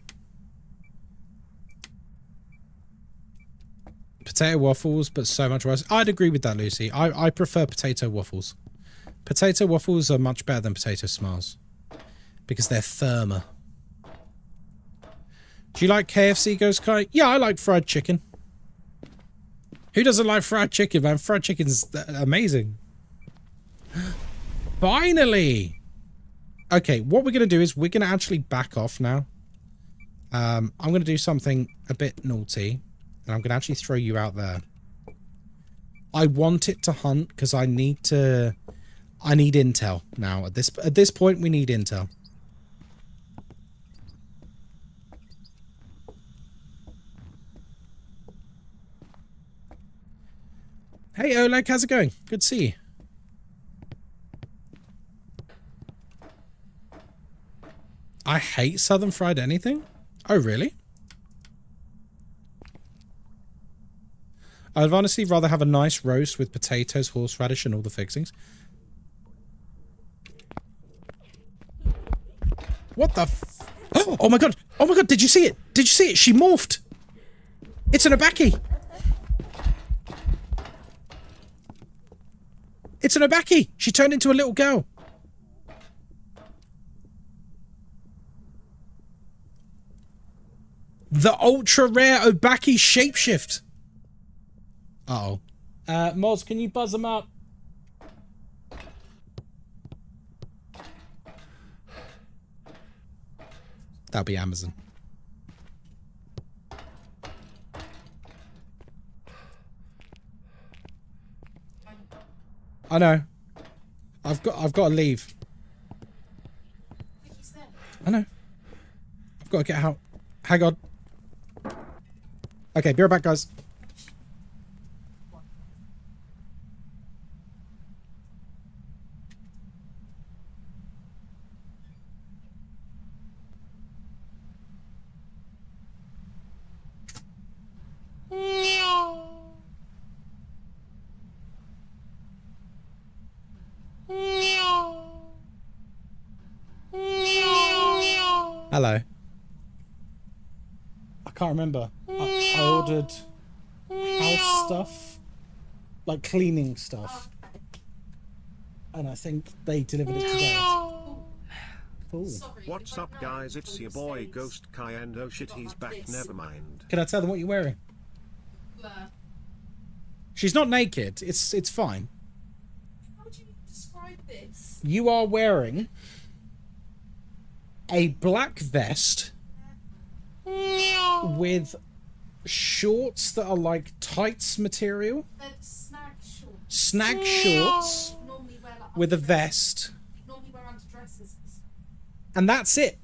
Potato waffles, but so much worse. I'd agree with that, Lucy. I prefer potato waffles. Potato waffles are much better than potato smiles because they're firmer. Do you like KFC, Ghostkai? Yeah, I like fried chicken. Who doesn't like fried chicken, man? Fried chicken's amazing. Finally! Okay, what we're going to do is we're going to actually back off now. I'm going to do something a bit naughty. And I'm going to actually throw you out there. I want it to hunt because I need intel now. At this point, we need intel. Hey, Oleg, how's it going? Good to see you. I hate Southern fried anything? Oh, really? I'd honestly rather have a nice roast with potatoes, horseradish, and all the fixings. What the f... Oh my god! Oh my god, did you see it? Did you see it? She morphed! It's an Obaki! It's an Obaki! She turned into a little girl. The ultra rare Obaki shapeshift. Uh-oh. Moz, can you buzz them up? That'll be Amazon. I know. I've got to leave. I know. I've got to get out. Hang on. Okay, be right back, guys. Hello. I can't remember. I ordered house stuff, like cleaning stuff, and I think they delivered it today. Cool. What's up, guys? It's your boy Ghostkai, and oh shit, he's back. Never mind. Can I tell them what you're wearing? She's not naked. It's fine. How would you describe this? You are wearing a black vest with shorts that are like tights material. They're snag shorts. Snag shorts Normally wear like with a underdresses. vest. Normally wear underdresses. And that's it.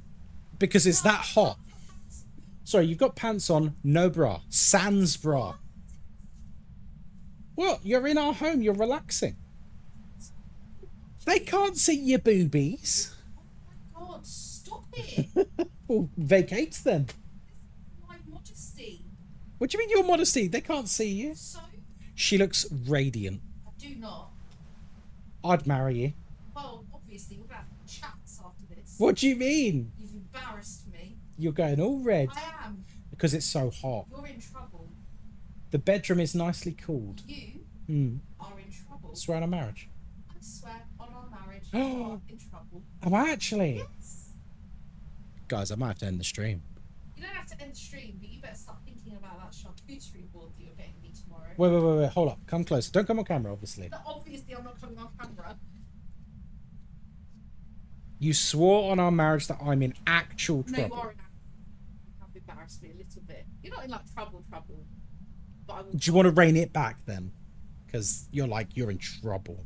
Because it's that hot. Sorry, you've got pants on, no bra. Sans bra. What? You're in our home, you're relaxing. They can't see your boobies. God, stop it. Well, vacate then. My modesty. What do you mean your modesty? They can't see you. So, She looks radiant. I do not. I'd marry you. Well, obviously, we're going to have chats after this. What do you mean? You've embarrassed me. You're going all red I am. because it's so hot. You're in trouble. The bedroom is nicely cooled. You are in trouble. Swear on our marriage. I swear on our marriage, you are in trouble. Am I actually? Yes. Guys, I might have to end the stream. You don't have to end the stream, but you better start thinking about that charcuterie board that you're getting me tomorrow. Wait. Hold up. Come closer. Don't come on camera, obviously. But obviously, I'm not coming on camera. You swore on our marriage that I'm in actual No, trouble. you are in. You have embarrassed me a little bit. You're not in like trouble. But I will. Do you want to rein it back then? Because you're in trouble.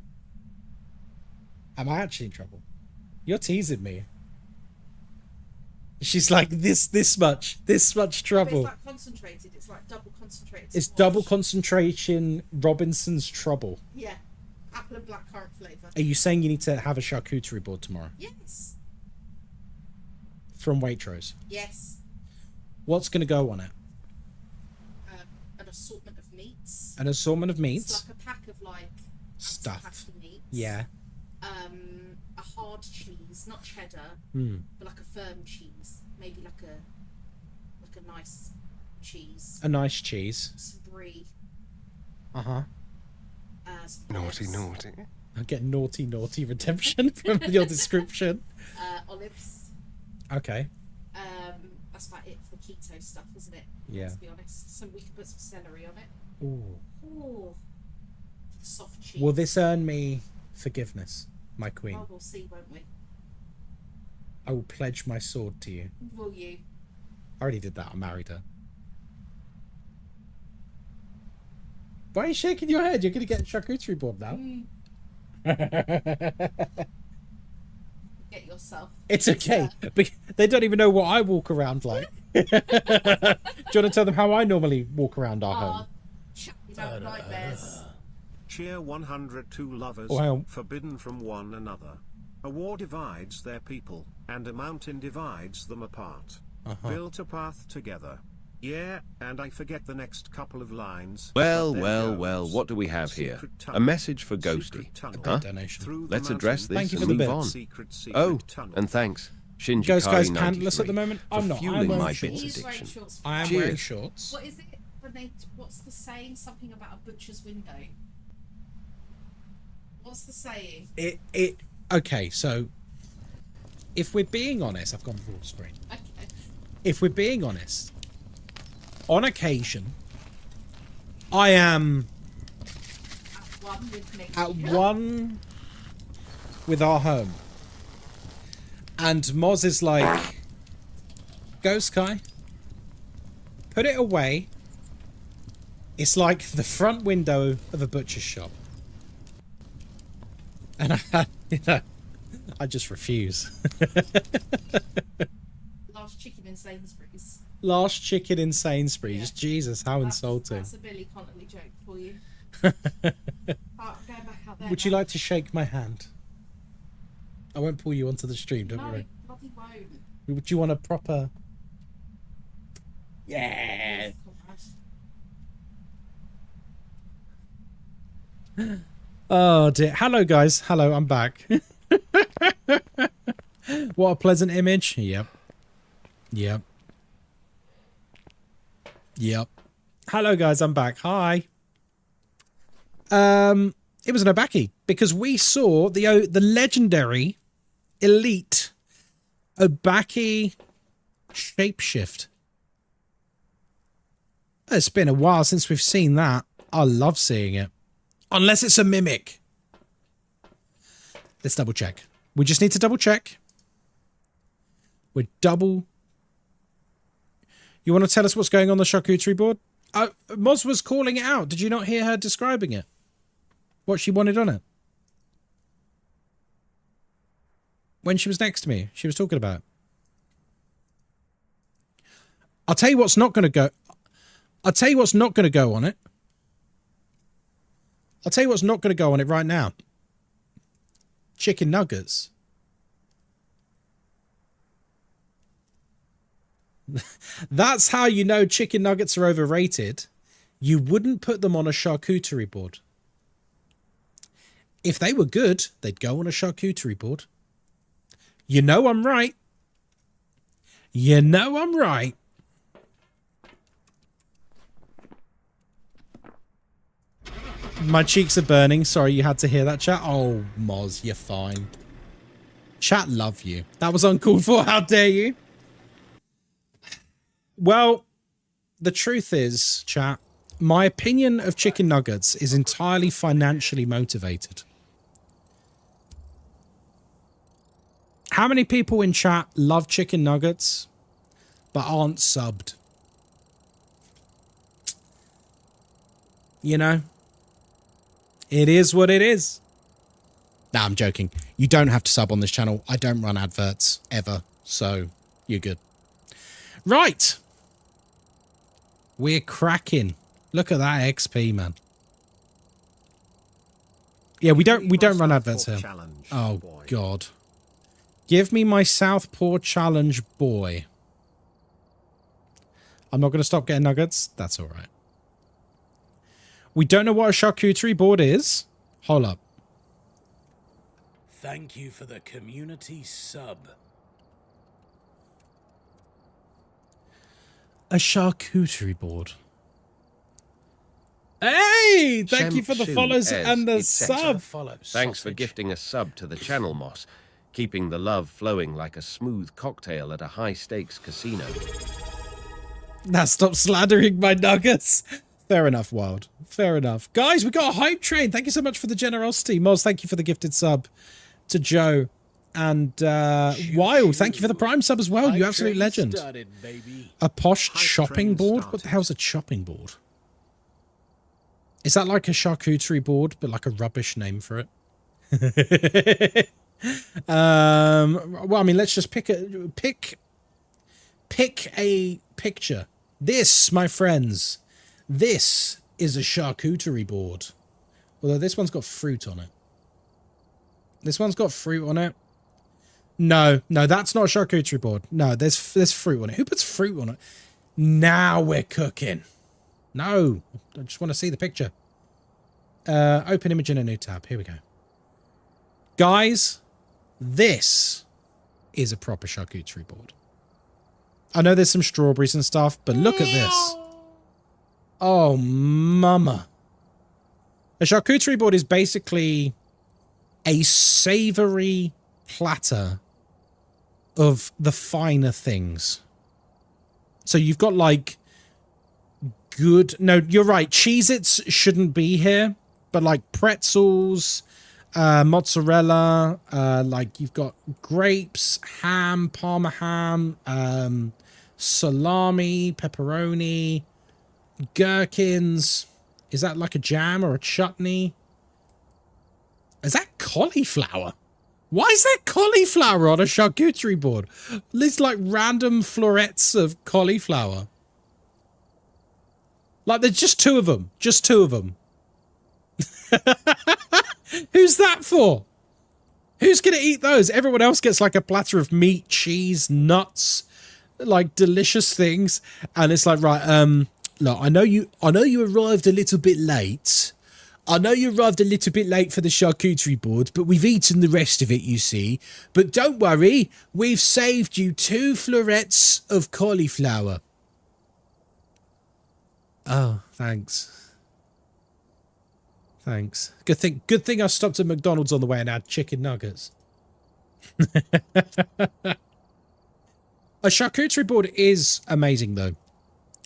Am I actually in trouble? You're teasing me. She's like this much But trouble. it's like concentrated. It's like double concentrated. It's squash. double concentration Robinson's trouble. Yeah. Apple and blackcurrant flavour. Are you saying you need to have a charcuterie board tomorrow? Yes. From Waitrose? Yes. What's going to go on it? An assortment of meats. An assortment of meats? It's like a pack of like Stuff. anti-pasty meats. Yeah. A hard cheese, not cheddar, but like a firm cheese. Maybe like a nice cheese. A nice cheese. Some brie. Uh-huh. Some Naughty, olives. naughty. I get naughty redemption from your description. Olives. Okay. That's about it for the keto stuff, isn't it? Yeah. Let's be honest. So we can put some celery on it. Ooh. Ooh. For the soft cheese. Will this earn me forgiveness, my queen? Oh, we'll see, won't we? I will pledge my sword to you. Will you? I already did that. I married her. Why are you shaking your head? You're going to get a charcuterie board now. Get yourself. It's okay. They don't even know what I walk around like. Do you want to tell them how I normally walk around our home? Chat me down nightmares. Cheer 102 lovers, Wow. forbidden from one another. A war divides their people, and a mountain divides them apart. Build a path together. Yeah, and I forget the next couple of lines. Well, but there well, goes. well, what do we have here? Secret A tunnel. message for Ghosty. Secret tunnel. Huh? Donation. Through the Let's address mountain. Thank this you and for the move bits. on. Secret Oh, tunnel. and thanks, Shinji Ghostskai's Kari pantless at the 93, moment. for I'm not. I'm fueling wearing my shorts. bits He's wearing addiction. shorts. I am Cheers. wearing shorts. What is it when they? What's the saying? Something about a butcher's window. What's the saying? Okay, so if we're being honest, I've gone full screen. Okay. If we're being honest, on occasion, I am At one with me. at one with our home, and Moz is like, Ghostkai, put it away. It's like the front window of a butcher's shop. And I just refuse. Last chicken in Sainsbury's. Last chicken in Sainsbury's. Yeah. Jesus, how insulting. That's a Billy Connolly joke for you. Going back out there Would you now. like to shake my hand? I won't pull you onto the stream, don't No, worry. bloody won't. Would you want a proper... Yeah. Oh dear. Hello guys. Hello, I'm back. What a pleasant image. Yep. Yep. Yep. Hello guys, I'm back. Hi. It was an Obaki because we saw the legendary elite Obaki shapeshift. It's been a while since we've seen that. I love seeing it. Unless it's a mimic. Let's double check. We just need to double check. We're double... You want to tell us what's going on the charcuterie board? Moz was calling it out. Did you not hear her describing it? What she wanted on it? When she was next to me, she was talking about it. I'll tell you what's not going to go... I'll tell you what's not going to go on it. I'll tell you what's not going to go on it right now. Chicken nuggets. That's how you know chicken nuggets are overrated. You wouldn't put them on a charcuterie board. If they were good, they'd go on a charcuterie board. You know I'm right. You know I'm right. My cheeks are burning. Sorry you had to hear that, chat. Oh, Moz, you're fine. Chat love you. That was uncalled for. How dare you? Well, the truth is, chat, my opinion of chicken nuggets is entirely financially motivated. How many people in chat love chicken nuggets but aren't subbed? You know? It is what it is. Nah, I'm joking. You don't have to sub on this channel. I don't run adverts ever, so you're good. Right. We're cracking. Look at that XP, man. Yeah, we don't run adverts here. Oh God. Give me my Southpaw challenge, boy. I'm not going to stop getting nuggets. That's all right. We don't know what a charcuterie board is. Hold up. Thank you for the community sub. A charcuterie board. Hey! Thank you for the Shem follows Shu and the Ez, etc. sub. Follow Thanks for sausage. gifting a sub to the channel, Moss. Keeping the love flowing like a smooth cocktail at a high-stakes casino. Now stop slandering my nuggets. Fair enough, Wild. Fair enough. Guys, we got a hype train. Thank you so much for the generosity. Moz, thank you for the gifted sub. To Joe. And Wild, thank you for the prime sub as well. You absolute legend. Started, baby. A posh Hype chopping train board? What the started. hell's a chopping board? Is that like a charcuterie board, but like a rubbish name for it? Well, I mean, let's just pick a picture. This, my friends, this is a charcuterie board. Although this one's got fruit on it. This one's got fruit on it. No, that's not a charcuterie board. No, there's fruit on it. Who puts fruit on it? Now we're cooking. No, I just want to see the picture. Open image in a new tab. Here we go. Guys, this is a proper charcuterie board. I know there's some strawberries and stuff, but look at this. Oh, mama. A charcuterie board is basically a savory platter of the finer things. So you've got like good... No, you're right. Cheez-Its shouldn't be here, but like pretzels, mozzarella, like you've got grapes, ham, parma ham, salami, pepperoni, gherkins. Is that like a jam or a chutney? Is that cauliflower? Why is there cauliflower on a charcuterie board? There's like random florets of cauliflower. Like there's just two of them. Just two of them. Who's that for? Who's going to eat those? Everyone else gets like a platter of meat, cheese, nuts, like delicious things. And it's like, right, look, I know you arrived a little bit late. I know you arrived a little bit late for the charcuterie board, but we've eaten the rest of it, you see. But don't worry, we've saved you 2 florets of cauliflower. Oh, thanks. Thanks. Good thing I stopped at McDonald's on the way and had chicken nuggets. A charcuterie board is amazing, though.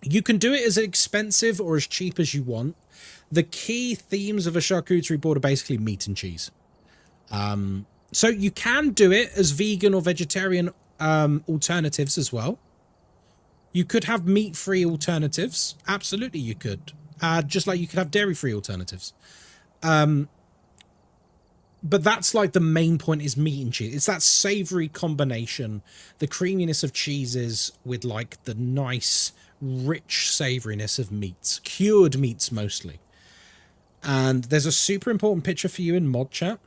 You can do it as expensive or as cheap as you want. The key themes of a charcuterie board are basically meat and cheese. So you can do it as vegan or vegetarian alternatives as well. You could have meat-free alternatives. Absolutely, you could. Just like you could have dairy-free alternatives. But that's like the main point is meat and cheese. It's that savory combination, the creaminess of cheeses with like the nice, rich savoriness of meats. Cured meats mostly. And there's a super important picture for you in mod chat.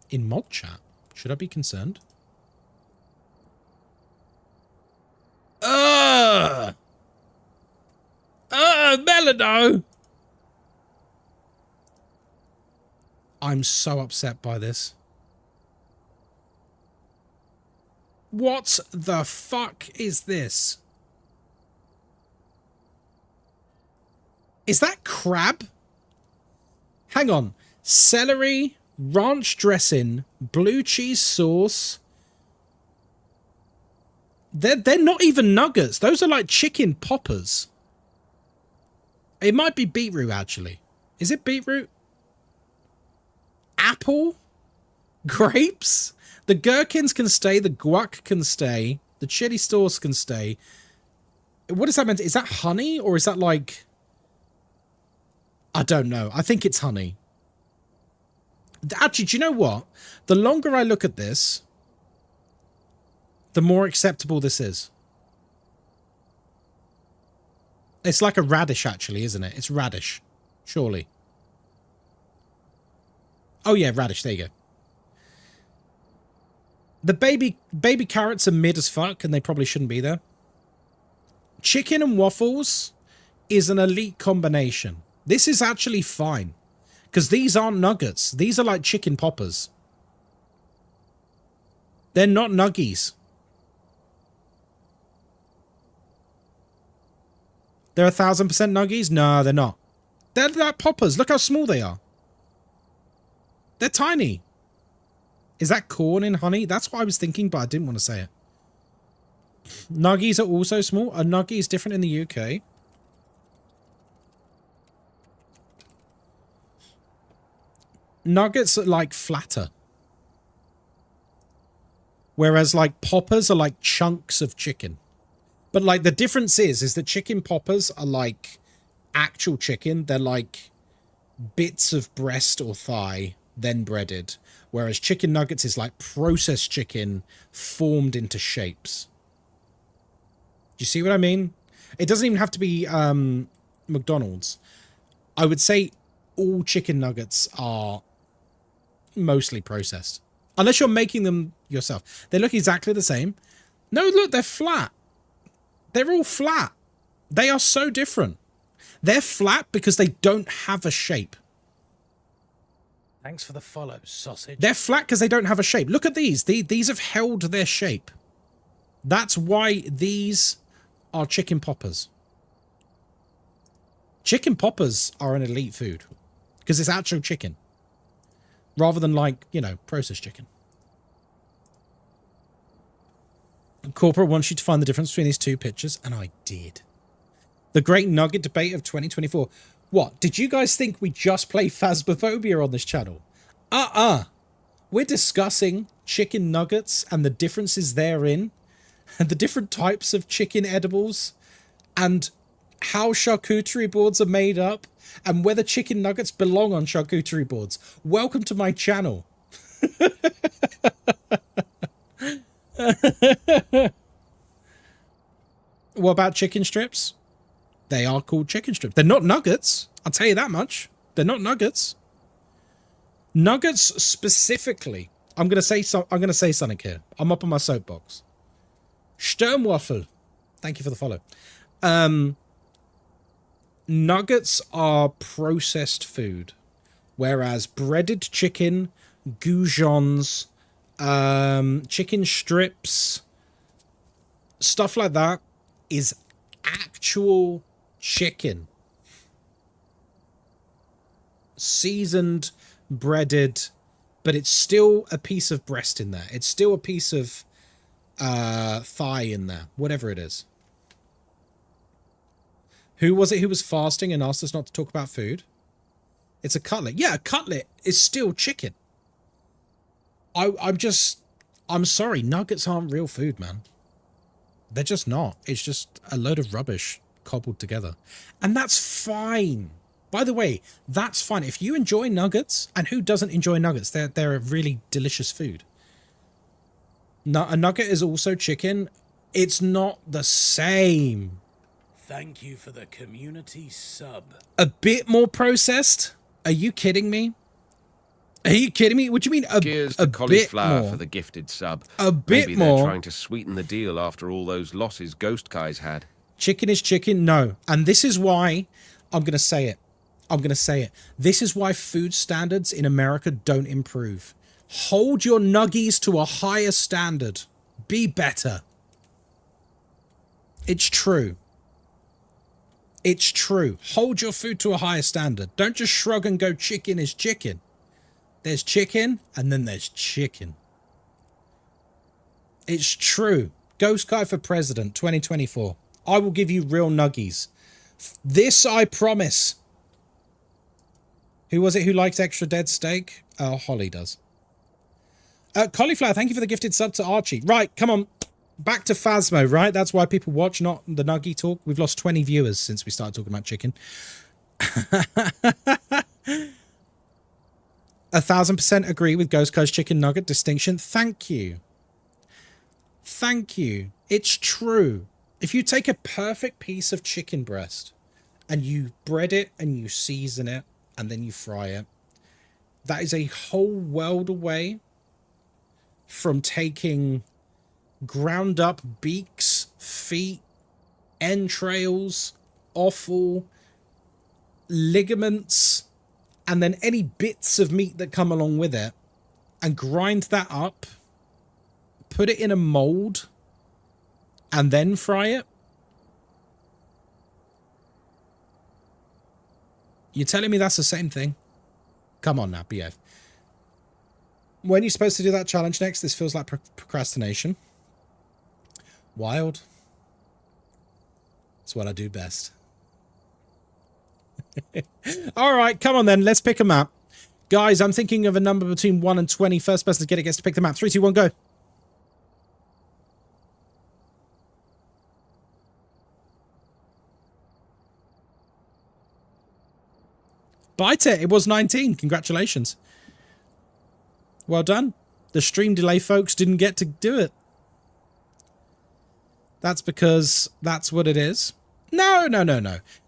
In mod chat? Should I be concerned? Melano! I'm so upset by this. What the fuck is this? Is that crab? Hang on. Celery, ranch dressing, blue cheese sauce. They're not even nuggets. Those are like chicken poppers. It might be beetroot, actually. Is it beetroot? Apple? Grapes? The gherkins can stay. The guac can stay. The chili sauce can stay. What is that meant? Is that honey? Or is that like... I don't know. I think it's honey. Actually, do you know what? The longer I look at this, the more acceptable this is. It's like a radish, actually, isn't it? It's radish. Surely. Oh, yeah, radish. There you go. The baby carrots are mid as fuck, and they probably shouldn't be there. Chicken and waffles is an elite combination. This is actually fine. Because these aren't nuggets. These are like chicken poppers. They're not nuggies. They're 1000% nuggies? No, they're not. They're like poppers. Look how small they are. They're tiny. Is that corn in honey? That's what I was thinking, but I didn't want to say it. Nuggies are also small. A nuggie is different in the UK. Nuggets are like flatter. Whereas like poppers are like chunks of chicken. But like the difference is that chicken poppers are like actual chicken. They're like bits of breast or thigh, then breaded. Whereas chicken nuggets is like processed chicken formed into shapes. Do you see what I mean? It doesn't even have to be McDonald's. I would say all chicken nuggets are mostly processed. Unless you're making them yourself. They look exactly the same. No, look, they're flat. They're all flat. They are so different. They're flat because they don't have a shape. Thanks for the follow, sausage. They're flat because they don't have a shape. Look at these. These have held their shape. That's why these are chicken poppers. Chicken poppers are an elite food because it's actual chicken rather than like, you know, processed chicken. Corporate wants you to find the difference between these two pictures, and I did. The great nugget debate of 2024. What? Did you guys think we just play Phasmophobia on this channel? We're discussing chicken nuggets and the differences therein, and the different types of chicken edibles, and how charcuterie boards are made up, and whether chicken nuggets belong on charcuterie boards. Welcome to my channel. What about chicken strips? They are called chicken strips. They're not nuggets. I'll tell you that much. They're not nuggets. Nuggets specifically. I'm gonna say something here. I'm up on my soapbox. Sturmwaffel. Thank you for the follow. Nuggets are processed food, whereas breaded chicken, goujons, chicken strips, stuff like that is actual chicken. Seasoned, breaded, but it's still a piece of breast in there. It's still a piece of thigh in there, whatever it is. Who was it who was fasting and asked us not to talk about food? It's a cutlet. Yeah, a cutlet is still chicken. I'm sorry, nuggets aren't real food, man. They're just not. It's just a load of rubbish cobbled together. And that's fine. By the way, that's fine. If you enjoy nuggets, and who doesn't enjoy nuggets? They're a really delicious food. A nugget is also chicken. It's not the same. Thank you for the community sub. A bit more processed? Are you kidding me? Are you kidding me? What do you mean Cheers a to Cauliflower bit more? for the gifted sub. A bit Maybe more. they're trying to sweeten the deal after all those losses Ghostkai's had. Chicken is chicken? No. And this is why I'm going to say it. I'm going to say it. This is why food standards in America don't improve. Hold your nuggies to a higher standard. Be better. It's true. It's true. Hold your food to a higher standard. Don't just shrug and go chicken is chicken. There's chicken and then there's chicken. It's true. Ghostkai for president 2024. I will give you real nuggies. This I promise. Who was it who likes extra dead steak? Holly does. Cauliflower, thank you for the gifted sub to Archie. Right, come on. Back to Phasmo, right? That's why people watch, not the nuggy talk. We've lost 20 viewers since we started talking about chicken. 1000% agree with Ghostkai's chicken nugget distinction. Thank you. Thank you. It's true. If you take a perfect piece of chicken breast and you bread it and you season it and then you fry it, that is a whole world away from taking ground up beaks, feet, entrails, offal, ligaments, and then any bits of meat that come along with it, and grind that up, put it in a mold, and then fry it. You're telling me that's the same thing? Come on now, BF. When are you supposed to do that challenge next? This feels like procrastination. Wild. It's what I do best. All right, come on then. Let's pick a map. Guys, I'm thinking of a number between 1 and 20. First person to get it gets to pick the map. 3, 2, 1, go. Bite it. It was 19. Congratulations. Well done. The stream delay folks didn't get to do it. That's because that's what it is. No.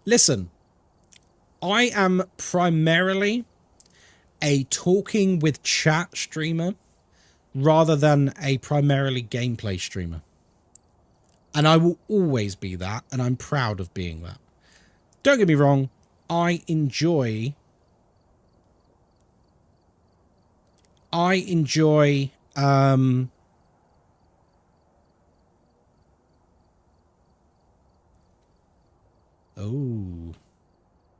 Listen, I am primarily a talking with chat streamer rather than a primarily gameplay streamer. And I will always be that, and I'm proud of being that. Don't get me wrong, I enjoy oh,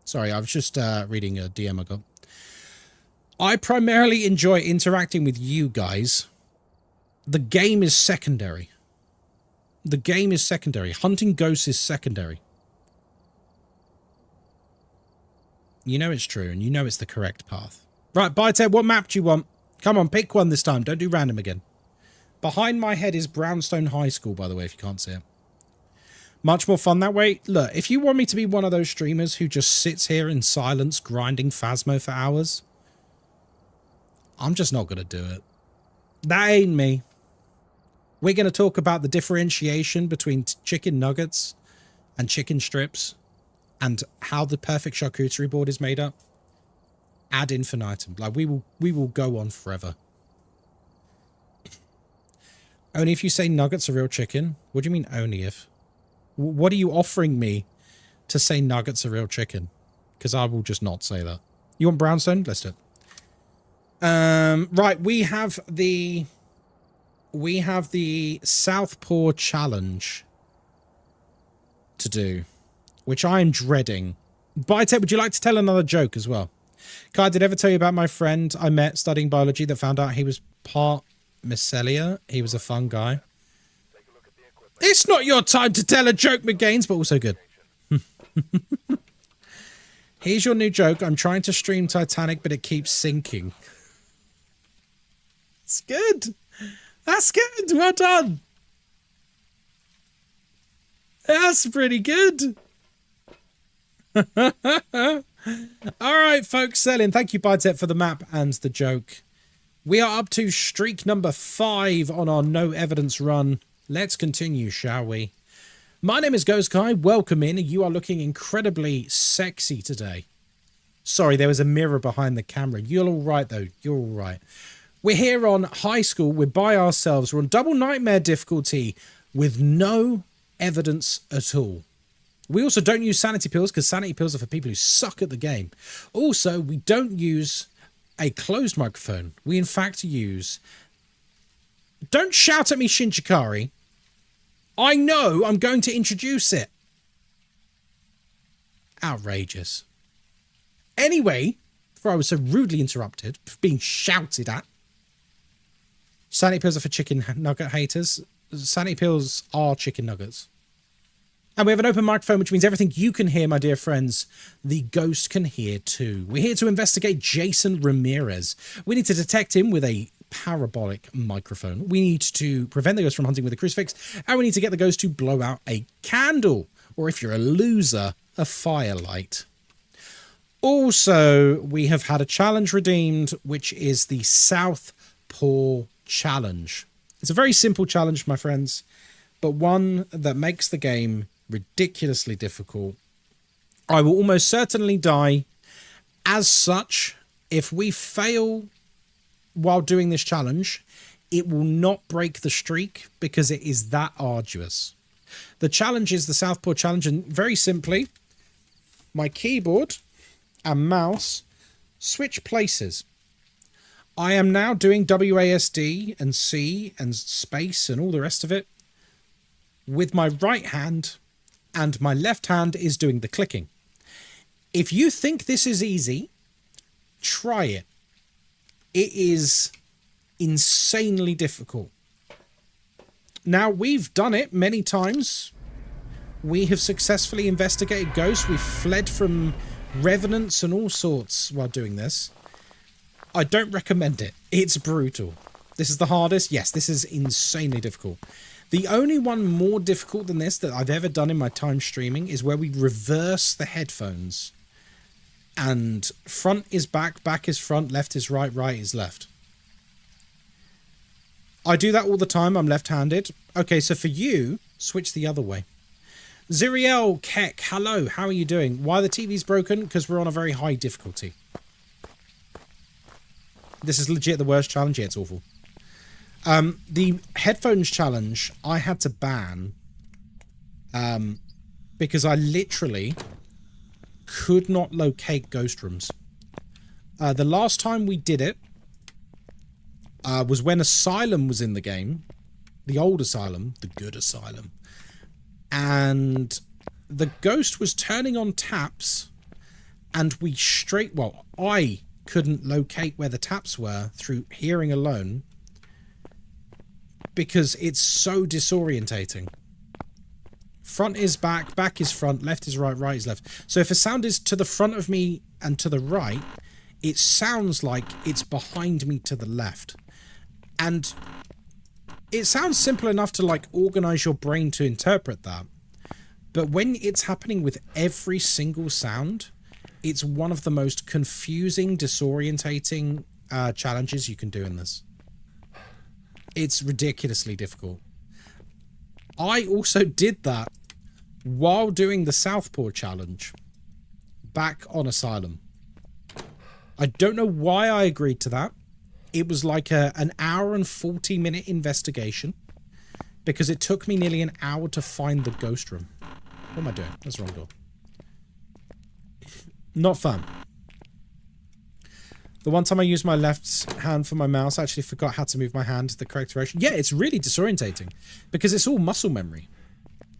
sorry, I was just reading a DM I got. I primarily enjoy interacting with you guys. The game is secondary. The game is secondary. Hunting ghosts is secondary. You know it's true, and you know it's the correct path. Right, Bite, what map do you want? Come on, pick one this time. Don't do random again. Behind my head is Brownstone High School, by the way, if you can't see it. Much more fun that way. Look, if you want me to be one of those streamers who just sits here in silence grinding Phasmo for hours, I'm just not going to do it. That ain't me. We're going to talk about the differentiation between chicken nuggets and chicken strips and how the perfect charcuterie board is made up. Ad infinitum. Like, we will go on forever. Only if you say nuggets are real chicken? What do you mean only if? What are you offering me to say nuggets are real chicken? Because I will just not say that. You want brownstone? Let's do it. Right, we have the Southpaw challenge to do, which I am dreading. Bite, would you like to tell another joke as well? Kai, did I ever tell you about my friend I met studying biology that found out he was part mycelia? He was a fun guy. It's not your time to tell a joke, McGaines, but also good. Here's your new joke. I'm trying to stream Titanic, but it keeps sinking. It's good. That's good. Well done. That's pretty good. All right, folks. Selling. Thank you, Bidset, for the map and the joke. We are up to streak number 5 on our no evidence run. Let's continue, shall we? My name is Ghostkai. Welcome in. You are looking incredibly sexy today. Sorry, there was a mirror behind the camera. You're all right, though. You're all right. We're here on high school. We're by ourselves. We're on double nightmare difficulty with no evidence at all. We also don't use sanity pills because sanity pills are for people who suck at the game. Also, we don't use a closed microphone. We, in fact, use... Don't shout at me, Shinchikari. I know I'm going to introduce it. Outrageous. Anyway, before I was so rudely interrupted, being shouted at. Sanity pills are for chicken nugget haters. Sanity pills are chicken nuggets. And we have an open microphone, which means everything you can hear, my dear friends, the ghost can hear too. We're here to investigate Jason Ramirez. We need to detect him with a parabolic microphone. We need to prevent the ghost from hunting with a crucifix. And we need to get the ghost to blow out a candle. Or if you're a loser, a firelight. Also, we have had a challenge redeemed, which is the Southpaw Challenge. It's a very simple challenge, my friends, but one that makes the game ridiculously difficult. I will almost certainly die. As such, if we fail while doing this challenge, it will not break the streak because it is that arduous. The challenge is the Southpaw Challenge, and very simply, my keyboard and mouse switch places. I am now doing WASD and C and space and all the rest of it with my right hand, and my left hand is doing the clicking. If you think this is easy, try it. It is insanely difficult. Now, we've done it many times. We have successfully investigated ghosts. We've fled from revenants and all sorts while doing this. I don't recommend it. It's brutal. This is the hardest. Yes, this is insanely difficult. The only one more difficult than this that I've ever done in my time streaming is where we reverse the headphones. And front is back, back is front, left is right, right is left. I do that all the time. I'm left-handed. Okay, so for you, switch the other way. Ziriel Keck, hello. How are you doing? Why the TV's broken? Because we're on a very high difficulty. This is legit the worst challenge. Yeah, it's awful. The headphones challenge, I had to ban Because I literally could not locate ghost rooms. The last time we did it was when Asylum was in the game. The old Asylum, the good Asylum. And the ghost was turning on taps, and I couldn't locate where the taps were through hearing alone because it's so disorientating. Front is back, back is front, left is right, right is left. So if a sound is to the front of me and to the right, it sounds like it's behind me to the left. And it sounds simple enough to like organize your brain to interpret that. But when it's happening with every single sound, it's one of the most confusing, disorientating challenges you can do in this. It's ridiculously difficult. I also did that while doing the Southpaw challenge back on Asylum. I don't know why I agreed to that. It was like an hour and 40-minute investigation because it took me nearly an hour to find the ghost room. What am I doing? That's the wrong door. Not fun. The one time I used my left hand for my mouse, I actually forgot how to move my hand the correct direction. Yeah, it's really disorientating because it's all muscle memory.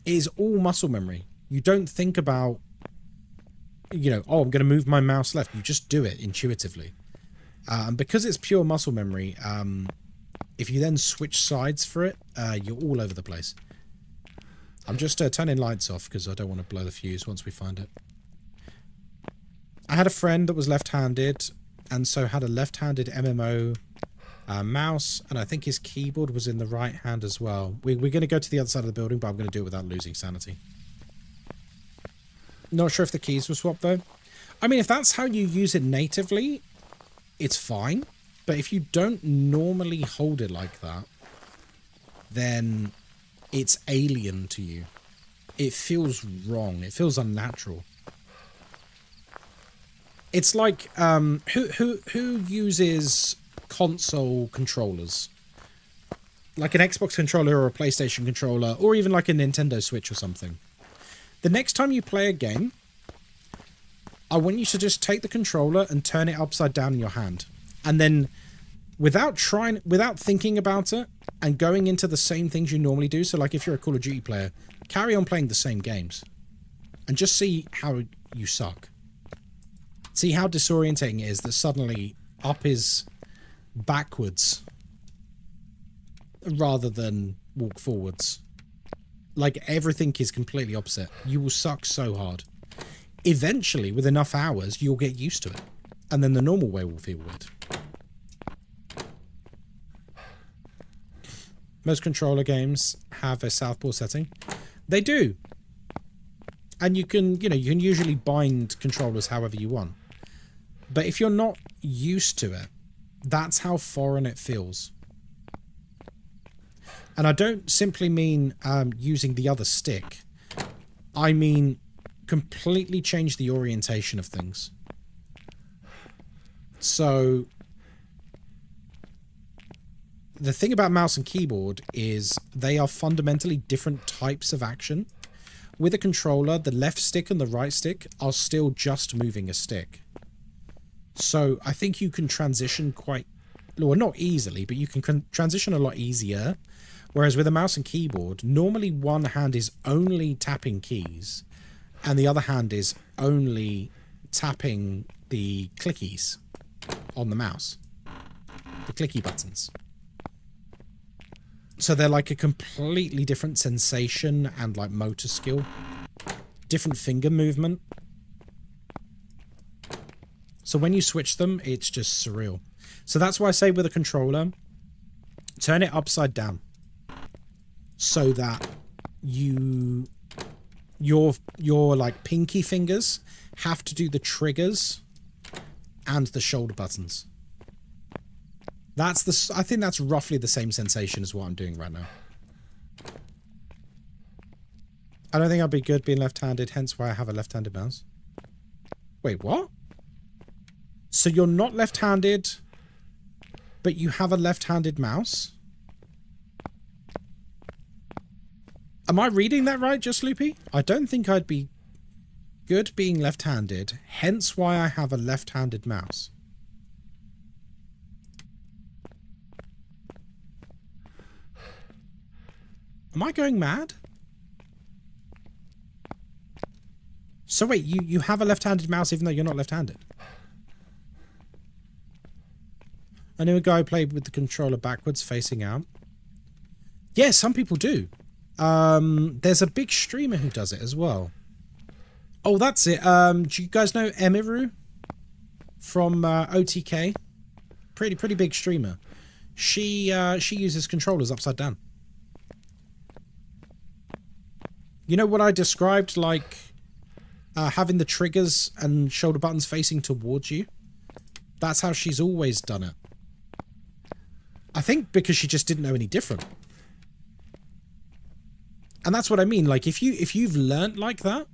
It is all muscle memory. You don't think about, you know, oh, I'm going to move my mouse left. You just do it intuitively. And because it's pure muscle memory, if you then switch sides for it, you're all over the place. I'm just turning lights off because I don't want to blow the fuse once we find it. I had a friend that was left-handed and so had a left-handed MMO mouse, and I think his keyboard was in the right hand as well. We're going to go to the other side of the building, but I'm going to do it without losing sanity. Not sure if the keys were swapped though. I mean, if that's how you use it natively, it's fine. But if you don't normally hold it like that, then it's alien to you. It feels wrong. It feels unnatural. It's like who uses console controllers? Like an Xbox controller or a PlayStation controller, or even like a Nintendo Switch or something. The next time you play a game, I want you to just take the controller and turn it upside down in your hand. And then without thinking about it and going into the same things you normally do. So like if you're a Call of Duty player, carry on playing the same games and just see how you suck. See how disorientating it is that suddenly up is backwards rather than walk forwards. Like everything is completely opposite. You will suck so hard. Eventually, with enough hours, you'll get used to it. And then the normal way will feel weird. Most controller games have a Southpaw setting. They do. And you can usually bind controllers however you want. But if you're not used to it, that's how foreign it feels. And I don't simply mean using the other stick. I mean completely change the orientation of things. So the thing about mouse and keyboard is they are fundamentally different types of action. With a controller, the left stick and the right stick are still just moving a stick. So I think you can transition not easily, but you can transition a lot easier. Whereas with a mouse and keyboard, normally one hand is only tapping keys and the other hand is only tapping the clickies on the mouse. The clicky buttons. So they're like a completely different sensation and like motor skill. Different finger movement. So when you switch them, it's just surreal. So that's why I say with a controller, turn it upside down. So that your like pinky fingers have to do the triggers and the shoulder buttons. I think that's roughly the same sensation as what I'm doing right now. I don't think I'd be good being left-handed, hence why I have a left-handed mouse. Wait, what? So you're not left-handed, but you have a left-handed mouse? Am I reading that right, Just Loopy? I don't think I'd be good being left-handed, hence why I have a left-handed mouse. Am I going mad? So wait, you have a left-handed mouse even though you're not left-handed? I knew a guy who played with the controller backwards facing out. Yeah, some people do. There's a big streamer who does it as well. Oh, that's it. Do you guys know Emiru from OTK? Pretty big streamer. She uses controllers upside down. You know what I described, like having the triggers and shoulder buttons facing towards you? That's how she's always done it. I think because she just didn't know any different. And that's what I mean. Like, if you've learnt like that,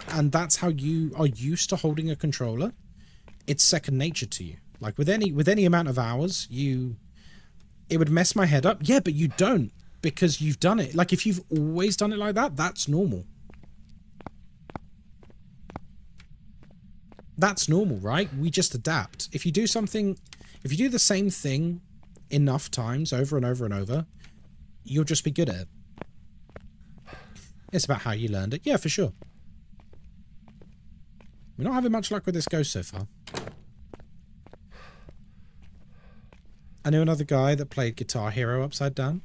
and that's how you are used to holding a controller, it's second nature to you. Like with any amount of hours, it would mess my head up. Yeah, but you don't, because you've done it. Like, if you've always done it like that, that's normal. That's normal, right? We just adapt. If you do the same thing enough times over and over and over, you'll just be good at it. It's about how you learned it. Yeah, for sure. We're not having much luck with this ghost so far. I knew another guy that played Guitar Hero upside down.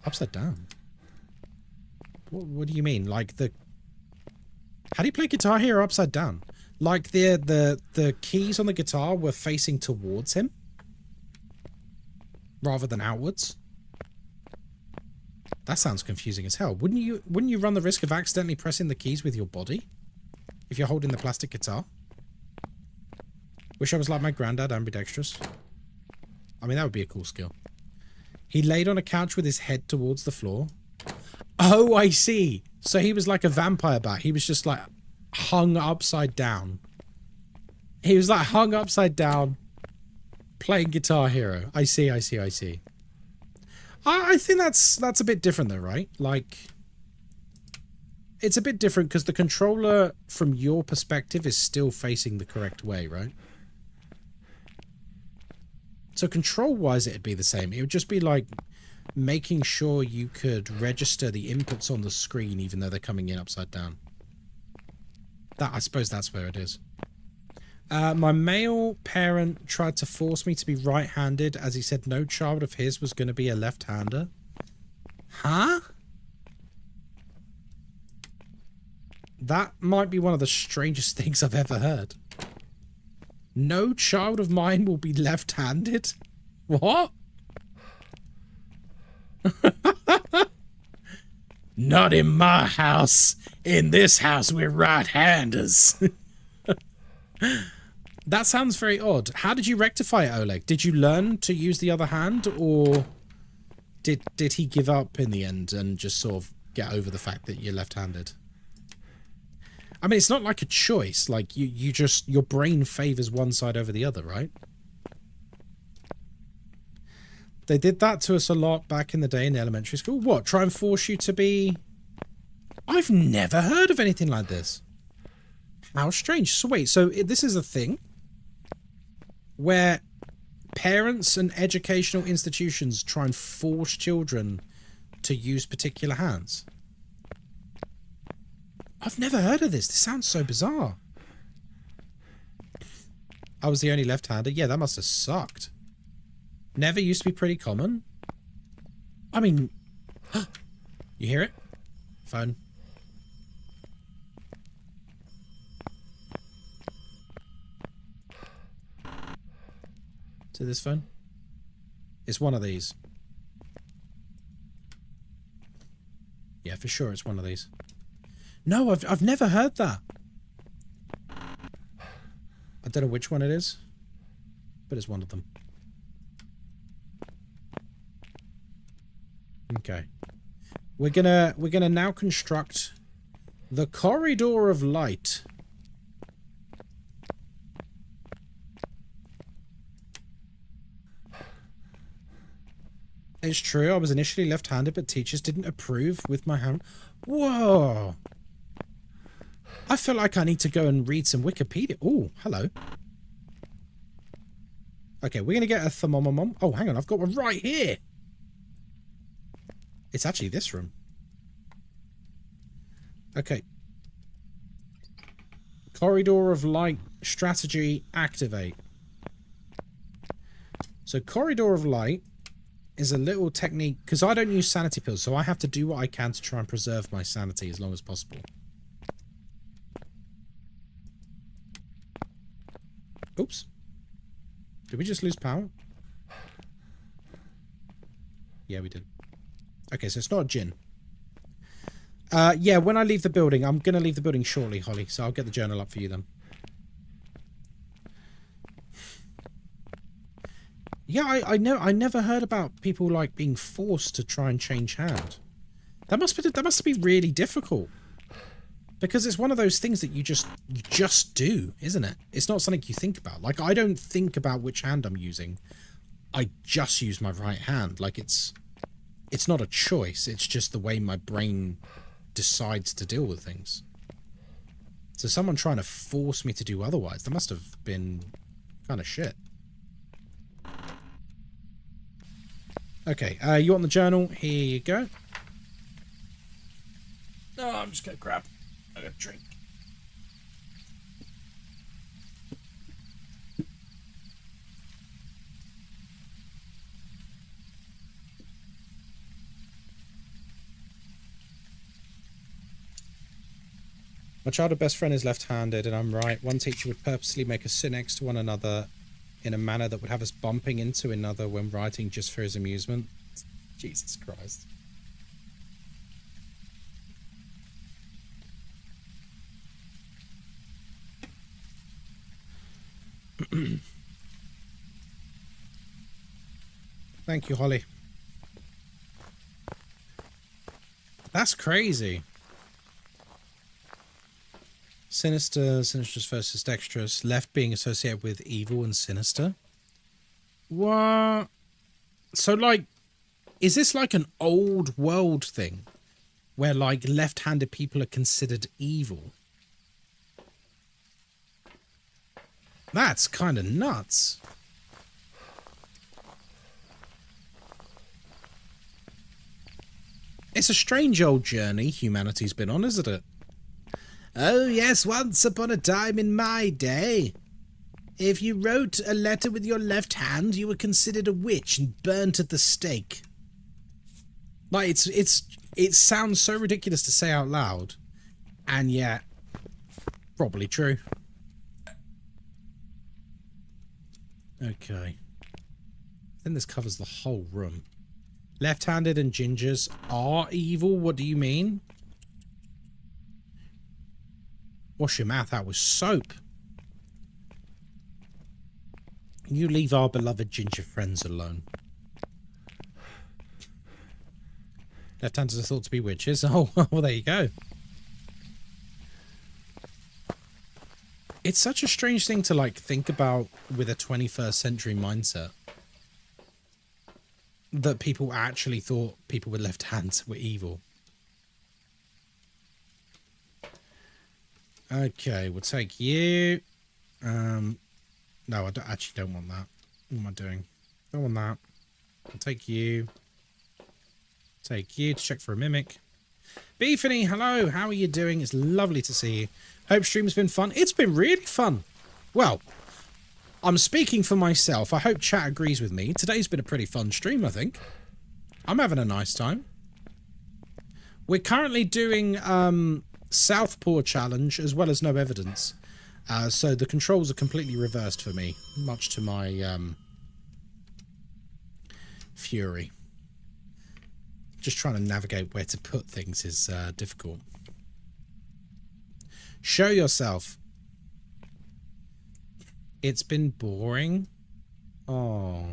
Upside down? What do you mean? Like the... How do you play Guitar Hero upside down? Like the keys on the guitar were facing towards him? Rather than outwards? That sounds confusing as hell. Wouldn't you run the risk of accidentally pressing the keys with your body? If you're holding the plastic guitar? Wish I was like my granddad, ambidextrous. I mean, that would be a cool skill. He laid on a couch with his head towards the floor. Oh, I see. So he was like a vampire bat. He was just like hung upside down. He was like hung upside down playing Guitar Hero. I see. I think that's a bit different though, right? Like, it's a bit different because the controller from your perspective is still facing the correct way, right? So control-wise, it'd be the same. It would just be like making sure you could register the inputs on the screen even though they're coming in upside down. I suppose that's where it is. My male parent tried to force me to be right-handed as he said no child of his was going to be a left-hander. Huh? That might be one of the strangest things I've ever heard. No child of mine will be left-handed? What? Not in my house. In this house, we're right-handers. That sounds very odd. How did you rectify it, Oleg? Did you learn to use the other hand, or did he give up in the end and just sort of get over the fact that you're left-handed? I mean, it's not like a choice. Like, you just... Your brain favors one side over the other, right? They did that to us a lot back in the day in elementary school. What? Try and force you to be... I've never heard of anything like this. How strange. So wait, so this is a thing where parents and educational institutions try and force children to use particular hands? I've never heard of this. This sounds so bizarre. I was the only left-hander. Yeah, that must have sucked. Never used to be pretty common. I mean... You hear it? Phone. To this phone? It's one of these. Yeah, for sure it's one of these. No, I've never heard that. I don't know which one it is, but it's one of them. Okay. We're gonna now construct the corridor of light. It's true, I was initially left-handed, but teachers didn't approve with my hand. Whoa! I feel like I need to go and read some Wikipedia. Oh, hello. Okay, we're going to get a thermometer. Oh, hang on, I've got one right here. It's actually this room. Okay. Corridor of light strategy activate. So corridor of light is a little technique, because I don't use sanity pills, so I have to do what I can to try and preserve my sanity as long as possible. Oops. Did we just lose power? Yeah, we did. Okay, so it's not a djinn. Yeah, when I leave the building, I'm going to leave the building shortly, Holly, so I'll get the journal up for you then. Yeah, I know. I never heard about people like being forced to try and change hand. That must be really difficult, because it's one of those things that you just do, isn't it? It's not something you think about. Like, I don't think about which hand I'm using. I just use my right hand. Like, it's not a choice. It's just the way my brain decides to deal with things. So someone trying to force me to do otherwise, that must have been kind of shit. Okay, you want the journal? Here you go. Oh, I'm just going to grab a drink. My childhood best friend is left-handed, and I'm right. One teacher would purposely make us sit next to one another in a manner that would have us bumping into another when writing just for his amusement. Jesus Christ. Thank you, Holly. That's crazy. Sinister's versus dexterous. Left being associated with evil and sinister. What? So, like, is this like an old world thing where, like, left-handed people are considered evil? That's kind of nuts. It's a strange old journey humanity's been on, isn't it? Oh, yes, once upon a time in my day. If you wrote a letter with your left hand, you were considered a witch and burnt at the stake. Like, it sounds so ridiculous to say out loud, and yet, probably true. Okay. I think this covers the whole room. Left-handed and gingers are evil? What do you mean? Wash your mouth out with soap. You leave our beloved ginger friends alone. Left-handers are thought to be witches. Oh, well, there you go. It's such a strange thing to, like, think about with a 21st century mindset. That people actually thought people with left hands were evil. Okay, we'll take you. No, I actually don't want that. What am I doing? Don't want that. I'll take you. Take you to check for a mimic. Beefany, hello. How are you doing? It's lovely to see you. Hope stream's been fun. It's been really fun. Well, I'm speaking for myself. I hope chat agrees with me. Today's been a pretty fun stream, I think. I'm having a nice time. We're currently doing Southpaw challenge as well as no evidence. So the controls are completely reversed for me, much to my fury. Just trying to navigate where to put things is difficult. Show yourself. It's been boring. Oh.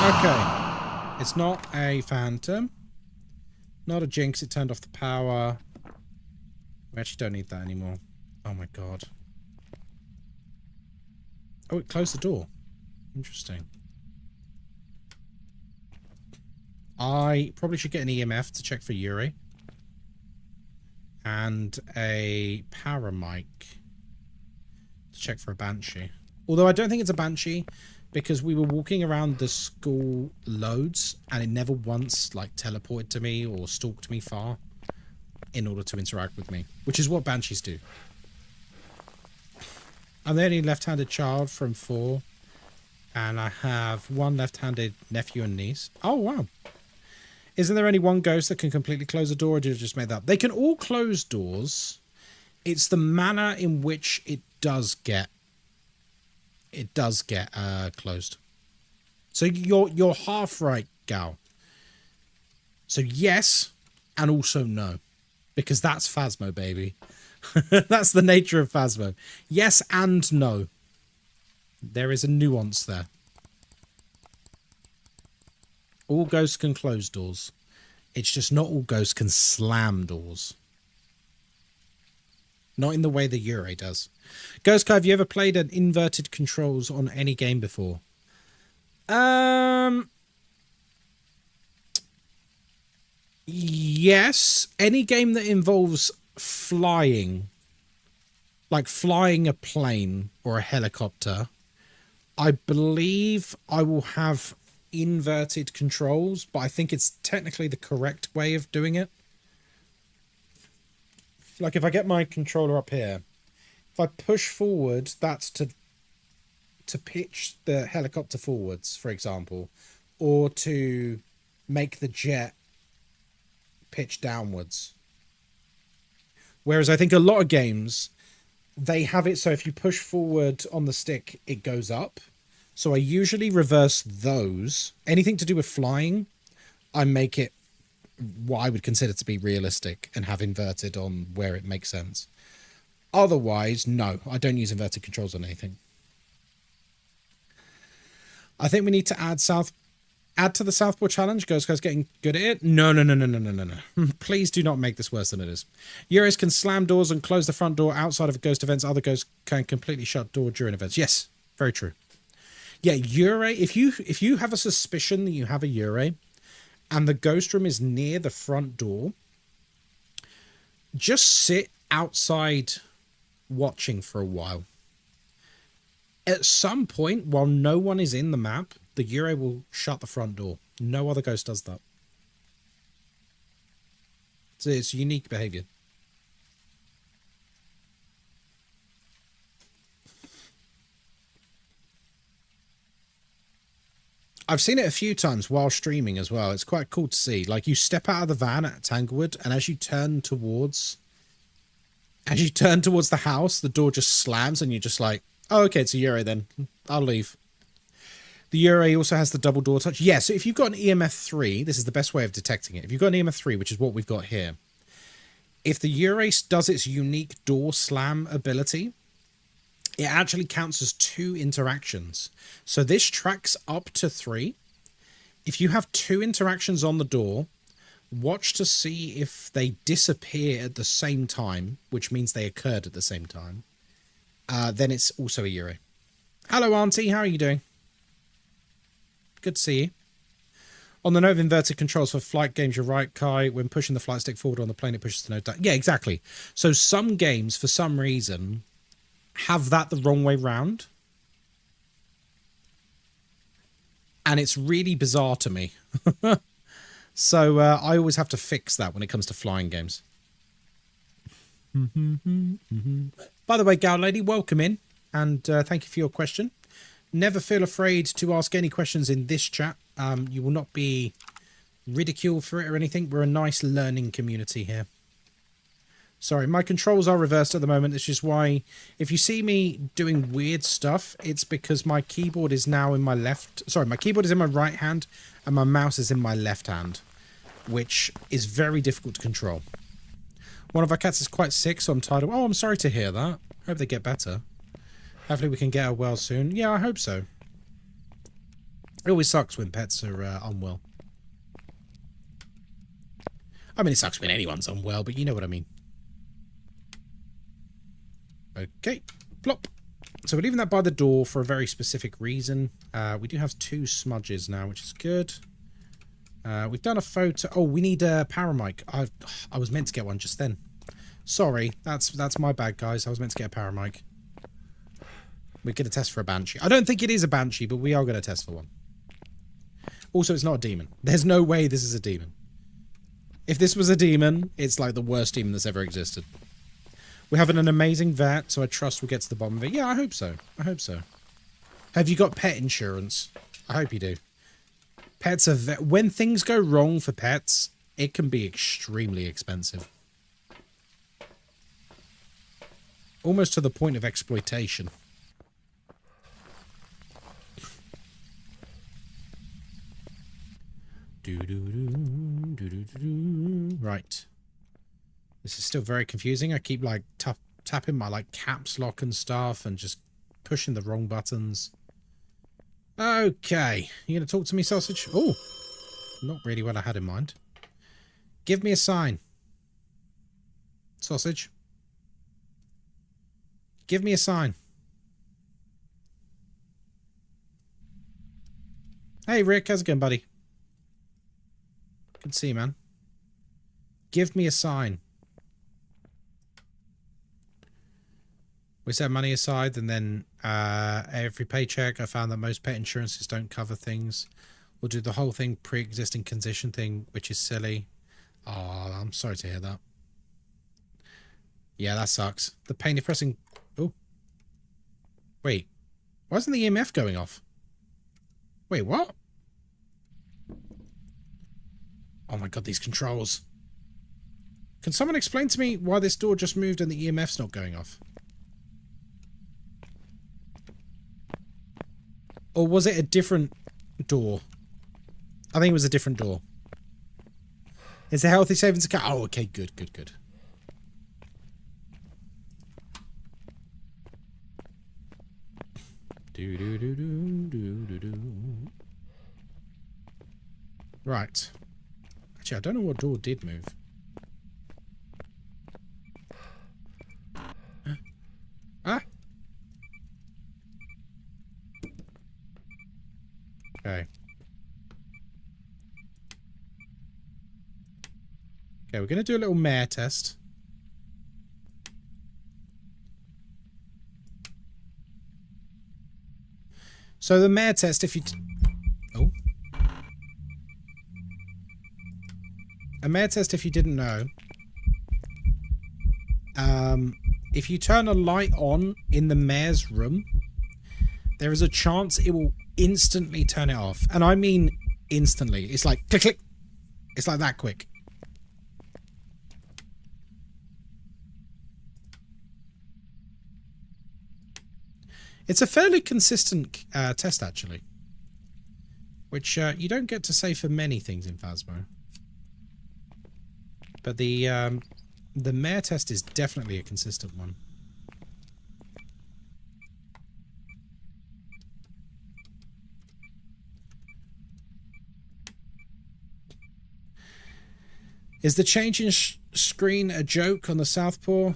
Okay. It's not a phantom. Not a jinx, it turned off the power. We actually don't need that anymore. Oh my god. Oh, it closed the door. Interesting. I probably should get an EMF to check for Yuri. And a power mic to check for a Banshee. Although I don't think it's a Banshee, because we were walking around the school loads and it never once like teleported to me or stalked me far in order to interact with me, which is what Banshees do. I'm the only left-handed child from 4, and I have one left-handed nephew and niece. Oh, wow. Isn't there only one ghost that can completely close a door, or did you just make that up? They can all close doors. It's the manner in which it does get closed. So you're half right, Gal. So yes, and also no. Because that's Phasmo, baby. That's the nature of Phasmo. Yes and no. There is a nuance there. All ghosts can close doors. It's just not all ghosts can slam doors. Not in the way the Yurei does. Ghostkai, have you ever played an inverted controls on any game before? Yes. Any game that involves flying, like flying a plane or a helicopter, I believe I will have inverted controls, but I think it's technically the correct way of doing it. Like if I get my controller up here, if I push forward, that's to pitch the helicopter forwards, for example, or to make the jet pitch downwards. Whereas I think a lot of games, they have it so if you push forward on the stick, it goes up. So I usually reverse those. Anything to do with flying, I make it what I would consider to be realistic and have inverted on where it makes sense. Otherwise, no, I don't use inverted controls on anything. I think we need to add to the Southpaw challenge. Ghostkai's getting good at it. No. Please do not make this worse than it is. Euros can slam doors and close the front door outside of ghost events. Other ghosts can completely shut door during events. Yes, very true. Yeah, Yurei, if you have a suspicion that you have a Yurei and the ghost room is near the front door, just sit outside watching for a while. At some point, while no one is in the map, the Yurei will shut the front door. No other ghost does that. So it's unique behavior. I've seen it a few times while streaming as well. It's quite cool to see. Like you step out of the van at Tanglewood, and as you turn towards the house, the door just slams, and you're just like, "Oh, okay, it's a Yurei then. I'll leave." The Yurei also has the double door touch. Yeah, so if you've got an EMF 3, this is the best way of detecting it. If you've got an EMF 3, which is what we've got here, if the Yurei does its unique door slam ability, it actually counts as 2 interactions. So this tracks up to 3. If you have 2 interactions on the door, watch to see if they disappear at the same time, which means they occurred at the same time. Then it's also a Yurei. Hello, Auntie. How are you doing? Good to see you. On the note of inverted controls for flight games, you're right, Kai. When pushing the flight stick forward on the plane, it pushes the node down. Yeah, exactly. So some games, for some reason, have that the wrong way round. And it's really bizarre to me. So I always have to fix that when it comes to flying games. By the way, Gal Lady, welcome in. And thank you for your question. Never feel afraid to ask any questions in this chat. You will not be ridiculed for it or anything. We're a nice learning community here. Sorry, my controls are reversed at the moment. It's just why, if you see me doing weird stuff, it's because my keyboard is now in my left... Sorry, my keyboard is in my right hand and my mouse is in my left hand, which is very difficult to control. One of our cats is quite sick, so I'm tired of... Oh, I'm sorry to hear that. Hope they get better. Hopefully we can get her well soon. Yeah, I hope so. It always sucks when pets are unwell. I mean, it sucks when anyone's unwell, but you know what I mean. Okay, plop. So we're leaving that by the door for a very specific reason. We do have 2 smudges now, which is good. We've done a photo. Oh, we need a power mic. I was meant to get one just then. Sorry, that's my bad, guys. I was meant to get a power mic. We're going to test for a banshee. I don't think it is a banshee, but we are going to test for one. Also, it's not a demon. There's no way this is a demon. If this was a demon, it's like the worst demon that's ever existed. We're having an amazing vet, so I trust we'll get to the bottom of it. Yeah, I hope so. I hope so. Have you got pet insurance? I hope you do. Pets are... When things go wrong for pets, it can be extremely expensive. Almost to the point of exploitation. Right. This is still very confusing. I keep like tapping my like caps lock and stuff and just pushing the wrong buttons. Okay. You gonna talk to me, sausage? Oh, not really what I had in mind. Give me a sign. Sausage. Give me a sign. Hey, Rick. How's it going, buddy? Good to see you, man. Give me a sign. We set money aside, and then every paycheck, I found that most pet insurances don't cover things. We'll do the whole thing pre-existing condition thing, which is silly. Oh, I'm sorry to hear that. Yeah, that sucks. The pain of pressing... Oh. Wait. Why isn't the EMF going off? Wait, what? Oh my god, these controls. Can someone explain to me why this door just moved and the EMF's not going off? Or was it a different door? I think it was a different door. Is the healthy savings account? Oh, okay, good, good, good. Right. Actually, I don't know what door did move. Ah! Okay. Okay, we're going to do a little mare test. So the mare test, if you... Oh. A mare test, if you didn't know. If you turn a light on in the mare's room, there is a chance it will instantly turn it off. And I mean instantly. It's like click, click. It's like that quick. It's a fairly consistent test, actually. Which you don't get to say for many things in Phasmo. But the mare test is definitely a consistent one. Is the change in screen a joke on the Southpaw?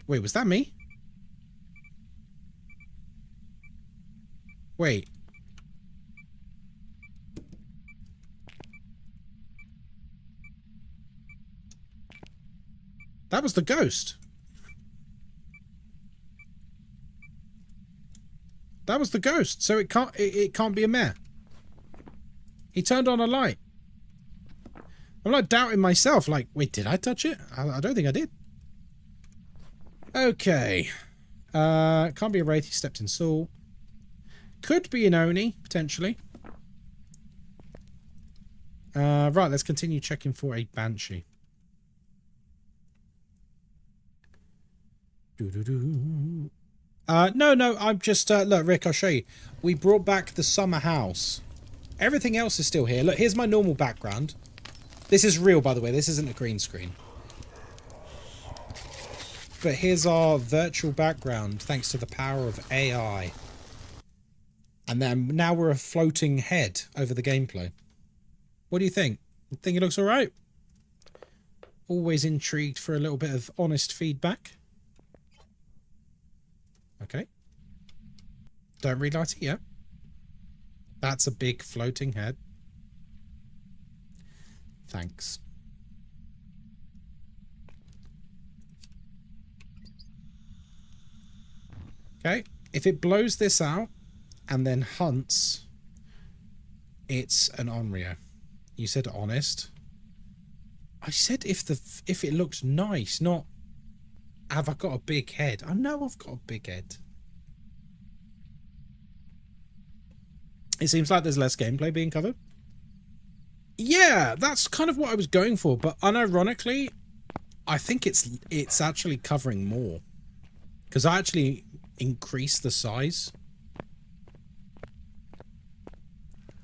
Wait, was that me? Wait. That was the ghost. That was the ghost. So it can't be a mare. He turned on a light. I'm like doubting myself. Like, wait, did I touch it? I don't think I did. Okay. Can't be a wraith. He stepped in salt. Could be an Oni, potentially. Right, let's continue checking for a Banshee. No, I'm just... look, Rick, I'll show you. We brought back the summer house. Everything else is still here. Look, here's my normal background. This is real, by the way. This isn't a green screen. But here's our virtual background, thanks to the power of AI. And then now we're a floating head over the gameplay. What do you think? Think it looks alright? Always intrigued for a little bit of honest feedback. Okay. Don't relight it yet. That's a big floating head. Thanks. Okay. If it blows this out and then hunts, it's an Onryo. You said honest. I said if it looked nice, not have I got a big head. I know I've got a big head. It seems like there's less gameplay being covered. Yeah, that's kind of what I was going for, but unironically, I think it's actually covering more. Because I actually increased the size.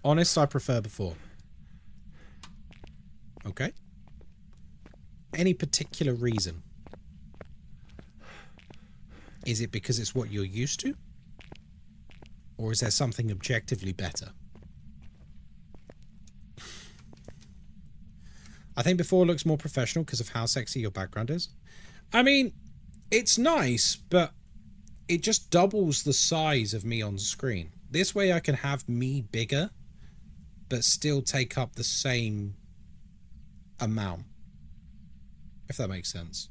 Honest, I prefer before. Okay. Any particular reason? Is it because it's what you're used to? Or is there something objectively better? I think before looks more professional because of how sexy your background is. I mean, it's nice, but it just doubles the size of me on screen. This way I can have me bigger, but still take up the same amount. If that makes sense.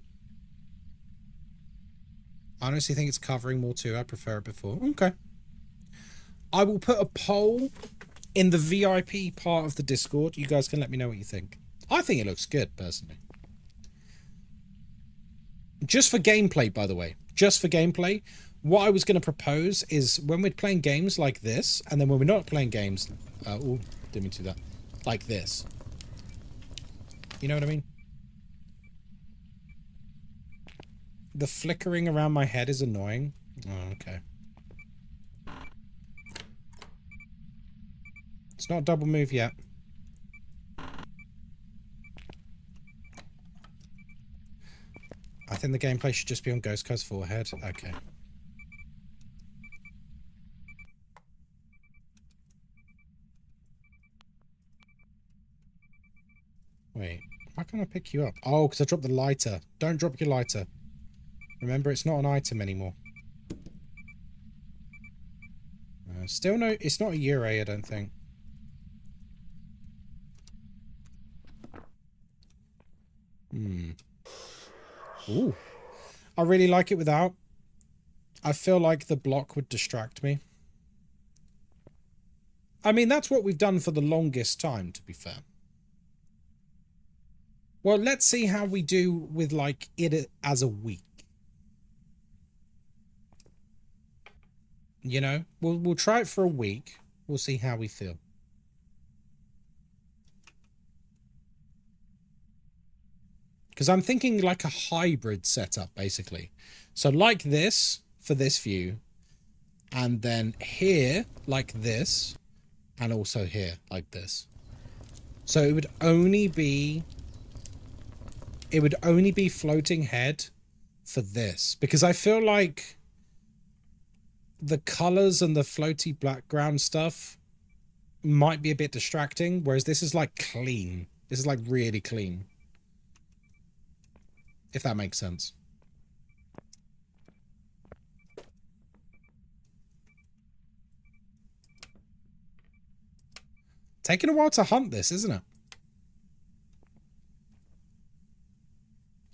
I honestly think it's covering more too. I prefer it before. Okay. I will put a poll in the VIP part of the Discord. You guys can let me know what you think. I think it looks good, personally. Just for gameplay, by the way. Just for gameplay. What I was going to propose is when we're playing games like this, and then when we're not playing games... oh, didn't mean to do that. Like this. You know what I mean? The flickering around my head is annoying. Oh, okay. It's not a double move yet. I think the gameplay should just be on Ghostkai's forehead. Okay. Wait, why can't I pick you up? Oh, because I dropped the lighter. Don't drop your lighter. Remember, it's not an item anymore. Still no, it's not a Yurei, I don't think. Ooh. I really like it without. I feel like the block would distract me. I mean, that's what we've done for the longest time, to be fair. Well, let's see how we do with, like, it as a week. You know? We'll try it for a week. We'll see how we feel. Because I'm thinking like a hybrid setup, basically. So like this, for this view. And then here, like this. And also here, like this. So it would only be... It would only be floating head for this. Because I feel like the colors and the floaty background stuff might be a bit distracting. Whereas this is like clean. This is like really clean. If that makes sense. Taking a while to hunt this, isn't it?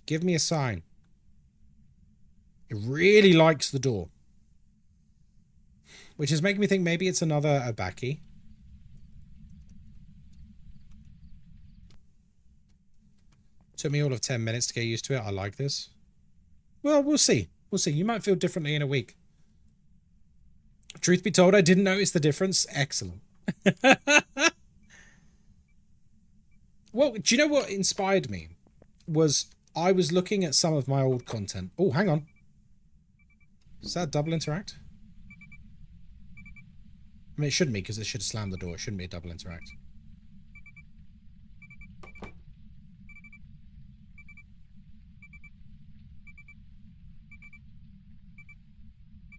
Give me a sign. It really likes the door. Which is making me think maybe it's another Abaki. Took me all of 10 minutes to get used to it. I like this. Well, we'll see. We'll see. You might feel differently in a week. Truth be told, I didn't notice the difference. Excellent. Well, do you know what inspired me? Was I was looking at some of my old content. Oh, hang on. Does that double interact? I mean, it shouldn't be because it should slam the door. It shouldn't be a double interact.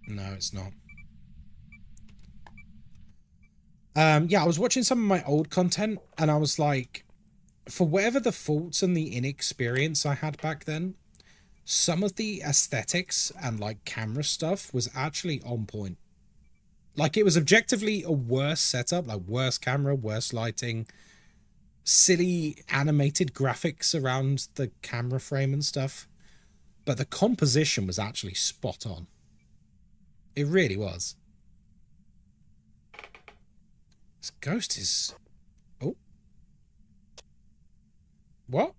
No, it's not. Yeah, I was watching some of my old content and I was like, for whatever the faults and the inexperience I had back then, some of the aesthetics and like camera stuff was actually on point. Like, it was objectively a worse setup, like worse camera, worse lighting, silly animated graphics around the camera frame and stuff. But the composition was actually spot on. It really was. This ghost is... Oh. What?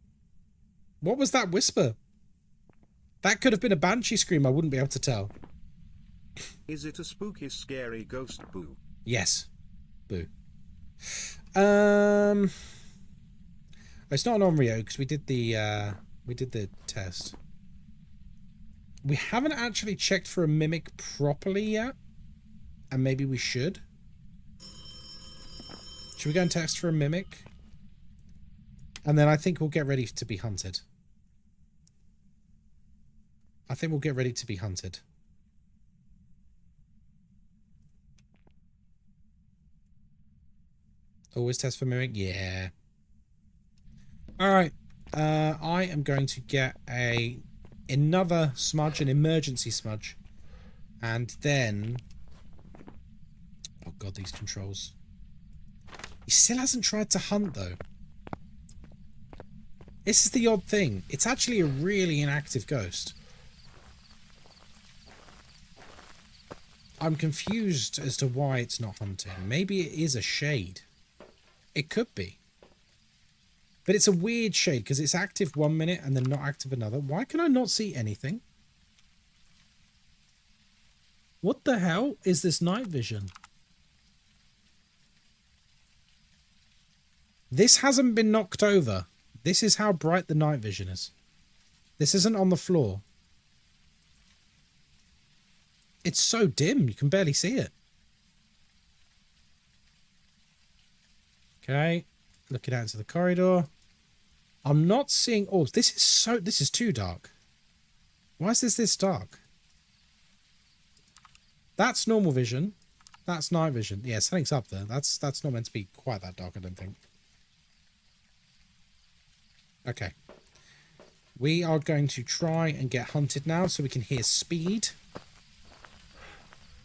What was that whisper? That could have been a banshee scream, I wouldn't be able to tell. Is it a spooky, scary ghost, Boo? Yes. Boo. It's not an Onryo because we did the test. We haven't actually checked for a mimic properly yet, and maybe we should. Should we go and test for a mimic? And then I think we'll get ready to be hunted. I think we'll get ready to be hunted. Always test for mimic? Yeah. Alright. I am going to get another smudge, an emergency smudge. And then... Oh god, these controls. He still hasn't tried to hunt, though. This is the odd thing. It's actually a really inactive ghost. I'm confused as to why it's not hunting. Maybe it is a shade. It could be. But it's a weird shade because it's active 1 minute and then not active another. Why can I not see anything? What the hell is this night vision? This hasn't been knocked over. This is how bright the night vision is. This isn't on the floor. It's so dim, you can barely see it. Okay, looking out into the corridor. I'm not seeing orbs. This is too dark. Why is this dark? That's normal vision. That's night vision. Yeah, something's up there. That's not meant to be quite that dark, I don't think. Okay. We are going to try and get hunted now so we can hear speed.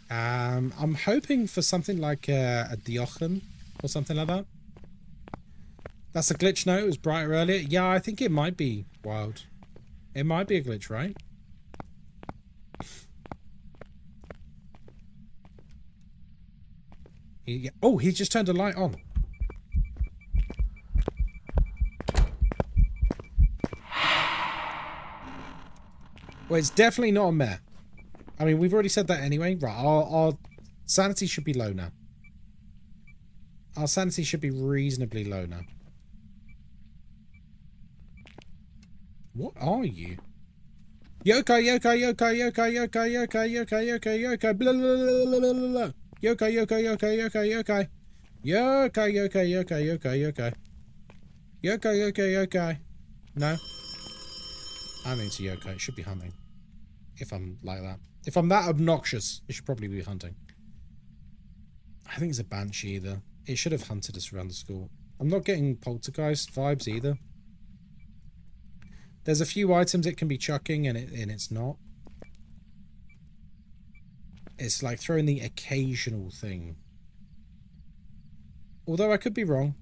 I'm hoping for something like a Diochen or something like that. That's a glitch note. It was brighter earlier. Yeah, I think it might be wild. It might be a glitch, right? Oh, he just turned a light on. Well, it's definitely not a mare. I mean, we've already said that anyway. Right, our sanity should be low now. Our sanity should be reasonably low now. What are you? Yokai, yokai, yokai, yokai, yokai, yokai, yokai, yokai, yokai, blah, blah, blah, blah, blah, blah. Yokai, yokai, yokai, yokai, yokai. Yokai, yokai, yokai, yokai, yokai. Yokai, yokai, yokai. No. I'm into yokai. It should be hunting. If I'm like that. If I'm that obnoxious, it should probably be hunting. I think it's a banshee either. It should have hunted us around the school. I'm not getting poltergeist vibes either. There's a few items it can be chucking and it's not. It's like throwing the occasional thing. Although I could be wrong.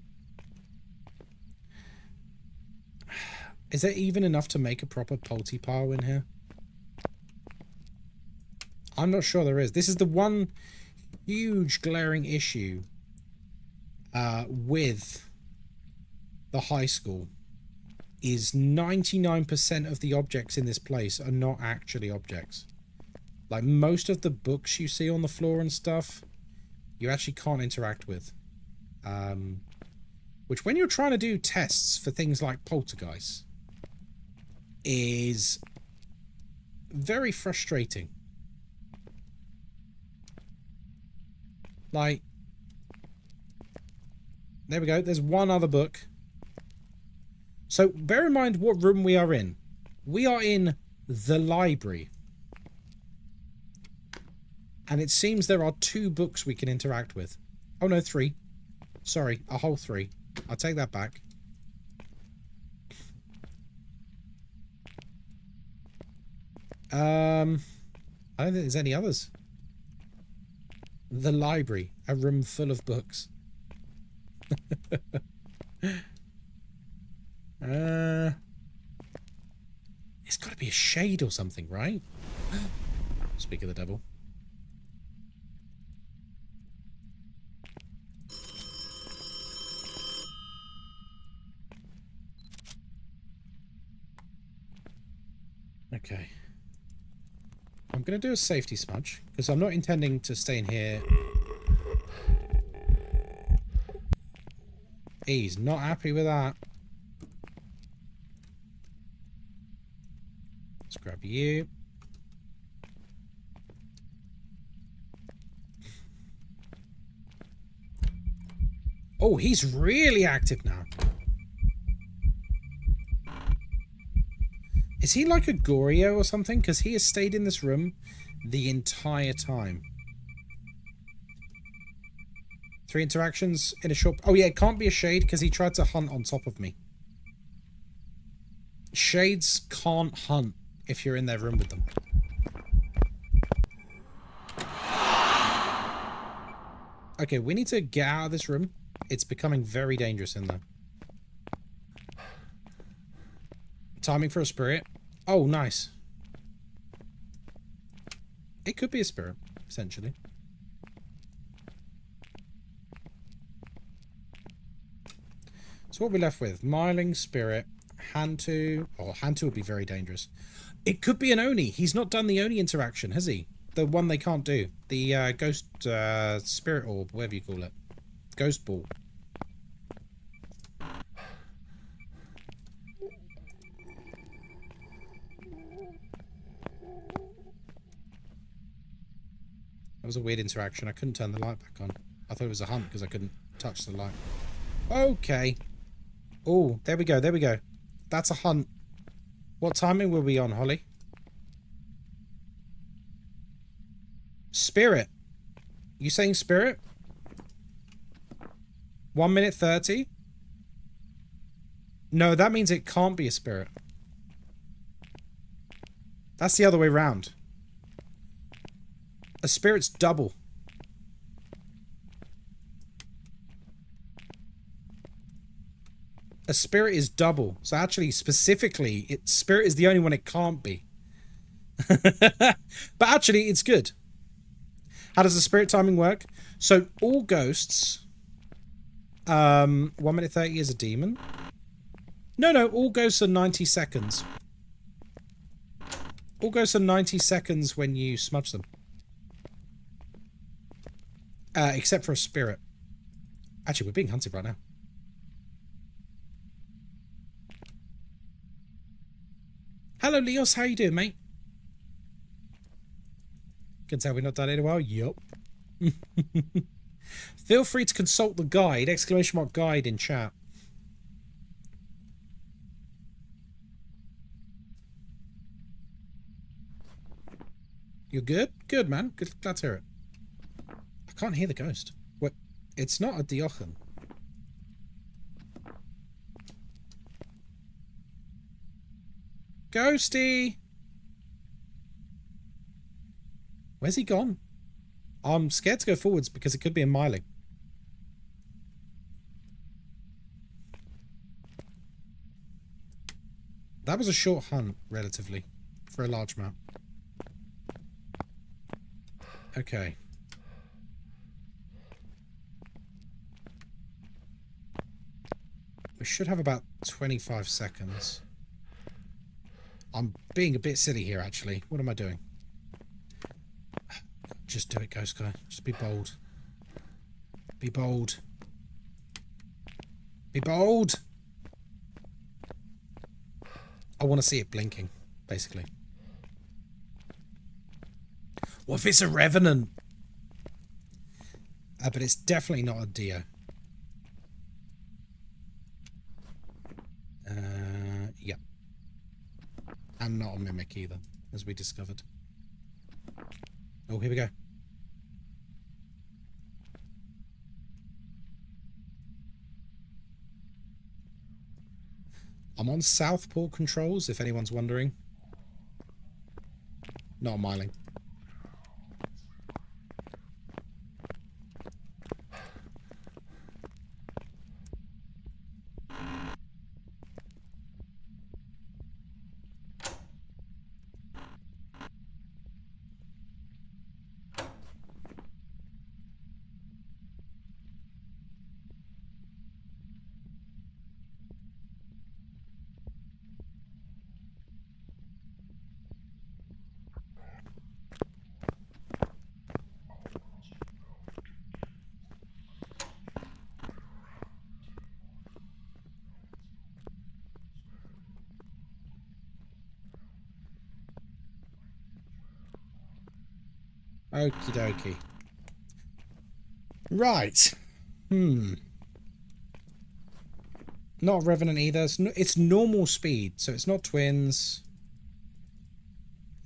Is there even enough to make a proper polty pile in here? I'm not sure there is. This is the one huge glaring issue with the high school. Is 99% of the objects in this place are not actually objects. Like most of the books you see on the floor and stuff, you actually can't interact with. Which when you're trying to do tests for things like poltergeist is very frustrating. Like, there we go. There's one other book. So bear in mind what room we are in. We are in the library. And it seems there are 2 books we can interact with. Oh no, 3. Sorry, a whole 3. I'll take that back. I don't think there's any others. The library, a room full of books. It's got to be a shade or something, right? Speak of the devil. Okay. I'm going to do a safety smudge, because I'm not intending to stay in here. He's not happy with that. Let's grab you. Oh, he's really active now. Is he like a Goryo or something? Because he has stayed in this room the entire time. 3 interactions in a short... Oh yeah, it can't be a shade because he tried to hunt on top of me. Shades can't hunt if you're in their room with them. Okay, we need to get out of this room. It's becoming very dangerous in there. Timing for a spirit. Oh, nice. It could be a spirit, essentially. So what are we left with? Myling, spirit, Hantu. Oh, Hantu would be very dangerous. It could be an Oni. He's not done the Oni interaction, has he? The one they can't do. The ghost spirit orb, whatever you call it. Ghost ball. That was a weird interaction. I couldn't turn the light back on. I thought it was a hunt because I couldn't touch the light. Okay. Oh, there we go. There we go. That's a hunt. What timing were we on, Holly? Spirit. You saying spirit? 1 minute 30? No, that means it can't be a spirit. That's the other way round. A spirit's double. A spirit is double. So actually, specifically, spirit is the only one it can't be. But actually, it's good. How does the spirit timing work? So all ghosts... 1 minute 30 is a demon. No, all ghosts are 90 seconds. All ghosts are 90 seconds when you smudge them. Except for a spirit. Actually, we're being hunted right now. Hello, Leos. How you doing, mate? Can tell we've not done it in a while. Yup. Feel free to consult the guide, !guide in chat. You're good? Good, man. Good. Glad to hear it. I can't hear the ghost. What? It's not a Diochen. Ghosty! Where's he gone? I'm scared to go forwards because it could be a Myling. That was a short hunt, relatively, for a large map. Okay. We should have about 25 seconds. I'm being a bit silly here, actually. What am I doing? Just do it, Ghostkai. Just be bold. Be bold. Be bold! I want to see it blinking, basically. What if it's a Revenant? But it's definitely not a Dio. Yeah. And not a Mimic either, as we discovered. Oh, here we go. I'm on Southport controls, if anyone's wondering. Not a myling. Okie dokie. Right. Not Revenant either. It's normal speed, so it's not twins.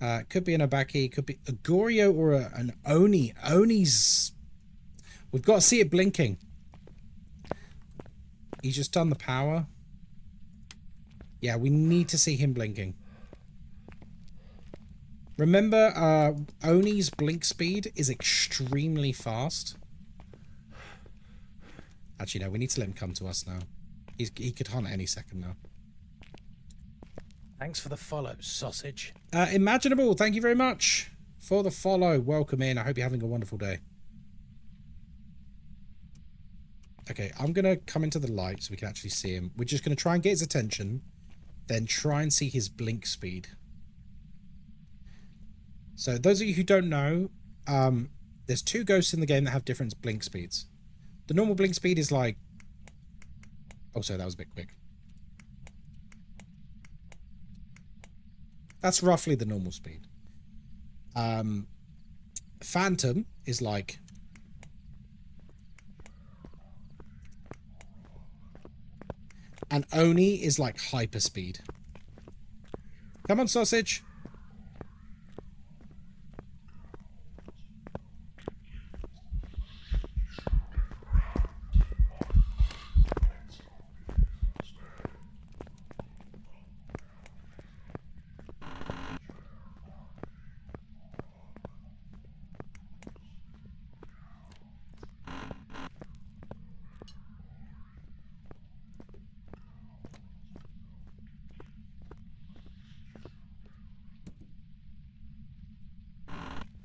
Could be an Abaki, could be a Goryo or an Oni. Oni's... We've got to see it blinking. He's just done the power. Yeah, we need to see him blinking. Remember, Oni's blink speed is extremely fast. Actually, no, we need to let him come to us now. He could hunt any second now. Thanks for the follow, sausage. Imaginable, thank you very much for the follow. Welcome in. I hope you're having a wonderful day. Okay, I'm going to come into the light so we can actually see him. We're just going to try and get his attention, then try and see his blink speed. So those of you who don't know, there's two ghosts in the game that have different blink speeds. The normal blink speed is like... Oh, sorry, that was a bit quick. That's roughly the normal speed. Phantom is like... And Oni is like hyper speed. Come on, sausage.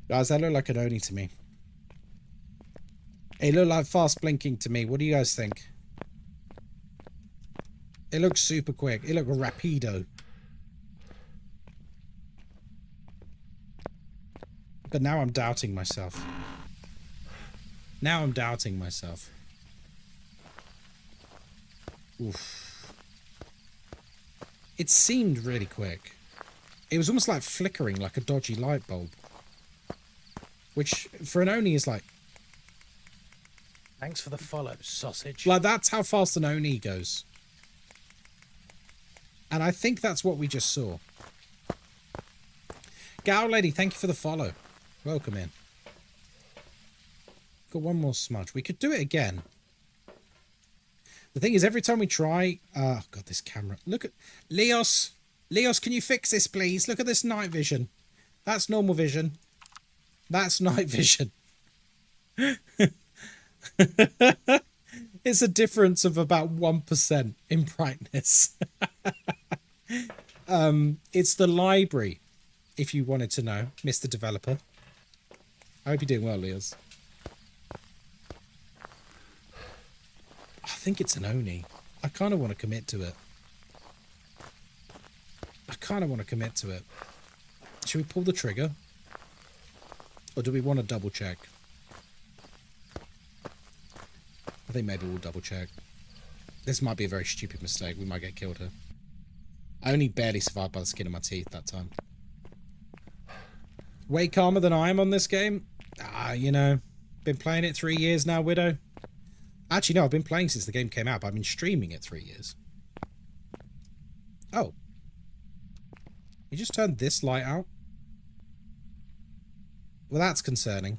Guys, that looked like an Oni to me. It looked like fast blinking to me. What do you guys think? It looks super quick. It looked rapido. But now I'm doubting myself. Now I'm doubting myself. Oof. It seemed really quick. It was almost like flickering, like a dodgy light bulb. Which, for an Oni, is like... Thanks for the follow, sausage. Like, that's how fast an Oni goes. And I think that's what we just saw. Gal Lady, thank you for the follow. Welcome in. Got one more smudge. We could do it again. The thing is, every time we try... Oh, God, this camera. Look at... Leos! Leos, can you fix this, please? Look at this night vision. That's normal vision. That's night vision. It's a difference of about 1% in brightness. It's the library, if you wanted to know, Mr. Developer. I hope you're doing well, Leos. I think it's an Oni. I kind of want to commit to it. Should we pull the trigger? Or do we want to double check? I think maybe we'll double check. This might be a very stupid mistake. We might get killed here. I only barely survived by the skin of my teeth that time. Way calmer than I am on this game. You know, been playing it 3 years now, Widow. Actually, no, I've been playing since the game came out, but I've been streaming it 3 years. Oh. You just turned this light out? Well, that's concerning.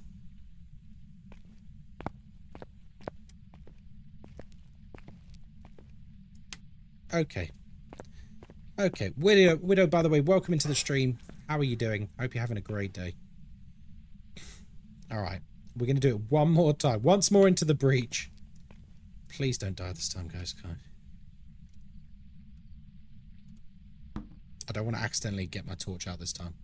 Okay. Okay. Widow, by the way, welcome into the stream. How are you doing? Hope you're having a great day. All right. We're going to do it one more time. Once more into the breach. Please don't die this time, Ghostkai. I don't want to accidentally get my torch out this time.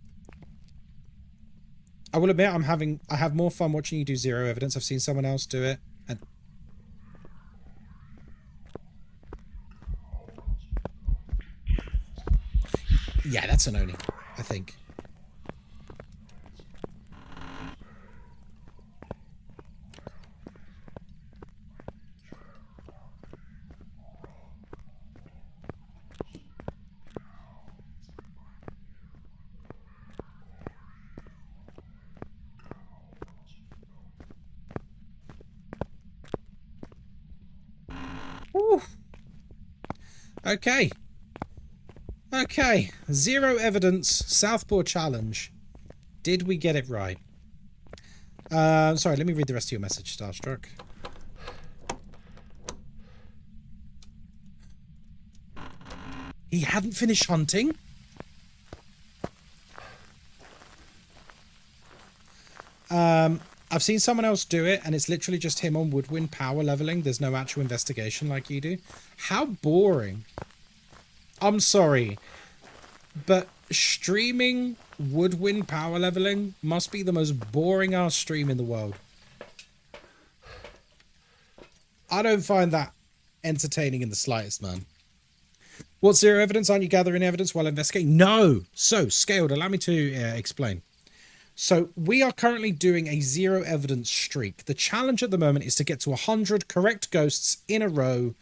I will admit I have more fun watching you do zero evidence. I've seen someone else do it. And yeah, that's an Oni, I think. Woo. Okay. Okay. Zero evidence. Southpaw challenge. Did we get it right? Sorry, let me read the rest of your message, Starstruck. He hadn't finished hunting? I've seen someone else do it, and it's literally just him on woodwind power leveling. There's no actual investigation like you do. How boring. I'm sorry, but streaming woodwind power leveling must be the most boring ass stream in the world. I don't find that entertaining in the slightest, man. What's zero evidence? Aren't you gathering evidence while investigating? No. So, Scaled, allow me to explain. So we are currently doing a zero evidence streak. The challenge at the moment is to get to 100 correct ghosts in a row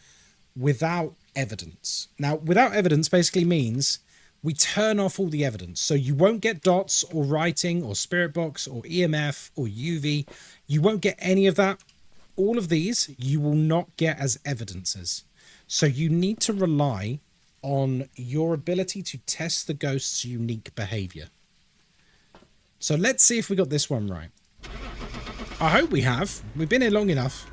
without evidence. Now, without evidence basically means we turn off all the evidence. So you won't get dots or writing or spirit box or EMF or UV. You won't get any of that. All of these you will not get as evidences. So you need to rely on your ability to test the ghost's unique behavior. So let's see if we got this one right. I hope we have. We've been here long enough.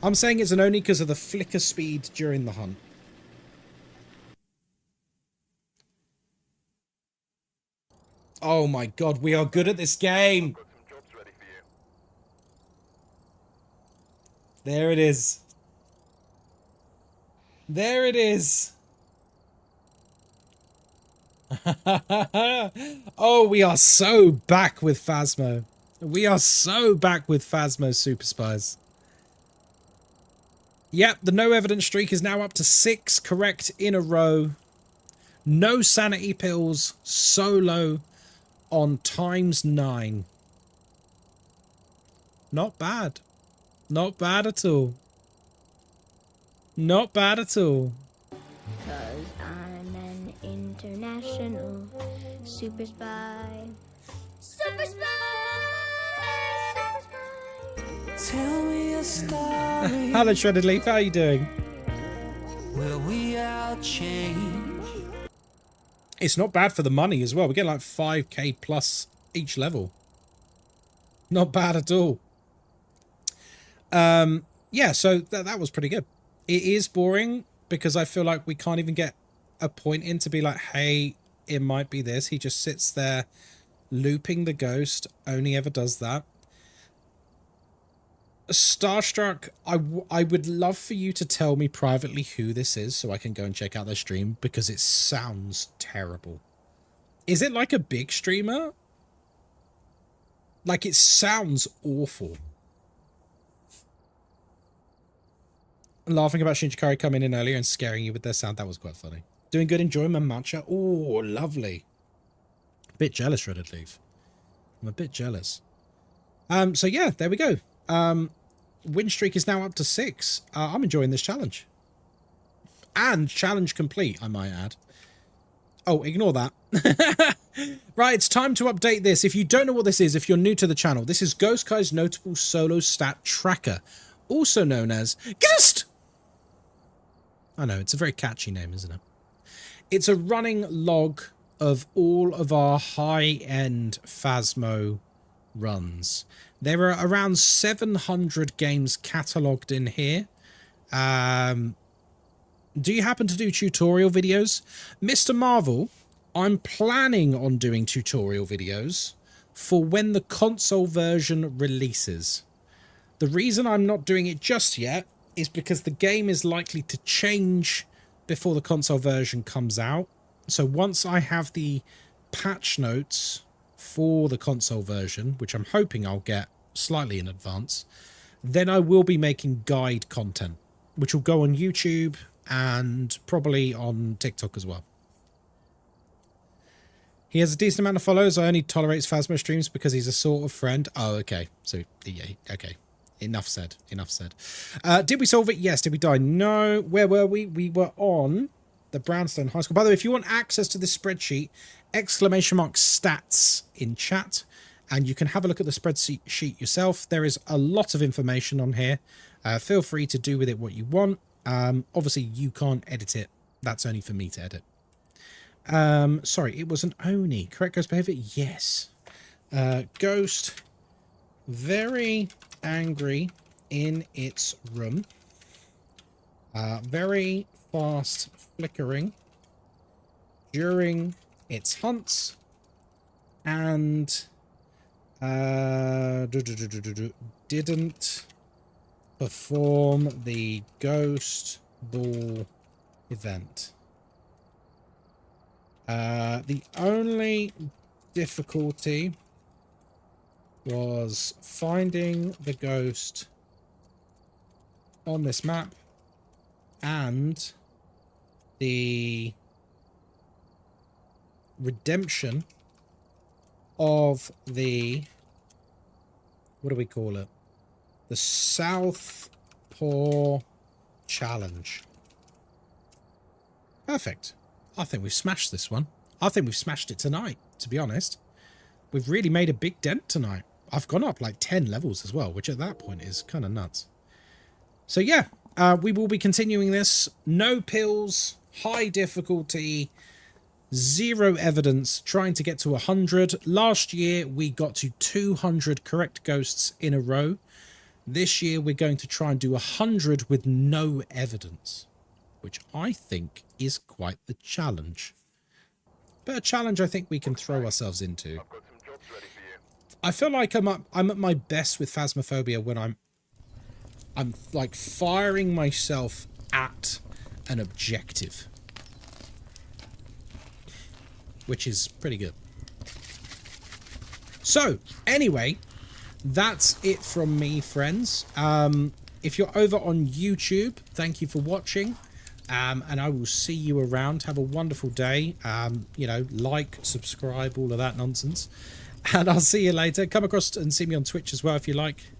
I'm saying it's an Oni because of the flicker speed during the hunt. Oh my god, we are good at this game. Got some jobs ready for you. There it is. There it is. Oh, we are so back with Phasmo. We are so back with Phasmo Super Spies. Yep, the no evidence streak is now up to 6 correct in a row. No sanity pills, solo on ×9. Not bad. Not bad at all. Not bad at all. 'Cause I'm an international super spy. Super spy! Super spy! Tell me a story. Hello, Shredded Leaf. How are you doing? Will we all change? It's not bad for the money as well. We get like 5k plus each level. Not bad at all. Yeah, so that was pretty good. It is boring because I feel like we can't even get a point in to be like, hey, it might be this. He just sits there looping the ghost. Only ever does that. Starstruck, I would love for you to tell me privately who this is so I can go and check out their stream because it sounds terrible. Is it like a big streamer? Like, it sounds awful. Laughing about Shinjikari coming in earlier and scaring you with their sound. That was quite funny. Doing good, enjoying my matcha. Oh, lovely. A bit jealous, Reddit Leaf. I'm a bit jealous. So yeah, there we go. Win streak is now up to 6. I'm enjoying this challenge. And challenge complete, I might add. Oh, ignore that. Right, it's time to update this. If you don't know what this is, if you're new to the channel, this is Ghostkai's Notable Solo Stat Tracker, also known as Ghost! I know, it's a very catchy name, isn't it? It's a running log of all of our high-end Phasmo runs. There are around 700 games catalogued in here. Do you happen to do tutorial videos? Mr. Marvel I'm planning on doing tutorial videos for when the console version releases. The reason I'm not doing it just yet is because the game is likely to change before the console version comes out. So once I have the patch notes for the console version, which I'm hoping I'll get slightly in advance, then I will be making guide content, which will go on YouTube and probably on TikTok as well. He has a decent amount of followers. I only tolerates Phasmo streams because he's a sort of friend. Oh, okay. So, yeah, okay. Enough said. Enough said. Did we solve it? Yes. Did we die? No. Where were we? We were on the Brownstone High School. By the way, if you want access to this spreadsheet, _stats in chat, and you can have a look at the spreadsheet yourself. There is a lot of information on here. Feel free to do with it what you want. Obviously, you can't edit it. That's only for me to edit. Sorry, it was an Oni. Correct ghost behavior? Yes. Ghost, very angry in its room. Very fast flickering during its hunts. And didn't perform the ghost ball event. The only difficulty was finding the ghost on this map and the redemption of the, what do we call it? The Southpaw Challenge. Perfect. I think we've smashed this one. I think we've smashed it tonight, to be honest. We've really made a big dent tonight. I've gone up like 10 levels as well, which at that point is kind of nuts. So yeah, we will be continuing this. No pills, high difficulty, zero evidence, trying to get to 100. Last year, we got to 200 correct ghosts in a row. This year, we're going to try and do 100 with no evidence, which I think is quite the challenge. But a challenge I think we can throw ourselves into. I've got some jobs ready for you. I feel like I'm at my best with Phasmophobia when I'm like firing myself at an objective, which is pretty good. So anyway, that's it from me, friends. If you're over on YouTube, thank you for watching. And I will see you around. Have a wonderful day. You know, like, subscribe, all of that nonsense. And I'll see you later. Come across and see me on Twitch as well if you like.